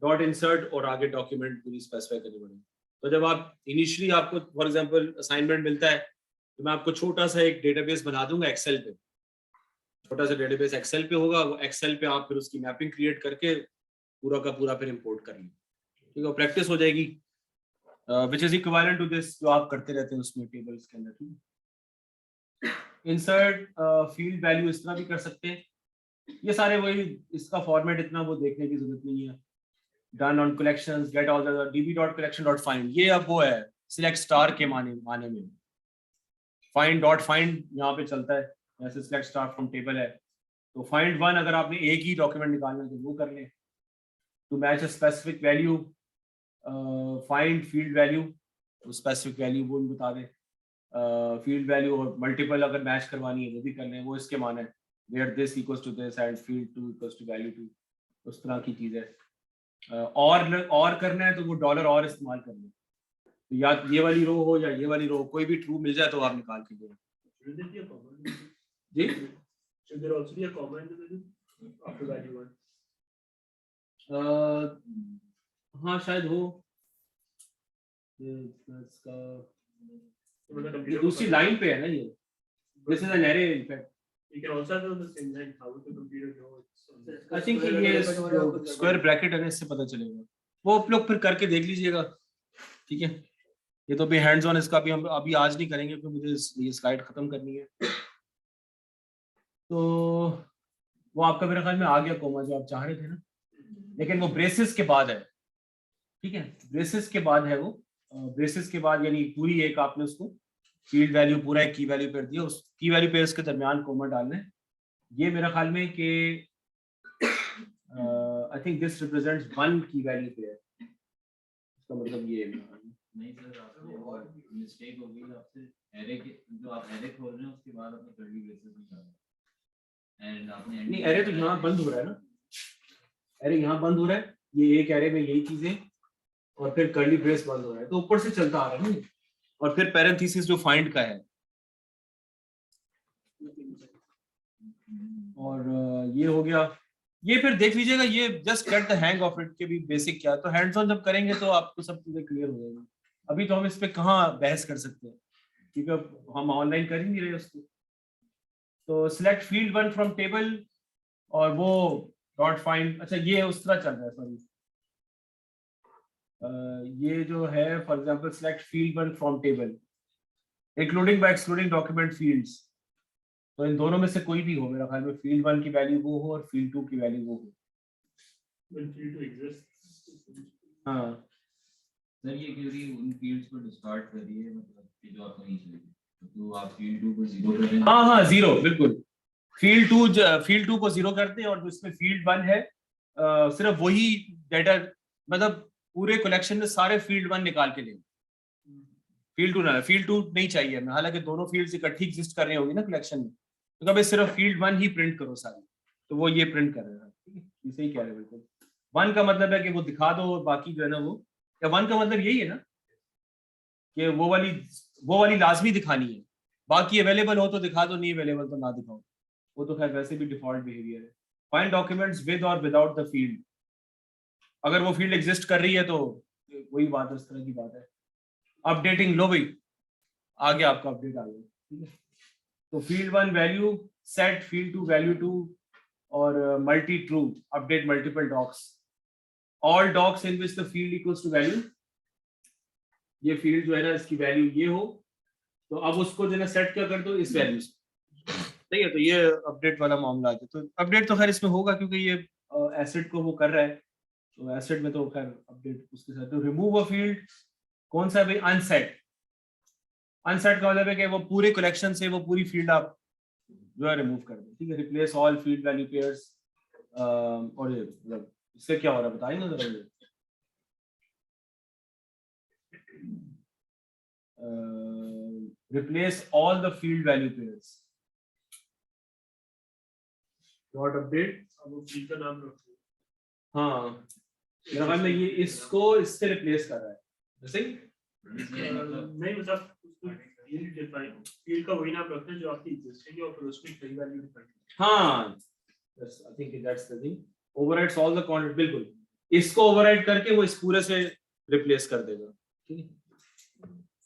dot insert, और आगे डॉक्यूमेंट पूरी स्पेसिफाई करनी पड़ेगी। तो जब आप इनिशियली आपको फॉर एग्जांपल असाइनमेंट मिलता है तो मैं आपको छोटा सा एक डेटाबेस बना दूंगा एक्सेल पे, छोटा सा डेटाबेस एक्सेल पे होगा, वो एक्सेल पे आप फिर उसकी मैपिंग क्रिएट करके पूरा का पूरा फिर इंपोर्ट कर लें। ठीक है, प्रैक्टिस हो जाएगी, which is equivalent to this जो आप करते रहते हैं उसमें टेबल्स के अंदर। ठीक है, इंसर्ट फील्ड वैल्यू इस तरह भी कर सकते हैं। ये सारे वही, इसका फॉर्मेट इतना वो देखने की जरूरत नहीं है। done on collections, get all the db.collection.find. ये अब वो है select star के माने में. find यहाँ पे चलता है, जैसे select star from table है. तो find one अगर आपने एक ही डॉक्यूमेंट निकालना है तो वो कर लें. To match a specific value, find field value, तो specific value वो भी बता दें. Field value और multiple अगर मैच करवानी है वो भी कर लें. वो इसके माने where this equals to this and field 2 equals to value 2, उस तरह की चीज है. और करना है तो वो डॉलर और इस्तेमाल कर लें. तो या ये वाली रो हो या ये वाली रो, कोई भी ट्रू मिल जाए तो आप निकाल के दो. जी Should there also be a comma in the middle after value 1? हाँ शायद हो. ये दूसरी लाइन पे है ना ये. This is an array in fact. You can also have it on the same line. How would the computer know it's on the I think ये स्क्वायर ब्रैकेट है ना, इससे पता चलेगा. वो आप लोग फिर करके देख लीजिएगा. ठीक है. ये तो भी हैंड्स ऑन इसका भी हम अभी आज नहीं करेंगे क्योंकि मुझे ये स्लाइड खत्म करनी है. तो वो आपका मेरे ख्याल में आ गया कोमा जो आप चाह रहे थे ना, लेकिन वो ब्रेसेस के बाद है. ठीक है, ब्रेसेस के बाद है वो. ब्रेसेस के बाद यानी पूरी एक आपने उसको फील्ड वैल्यू पूरा एक की वैल्यू पेयर दिया, उस की वैल्यू पेयर्स के दरमियान कोमा डालना है. ये मेरे ख्याल में कि I think this represents one की वैल्यू पेयर. इसका मतलब ये नहीं सर, आपने मिस्टेक हो गई. आपसे एरे के जो आप एरे खोल रहे हैं उसके बाद आपने कर्ली ब्रेसेस निकाला एंड आपने नहीं, एरे तो यहाँ बंद हो रहा है ना. एरे यहाँ बंद हो रहा है. ये एक एरे में यही चीजें और फिर कर्ली ब्रेस बंद हो रहा है, तो ऊपर से चलता आ रहा है ना. और फिर पैरेंथेसिस जो फाइंड का है. और ये हो गया. ये फिर देख लीजिएगा, ये just get the hang of it के भी बेसिक क्या. तो हैंड्स ऑन जब करेंगे तो आपको सब चीजें क्लियर हो जाएंगी. अभी तो हम इस पे कहाँ बहस कर सकते हैं क्योंकि हम ऑनलाइन कर ही नहीं रहे उसको. तो select field one from table और वो डॉट फाइंड. अच्छा ये उस तरह चल रहा है, सॉरी. ये जो है for example select field one from table including by excluding document fields. तो इन दोनों में से कोई भी हो, मेरा ख्याल में फील्ड वन की वैल्यू वो हो और फील्ड टू की वैल्यू वो हो. When field 2 exists. हाँ सर ये क्योंकि उन फील्ड्स को डिस्कार्ड कर रही है, मतलब कि जो आपको नहीं चाहिए, तो आप फील्ड 2 को 0 कर दें. हाँ जीरो बिल्कुल. फील्ड टू को 0 करते हैं और जो इसमें फील्ड 1 है सिर्फ वही डेटा, मतलब पूरे कलेक्शन में सारे फील्ड 1 निकाल के लें. फील्ड 2 ना, फील्ड 2 नहीं चाहिए हमें. हालांकि दोनों फील्ड्स इकट्ठी एग्जिस्ट कर रही होंगी ना कलेक्शन में, तो कभी सिर्फ फील्ड 1 ही प्रिंट करो सारी. तो वो ये प्रिंट कर रहा है. ठीक है, इसे ही कह रहे हैं बिल्कुल. 1 का मतलब है कि वो दिखा दो और बाकी जो है ना वो, या 1 का मतलब यही है ना कि वो वाली लाजमी दिखानी है. बाकी अवेलेबल हो तो दिखा दो, नहीं अवेलेबल तो ना दिखाओ. वो तो खैर वैसे भी डिफॉल्ट बिहेवियर है. फाइंड डॉक्यूमेंट्स विद और विदाउट द फील्ड. अगर वो फील्ड एग्जिस्ट कर रही है तो वही बात है, उस तरह की बात है. अपडेटिंग, लो भाई आ गया आपका अपडेट आ गया. ठीक है, तो field 1 value set, field 2 value 2 और multi true update multiple docs. All docs in which the field equals to value. ये फील्ड जो है ना इसकी वैल्यू ये हो, तो अब उसको जो है ना सेट क्या कर दो इस वैल्यू से. ठीक है, तो ये अपडेट वाला मामला है. तो अपडेट तो खैर इसमें होगा क्योंकि ये एसिड को वो कर रहा है, तो एसिड में तो खैर अपडेट उसके साथ. तो रिमूव अ फील्ड कौन सा है भाई? अनसेट. अनसेट का मतलब है कि वो पूरे कलेक्शन से वो पूरी फील्ड आप जो है रिमूव कर दो. ठीक है, replace all field value pairs. और ये मतलब इससे क्या हो रहा है बताइए ना जरा. ये replace all the field value pairs. Dot update. अब वो field का नाम रखो. हाँ मेरा ख्याल में ये इसको इससे रिप्लेस कर रहा है. जैसे नहीं मतलब उसको field define, field का वही नाम रखना है जो आपकी existing है और फिर उसमें सही वैल्यू डिफाइन. हाँ I think that's the thing. Overrides all the content. बिल्कुल इसको ओवरराइड करके वो इस पूरे से रिप्लेस कर देगा. ठीक है,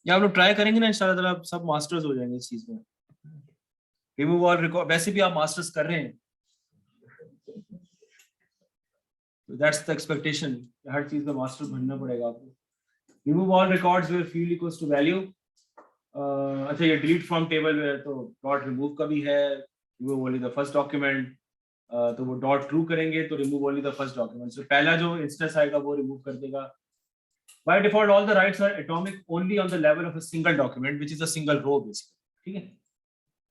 ये आप लोग ट्राई करेंगे ना इंशाल्लाह ताला आप सब मास्टर्स हो जाएंगे इस चीज में. रिमूव ऑल रिकॉर्ड, वैसे भी आप मास्टर्स कर रहे हैं. That's the expectation. हर चीज का मास्टर बनना पड़ेगा आपको. Remove all records where field equals to value. अच्छा ये delete from table where तो dot remove का भी है. Remove only the first document. तो वो डॉट ट्रू करेंगे तो remove only the first document. So पहला जो इंस्टेंस आएगा वो रिमूव कर देगा। By default all the writes are atomic only on the level of a single document which is a single row basically, ठीक है।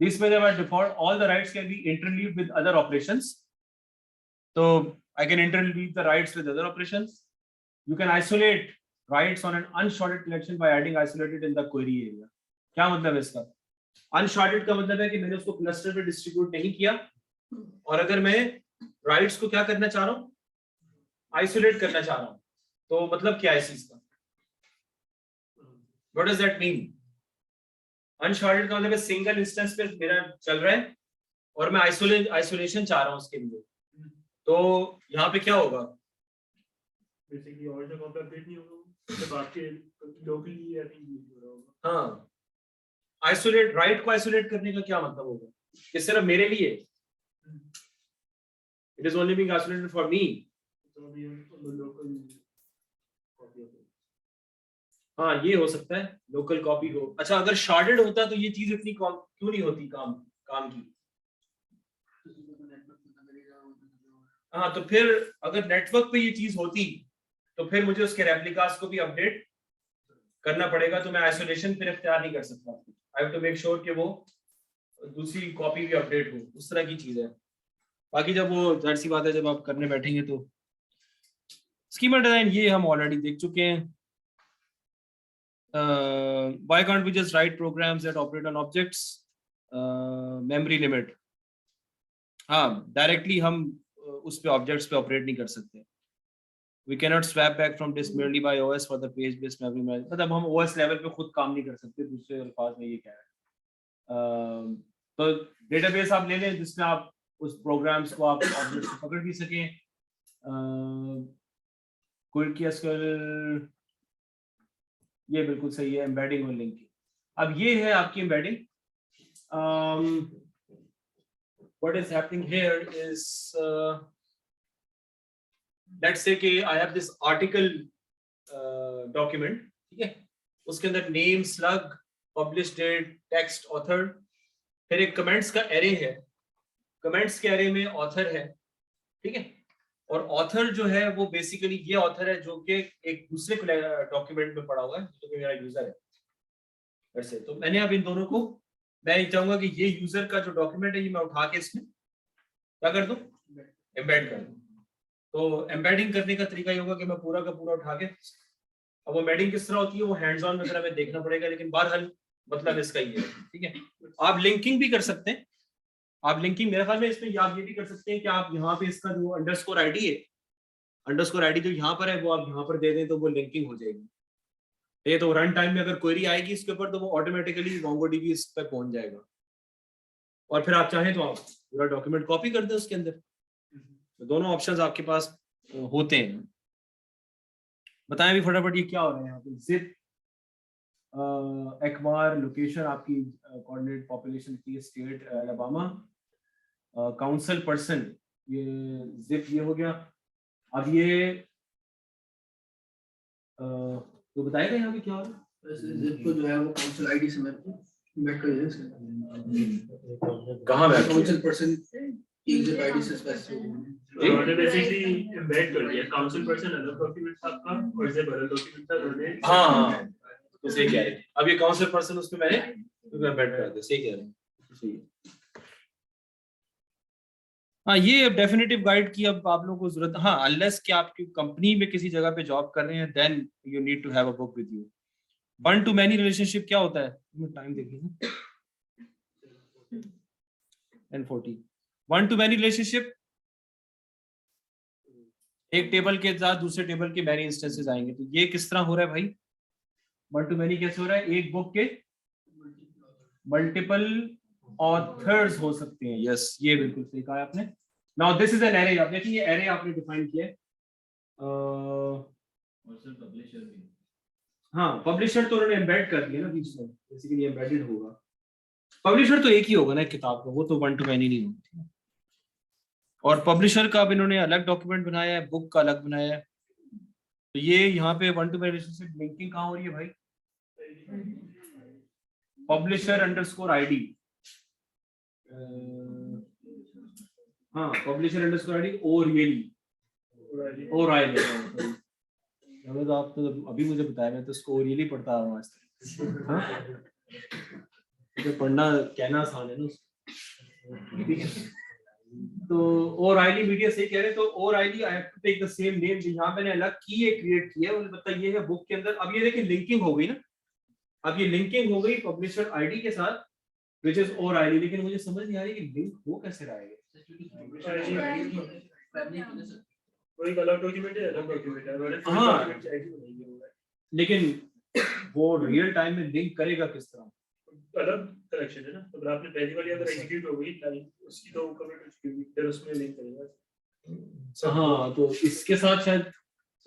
This way by default all the writes can be interleaved with other operations. तो I can interleave the writes with other operations. You can isolate writes on an unsorted collection by adding isolated in the query area. क्या मतलब है इसका? Unsorted का मतलब है कि मैंने उसको क्लस्टर में डिस्ट्रीब्यूट नहीं किया, और अगर मैं राइट्स को क्या करना चाह रहा हूं, आइसोलेट करना चाह रहा हूं, तो मतलब क्या है इस चीज का? What does that mean? Unsorted का मतलब है सिंगल इंस्टेंस पे मेरा चल रहा है और मैं आइसोलेशन चाह रहा हूं उसके लिए, तो यहाँ पे क्या होगा? बेसिकली और जगह पे अपडेट नहीं होगा, तो आपके लोकली आई थिंक यूज हो रहा होगा। हाँ, आइसोलेट, राइट को आइसोलेट करने का क्या मतलब होगा? कि सिर्फ मेरे लिए, it is only being isolated for me. तो अभी हम लोकल कॉपी होगा। हाँ, ये हो सकता है लोकल कॉपी हो। अच्छा, अगर शॉर्टेड होता तो ये चीज इतनी क्यों नहीं होती काम की? हाँ, तो फिर अगर नेटवर्क पे ये चीज होती तो फिर मुझे उसके रेप्लिकास को भी अपडेट करना पड़ेगा, तो मैं आइसोलेशन फिर इख्तियार नहीं कर सकता। I have to make sure कि वो दूसरी कॉपी भी अपडेट हो, उस तरह की चीज है। बाकी जब वो जाहिर सी बात है, जब आप करने बैठेंगे तो स्कीमा डिजाइन ये हम ऑलरेडी देख चुके हैं। Why can't we just write programs that operate on objects? Memory limit. हाँ, डायरेक्टली हम उस पे ऑब्जेक्ट्स पे ऑपरेट नहीं कर सकते। We cannot swap back from disk merely by OS for the page based memory management. मतलब हम OS लेवल पे खुद काम नहीं कर सकते, दूसरे अल्फाज में ये क्या है। तो डेटाबेस आप ले लें जिसमें आप उस प्रोग्राम्स को आप ऑब्जेक्ट्स को पकड़ भी सकें। क्विक एसक्यूएल ये बिल्कुल सही है, एम्बेडिंग और लिंकिंग। अब ये है आपकी embedding. what is happening here is let's say कि I have this article document, ठीक है, उसके अंदर name, slug, publish date, text, author, फिर एक कमेंट्स का एरे है, कमेंट्स के एरे में ऑथर है, ठीक है, और ऑथर जो है वो बेसिकली ये ऑथर है जो कि एक दूसरे डॉक्यूमेंट में पड़ा हुआ है जो कि मेरा यूजर है। वैसे तो मैंने अब इन दोनों को, मैं चाहूंगा कि ये यूजर का जो डॉक्यूमेंट है ये मैं उठा के इसमें क्या कर दूं, एम्बेड कर दूं। तो एम्बेडिंग करने का तरीका ये होगा कि मैं पूरा का पूरा उठा के, अब वो एम्बेडिंग किस तरह होती है वो हैंड्स ऑन में हमें देखना पड़ेगा, लेकिन बहरहाल मतलब इसका ही है, ठीक है। आप लिंकिंग भी कर सकते हैं, आप लिंकिंग मेरे ख्याल में इसमें आप ये भी कर सकते हैं कि आप यहाँ पे इसका जो अंडरस्कोर आईडी है, अंडरस्कोर आईडी जो यहाँ पर है वो आप यहाँ पर दे दें तो वो लिंकिंग हो जाएगी। ये तो रन टाइम में अगर क्वेरी आएगी इसके ऊपर तो वो ऑटोमेटिकली मोंगोडीबी इस पर पहुंच जाएगा, और फिर आप चाहें तो आप पूरा डॉक्यूमेंट कॉपी कर दें उसके अंदर। तो दोनों ऑप्शंस आपके पास होते हैं। बताएं भी फटाफट ये क्या हो रहा है यहाँ पे। जिप, एक्वार, लोकेशन आपकी कोऑर्डिनेट, पॉपुलेशन की स्टेट अलबामा, काउंसिल पर्सन, ये जिप ये हो गया। अब ये तो बताएगा यहाँ पे क्या हो रहा है। वैसे जिप को जो है वो काउंसिल आईडी से मेरे को बैक कर दिया इसके कहाँ बैक काउंसिल पर्सन की जिप आईडी से स्पेसिफिक उन्होंने बेसिकली एम्बेड कर दिया। काउंसिल पर्सन अलग डॉक्यूमेंट था आपका और जिप अलग डॉक्यूमेंट था, उन्होंने हाँ तो सही कह रहे हैं। अब ये काउंसिल पर्सन उसमें मैंने एम्बेड कर दिया, सही कह रहे हैं, सही है। हाँ, ये डेफिनेटिव गाइड की अब आप लोगों को जरूरत, हाँ अनलेस कि आपकी कंपनी में किसी जगह पे जॉब कर रहे हैं then you need to have a book with you. One to many relationship क्या होता है, टाइम देखिए, N40 one to many relationship, एक टेबल के साथ दूसरे टेबल के मैनी इंस्टेंसेस आएंगे। तो ये किस तरह हो रहा है भाई, वन टू मैनी कैसे हो रहा है, एक बुक के मल्टीपल ऑथर्स हो सकते हैं। यस, ये बिल्कुल सही कहा आपने। Now this is an array, आप देखिए ये एरे आपने डिफाइन किया है। और सर पब्लिशर भी, हाँ पब्लिशर तो उन्होंने एम्बेड कर दिया ना बीच में, बेसिकली एम्बेडेड होगा। पब्लिशर तो एक ही होगा ना किताब का, वो तो वन टू मैनी नहीं होगा। और पब्लिशर का अब इन्होंने अलग डॉक्यूमेंट बनाया है, बुक का अलग बनाया है। तो ये यहाँ पे one to many relationship linking कहाँ हो रही है भाई, पब्लिशर अंडरस्कोर आईडी, हाँ publisher underscore ID orally O'Reilly हमें तो आप तो अभी मुझे बताया, मैं तो उसको ओरियली पढ़ता हूँ आज तक। हाँ तो पढ़ना कहना आसान है ना उसको, ठीक है। तो ओराइली मीडिया सही कह रहे हैं। तो O'Reilly I have to take the same name, यहाँ मैंने अलग की है क्रिएट की है, मुझे पता ये है बुक के अंदर। अब ये देखिए लिंकिंग हो गई ना, अब ये लिंकिंग हो गई पब्लिशर आईडी के साथ विच इज ओराइली, लेकिन मुझे समझ नहीं आ रही कि लिंक हो कैसे रहा है। वही अलग डॉक्यूमेंट है, अलग डॉक्यूमेंट है, हमारे हाँ। डॉक्यूमेंट की आईडी बनाई है, लेकिन वो रियल टाइम में लिंक करेगा किस तरह? अलग कलेक्शन है ना। तो अगर आपने पहली वाली अगर एग्जीक्यूट हो गई लाइन, उसकी तो कमिट हो चुकी होगी, फिर उसमें लिंक करेगा। हाँ तो इसके साथ शायद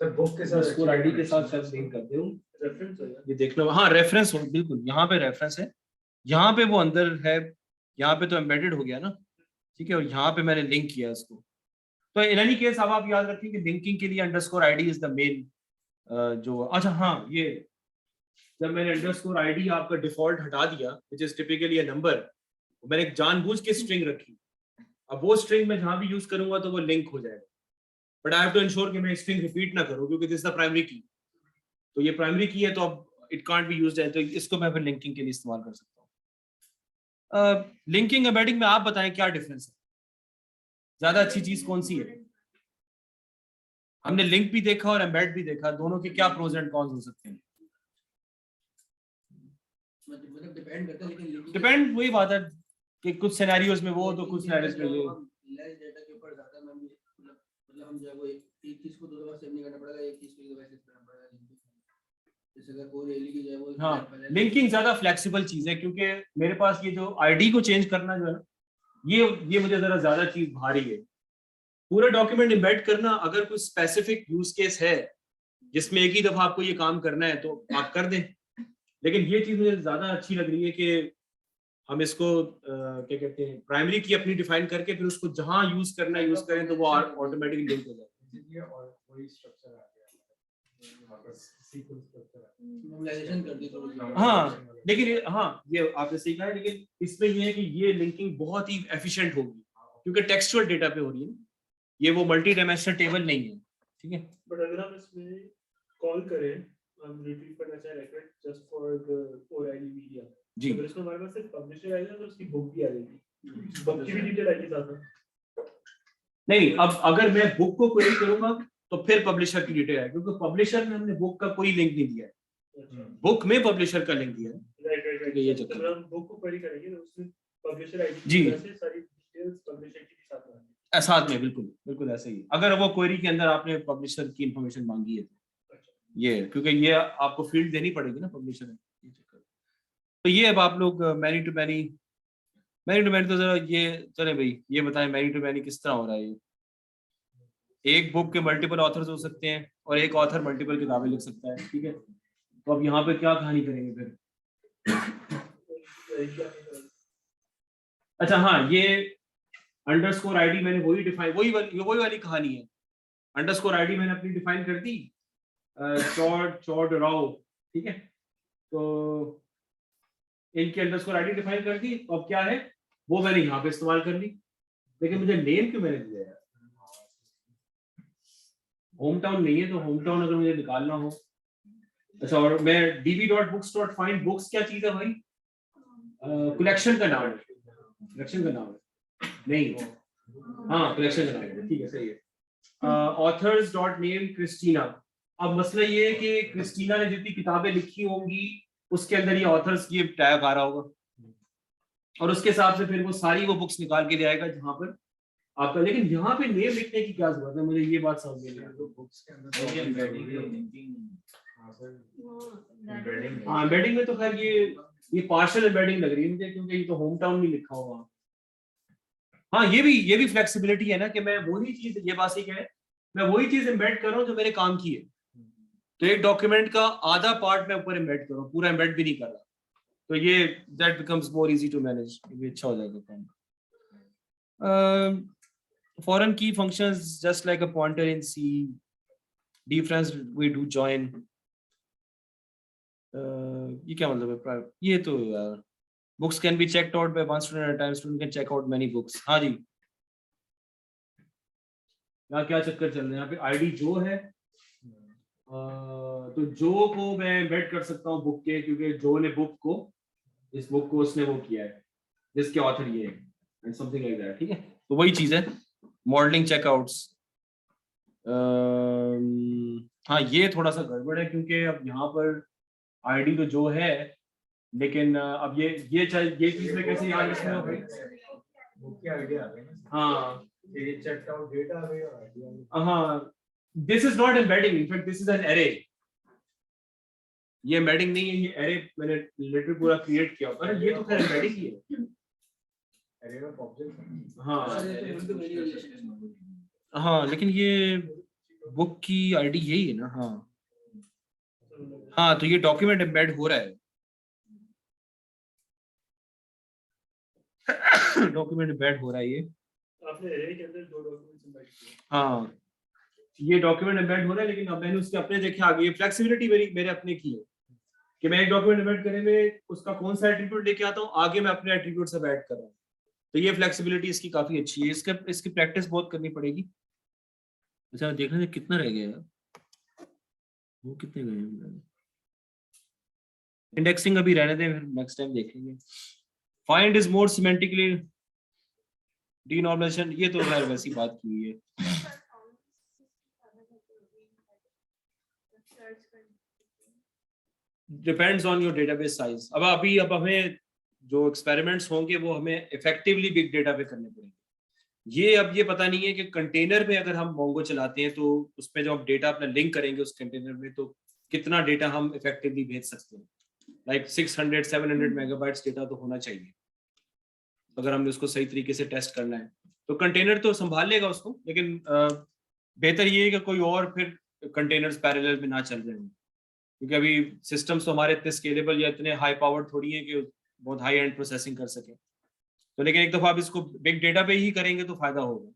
सर बुक के साथ स्कोर आईडी के साथ शायद लिंक कर दूं, रेफरेंस हो गया। ये देख लो। हाँ रेफरेंस हो, बिल्कुल यहाँ पे रेफरेंस है, यहाँ पे वो अंदर है, यहाँ पे तो एम्बेडेड हो गया ना, ठीक है। और यहाँ पे मैंने लिंक किया इसको। तो इन एनी केस अब आप याद रखें कि लिंकिंग के लिए underscore ID is the main जो। अच्छा हाँ, ये जब मैंने अंडरस्कोर आईडी आपका डिफॉल्ट हटा दिया which is typically a number, मैंने एक जानबूझ के स्ट्रिंग रखी। अब वो स्ट्रिंग मैं जहां भी यूज करूंगा तो वो लिंक हो जाएगा, but I have to ensure कि मैं स्ट्रिंग रिपीट ना करूं क्योंकि दिस इज द प्राइमरी की। तो ये प्राइमरी की है तो अब इट कांट बी यूज्ड है, तो इसको मैं फिर लिंकिंग के लिए इस्तेमाल कर सकता हूँ। लिंकिंग एम्बेडिंग में आप बताएं क्या डिफरेंस है, ज्यादा अच्छी चीज कौन सी है? हमने लिंक भी देखा और एम्बेड भी देखा, दोनों के क्या प्रोज एंड कॉन्स हो सकते हैं? मतलब डिपेंड करता है, लेकिन डिपेंड, वही बात है कि कुछ सिनेरियोज में वो तो कुछ सिनेरियोज में ये। लेस डेटा के ऊपर ज्यादा मैं मतलब हम जो है वो एक चीज को दो दफा सेव नहीं करना पड़ेगा, एक चीज को एक दफा सेव करना पड़ेगा। जैसे अगर कोई रैली की जो है वो हाँ लिंकिंग ज्यादा फ्लेक्सिबल चीज है, क्योंकि मेरे पास ये जो आईडी को चेंज करना जो है ना, ये मुझे जरा ज्यादा चीज भारी है। पूरा डॉक्यूमेंट एम्बेड करना, अगर कोई स्पेसिफिक यूज केस है जिसमें एक ही दफा आपको ये काम करना है तो आप कर दें, लेकिन ये चीज मुझे ज्यादा अच्छी लग रही है कि हम इसको क्या कहते हैं, प्राइमरी की अपनी डिफाइन करके फिर उसको जहां यूज करना है यूज करें तो वो ऑटोमेटिकली लिंक हो जाए। और वही स्ट्रक्चर आ गया, वापस सीक्वेंस स्ट्रक्चर नॉर्मलाइजेशन कर दी थोड़ी सी। हाँ लेकिन ये आपने सही कहा है, लेकिन इसमें ये है कि ये लिंकिंग बहुत ही एफिशिएंट होगी क्योंकि टेक्सचुअल डेटा पे हो रही है, ये वो मल्टी डायमेंशनल टेबल नहीं है, ठीक है। बट अगर हम इसमें कॉल करें, हम रिट्रीव करना चाहे record just for the O'Reilly Media जी, अगर इसमें हमारे पास सिर्फ पब्लिशर आएगा तो उसकी बुक भी आ जाएगी, बुक की भी डिटेल आएगी साथ में। नहीं अब अगर मैं बुक को क्वेरी करूंगा तो फिर पब्लिशर की डिटेल है, क्योंकि पब्लिशर में हमने बुक का कोई लिंक नहीं दिया है, बुक में पब्लिशर का लिंक दिया है। राइट ये चक्कर। जब हम बुक को क्वेरी करेंगे तो उसमें पब्लिशर आईडी जी। की वजह से सारी डिटेल्स पब्लिशर की भी साथ में आएंगी। साथ में बिल्कुल ऐसे ही, अगर वो क्वेरी के अंदर आपने पब्लिशर की इंफॉर्मेशन मांगी है तो ये, क्योंकि ये आपको फील्ड देनी पड़ेगी ना पब्लिशर में, ये चक्कर। तो ये अब आप लोग मैनी टू मैनी तो जरा ये चले भाई, ये बताएं मैनी टू मैनी किस तरह हो रहा है? ये एक बुक के मल्टीपल ऑथर्स हो सकते हैं और एक ऑथर मल्टीपल किताबें लिख सकता है, ठीक है। तो अब यहाँ पे क्या कहानी करेंगे फिर? अच्छा हाँ, ये अंडरस्कोर आईडी मैंने वही डिफाइन, वही वाली कहानी है। अंडरस्कोर आईडी मैंने अपनी डिफाइन कर दी, चौड़ राव, ठीक है। तो इनकी अंडरस्कोर आईडी डिफाइन कर दी, तो अब क्या है वो मैंने यहाँ पे इस्तेमाल कर ली, लेकिन मुझे नेम क्यों मैंने दिया यार? होम टाउन नहीं है, तो होम टाउन अगर मुझे निकालना हो, अच्छा, और मैं db.books.find बुक्स क्या चीज है भाई? कलेक्शन का नाम है, कलेक्शन का नाम है नहीं, हाँ कलेक्शन का नाम है, ठीक है सही है। Authors dot name Christina. अब मसला ये है कि क्रिस्टीना ने जितनी किताबें लिखी होंगी उसके अंदर ये ऑथर्स की टैग आ रहा होगा, और उसके हिसाब से फिर वो सारी वो बुक्स निकाल के ले आएगा जहां पर आपका। लेकिन यहाँ पे नेम लिखने की क्या जरूरत है, मुझे ये बात समझ नहीं आ रही। बुक्स के अंदर हाँ एम्बेडिंग में तो खैर ये पार्शियल एम्बेडिंग लग रही है मुझे, क्योंकि ये तो होम टाउन नहीं लिखा हुआ। हाँ ये भी फ्लेक्सिबिलिटी है ना कि मैं वही चीज, ये बात सही है, मैं वही चीज एम्बेड कर रहा हूँ जो मेरे काम की है। तो एक डॉक्यूमेंट का आधा पार्ट मैं ऊपर एम्बेड कर रहा हूँ, पूरा एम्बेड भी नहीं कर रहा, तो ये that becomes more easy to manage, ये अच्छा हो जाएगा काम। foreign key functions just like a pointer in C, difference we do join। ये क्या मतलब है? ये तो यार books can be checked out by one student at a time, student can check out many books। हाँ जी, यहाँ क्या चक्कर चल रहे हैं, यहाँ पे आईडी जो है, तो जो को मैं एम्बेड कर सकता हूँ बुक के, क्योंकि जो ने बुक को, इस बुक को उसने वो किया है, जिसके ऑथर ये है, एंड समथिंग लाइक दैट। ठीक है, तो वही चीज है मॉडलिंग चेकआउट्स। हाँ ये थोड़ा सा गड़बड़ है, क्योंकि अब यहाँ पर आईडी तो जो है, लेकिन अब ये चीज में कैसे याद रखना है भाई? बुक की आइडिया आ गई ना, हाँ ये चेक आउट डेटा आ गई और आइडिया आ गई। हाँ, this is not embedding, in fact this is an array. ये एम्बेडिंग नहीं है, ये एरे मैंने लिटरली पूरा क्रिएट किया, पर ये तो खैर एम्बेडिंग ही है। Array of object. हाँ हाँ हाँ, लेकिन ये बुक की आईडी यही है ना? हाँ हाँ, तो ये डॉक्यूमेंट एम्बेड हो रहा है, डॉक्यूमेंट एम्बेड हो रहा है ये। आपने एरे के अंदर 2 डॉक्यूमेंट्स एम्बेड किए। हाँ, ये डॉक्यूमेंट एम्बेड हो रहा है, लेकिन अब मैंने उसके अपने देखे आगे, ये फ्लेक्सिबिलिटी मेरे अपने की है कि मैं एक डॉक्यूमेंट एम्बेड करने में उसका कौन सा एट्रीब्यूट लेके आता हूँ, आगे मैं अपने एट्रीब्यूट से ऐड कर रहा हूँ। तो ये फ्लेक्सिबिलिटी इसकी काफी अच्छी है, इसकी प्रैक्टिस बहुत करनी पड़ेगी। अच्छा देखने से कितना रह गया यार, वो कितने गए हैं? इंडेक्सिंग अभी रहने दें, फिर नेक्स्ट टाइम देखेंगे। Find is more semantically denormalisation, ये तो खैर वैसी बात की हुई है। Depends on your database size. अब हमें जो एक्सपेरिमेंट्स होंगे वो हमें इफेक्टिवली बिग डेटा पे करने पड़ेंगे। ये अब ये पता नहीं है कि कंटेनर में अगर हम मोंगो चलाते हैं तो उसमें जो आप डेटा अपना लिंक करेंगे उस कंटेनर में, तो कितना डेटा हम इफेक्टिवली भेज सकते हैं। लाइक 600-700 मेगाबाइट्स डेटा तो होना चाहिए अगर हमने उसको सही तरीके से टेस्ट करना है। तो कंटेनर तो संभाल लेगा उसको, लेकिन बेहतर ये है कि कोई और फिर कंटेनर्स पैरेलल में ना चल रहे हों, क्योंकि अभी सिस्टम्स तो हमारे इतने स्केलेबल या इतने हाई पावर्ड थोड़ी है कि बहुत हाई एंड प्रोसेसिंग कर सके। तो लेकिन एक दफा आप इसको बिग डेटा पे ही करेंगे तो फायदा होगा।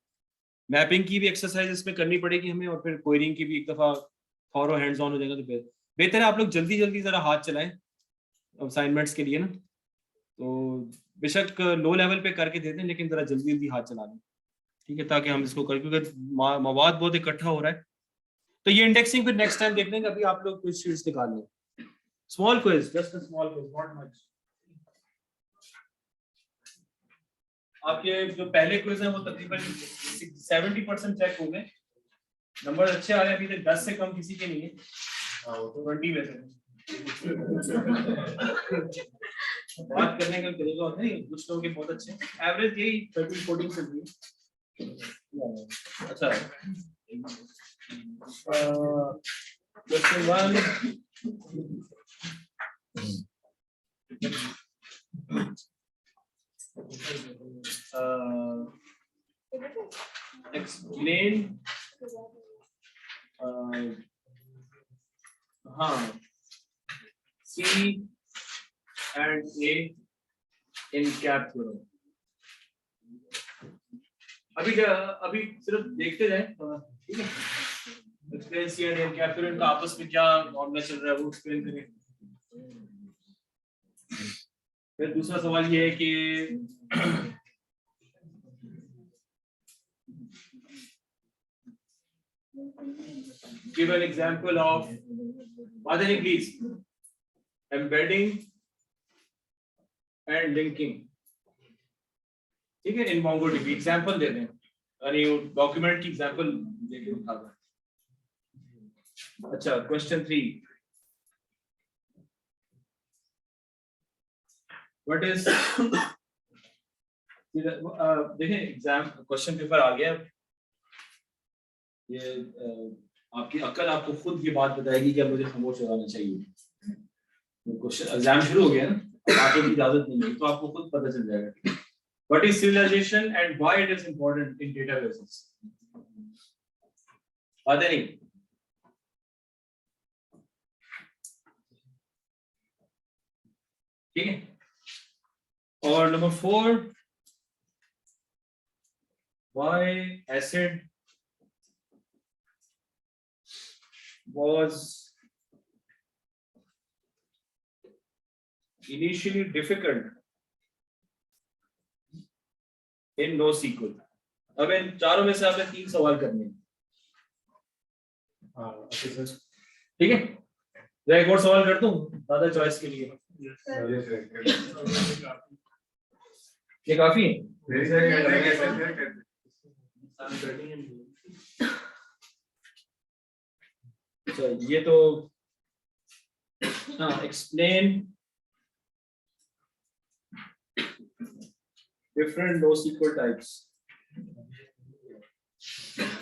मैपिंग की भी एक्सरसाइज इसमें करनी पड़ेगी हमें, और फिर क्वेरिंग की भी एक दफा थॉरो हैंड्स ऑन हो जाएगा तो बेहतर है आप लोग जल्दी जल्दी जरा हाथ चलाएं असाइनमेंट्स के लिए ना। तो बेशक लो लेवल पे करके दे दें, लेकिन जरा जल्दी जल्दी हाथ चला लें, ठीक है, ताकि हम इसको कर, क्योंकि मवाद बहुत इकट्ठा हो रहा है। तो ये इंडेक्सिंग फिर नेक्स्ट टाइम देख लेंगे। अभी आप लोग कुछ शीट्स निकाल लें, small quiz, just a small quiz, not much. आपके जो पहले क्विज है वो तकरीबन 70% चेक हो गए, नंबर अच्छे आ रहे हैं, अभी तक 10 से कम किसी के नहीं है। हाँ वो तो 20 में से बात करने का तरीका होता है, कुछ लोगों के बहुत अच्छे, एवरेज यही 13-14 से भी। अच्छा, क्वेश्चन 1, explain हाँ C and A in cap theorem। अभी सिर्फ देखते जाएं, ठीक है। Explain C and A in cap theorem का आपस में क्या मामला चल रहा है वो एक्सप्लेन करें। फिर दूसरा सवाल ये है कि give an example of, Madhani please, embedding and linking, ठीक है, in MongoDB एग्जांपल दे दें, अरे डॉक्यूमेंट की एग्जांपल देके उठा दो। अच्छा, क्वेश्चन 3, व्हाट इज देखें एग्जाम क्वेश्चन पेपर आ गया, ये आपकी अक्ल आपको खुद ये बात बताएगी कि अब मुझे खामोश रहना चाहिए। क्वेश्चन एग्जाम शुरू हो गया ना, आगे की इजाजत नहीं है, तो आपको खुद पता चल जाएगा। What is civilization and why it is important in databases? आते नहीं, ठीक है। और number 4, why ACID was initially difficult in NoSQL। अब इन चारों में से आपने 3 सवाल करने हैं, हाँ ओके सर ठीक है, मैं एक और सवाल कर दूं दादा चॉइस के लिए, ये काफी है? अच्छा ये तो हाँ, एक्सप्लेन डिफरेंट NoSQL टाइप्स।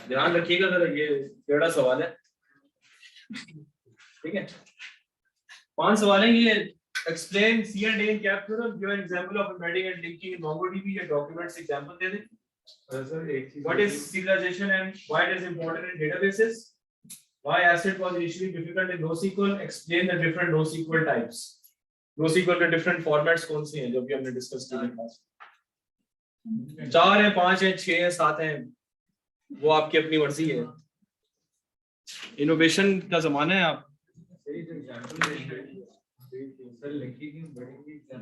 ध्यान रखिएगा जरा, ये टेढ़ा सवाल है, ठीक है। 5 सवाल है ये। Explain C and A in capture, give an example of embedding and linking in MongoDB, या डॉक्यूमेंट्स एग्जांपल दे दें। सर एक चीज What is serialization and why it is important in databases? Why ACID was initially difficult in NoSQL? Explain the different NoSQL types. NoSQL के different formats कौन से हैं जो भी हमने डिस्कस किए हैं क्लास? 4 है, 5 है, 6 है, 7 है, वो आपकी अपनी मर्जी है। इनोवेशन का जमाना है, आप सर लिखी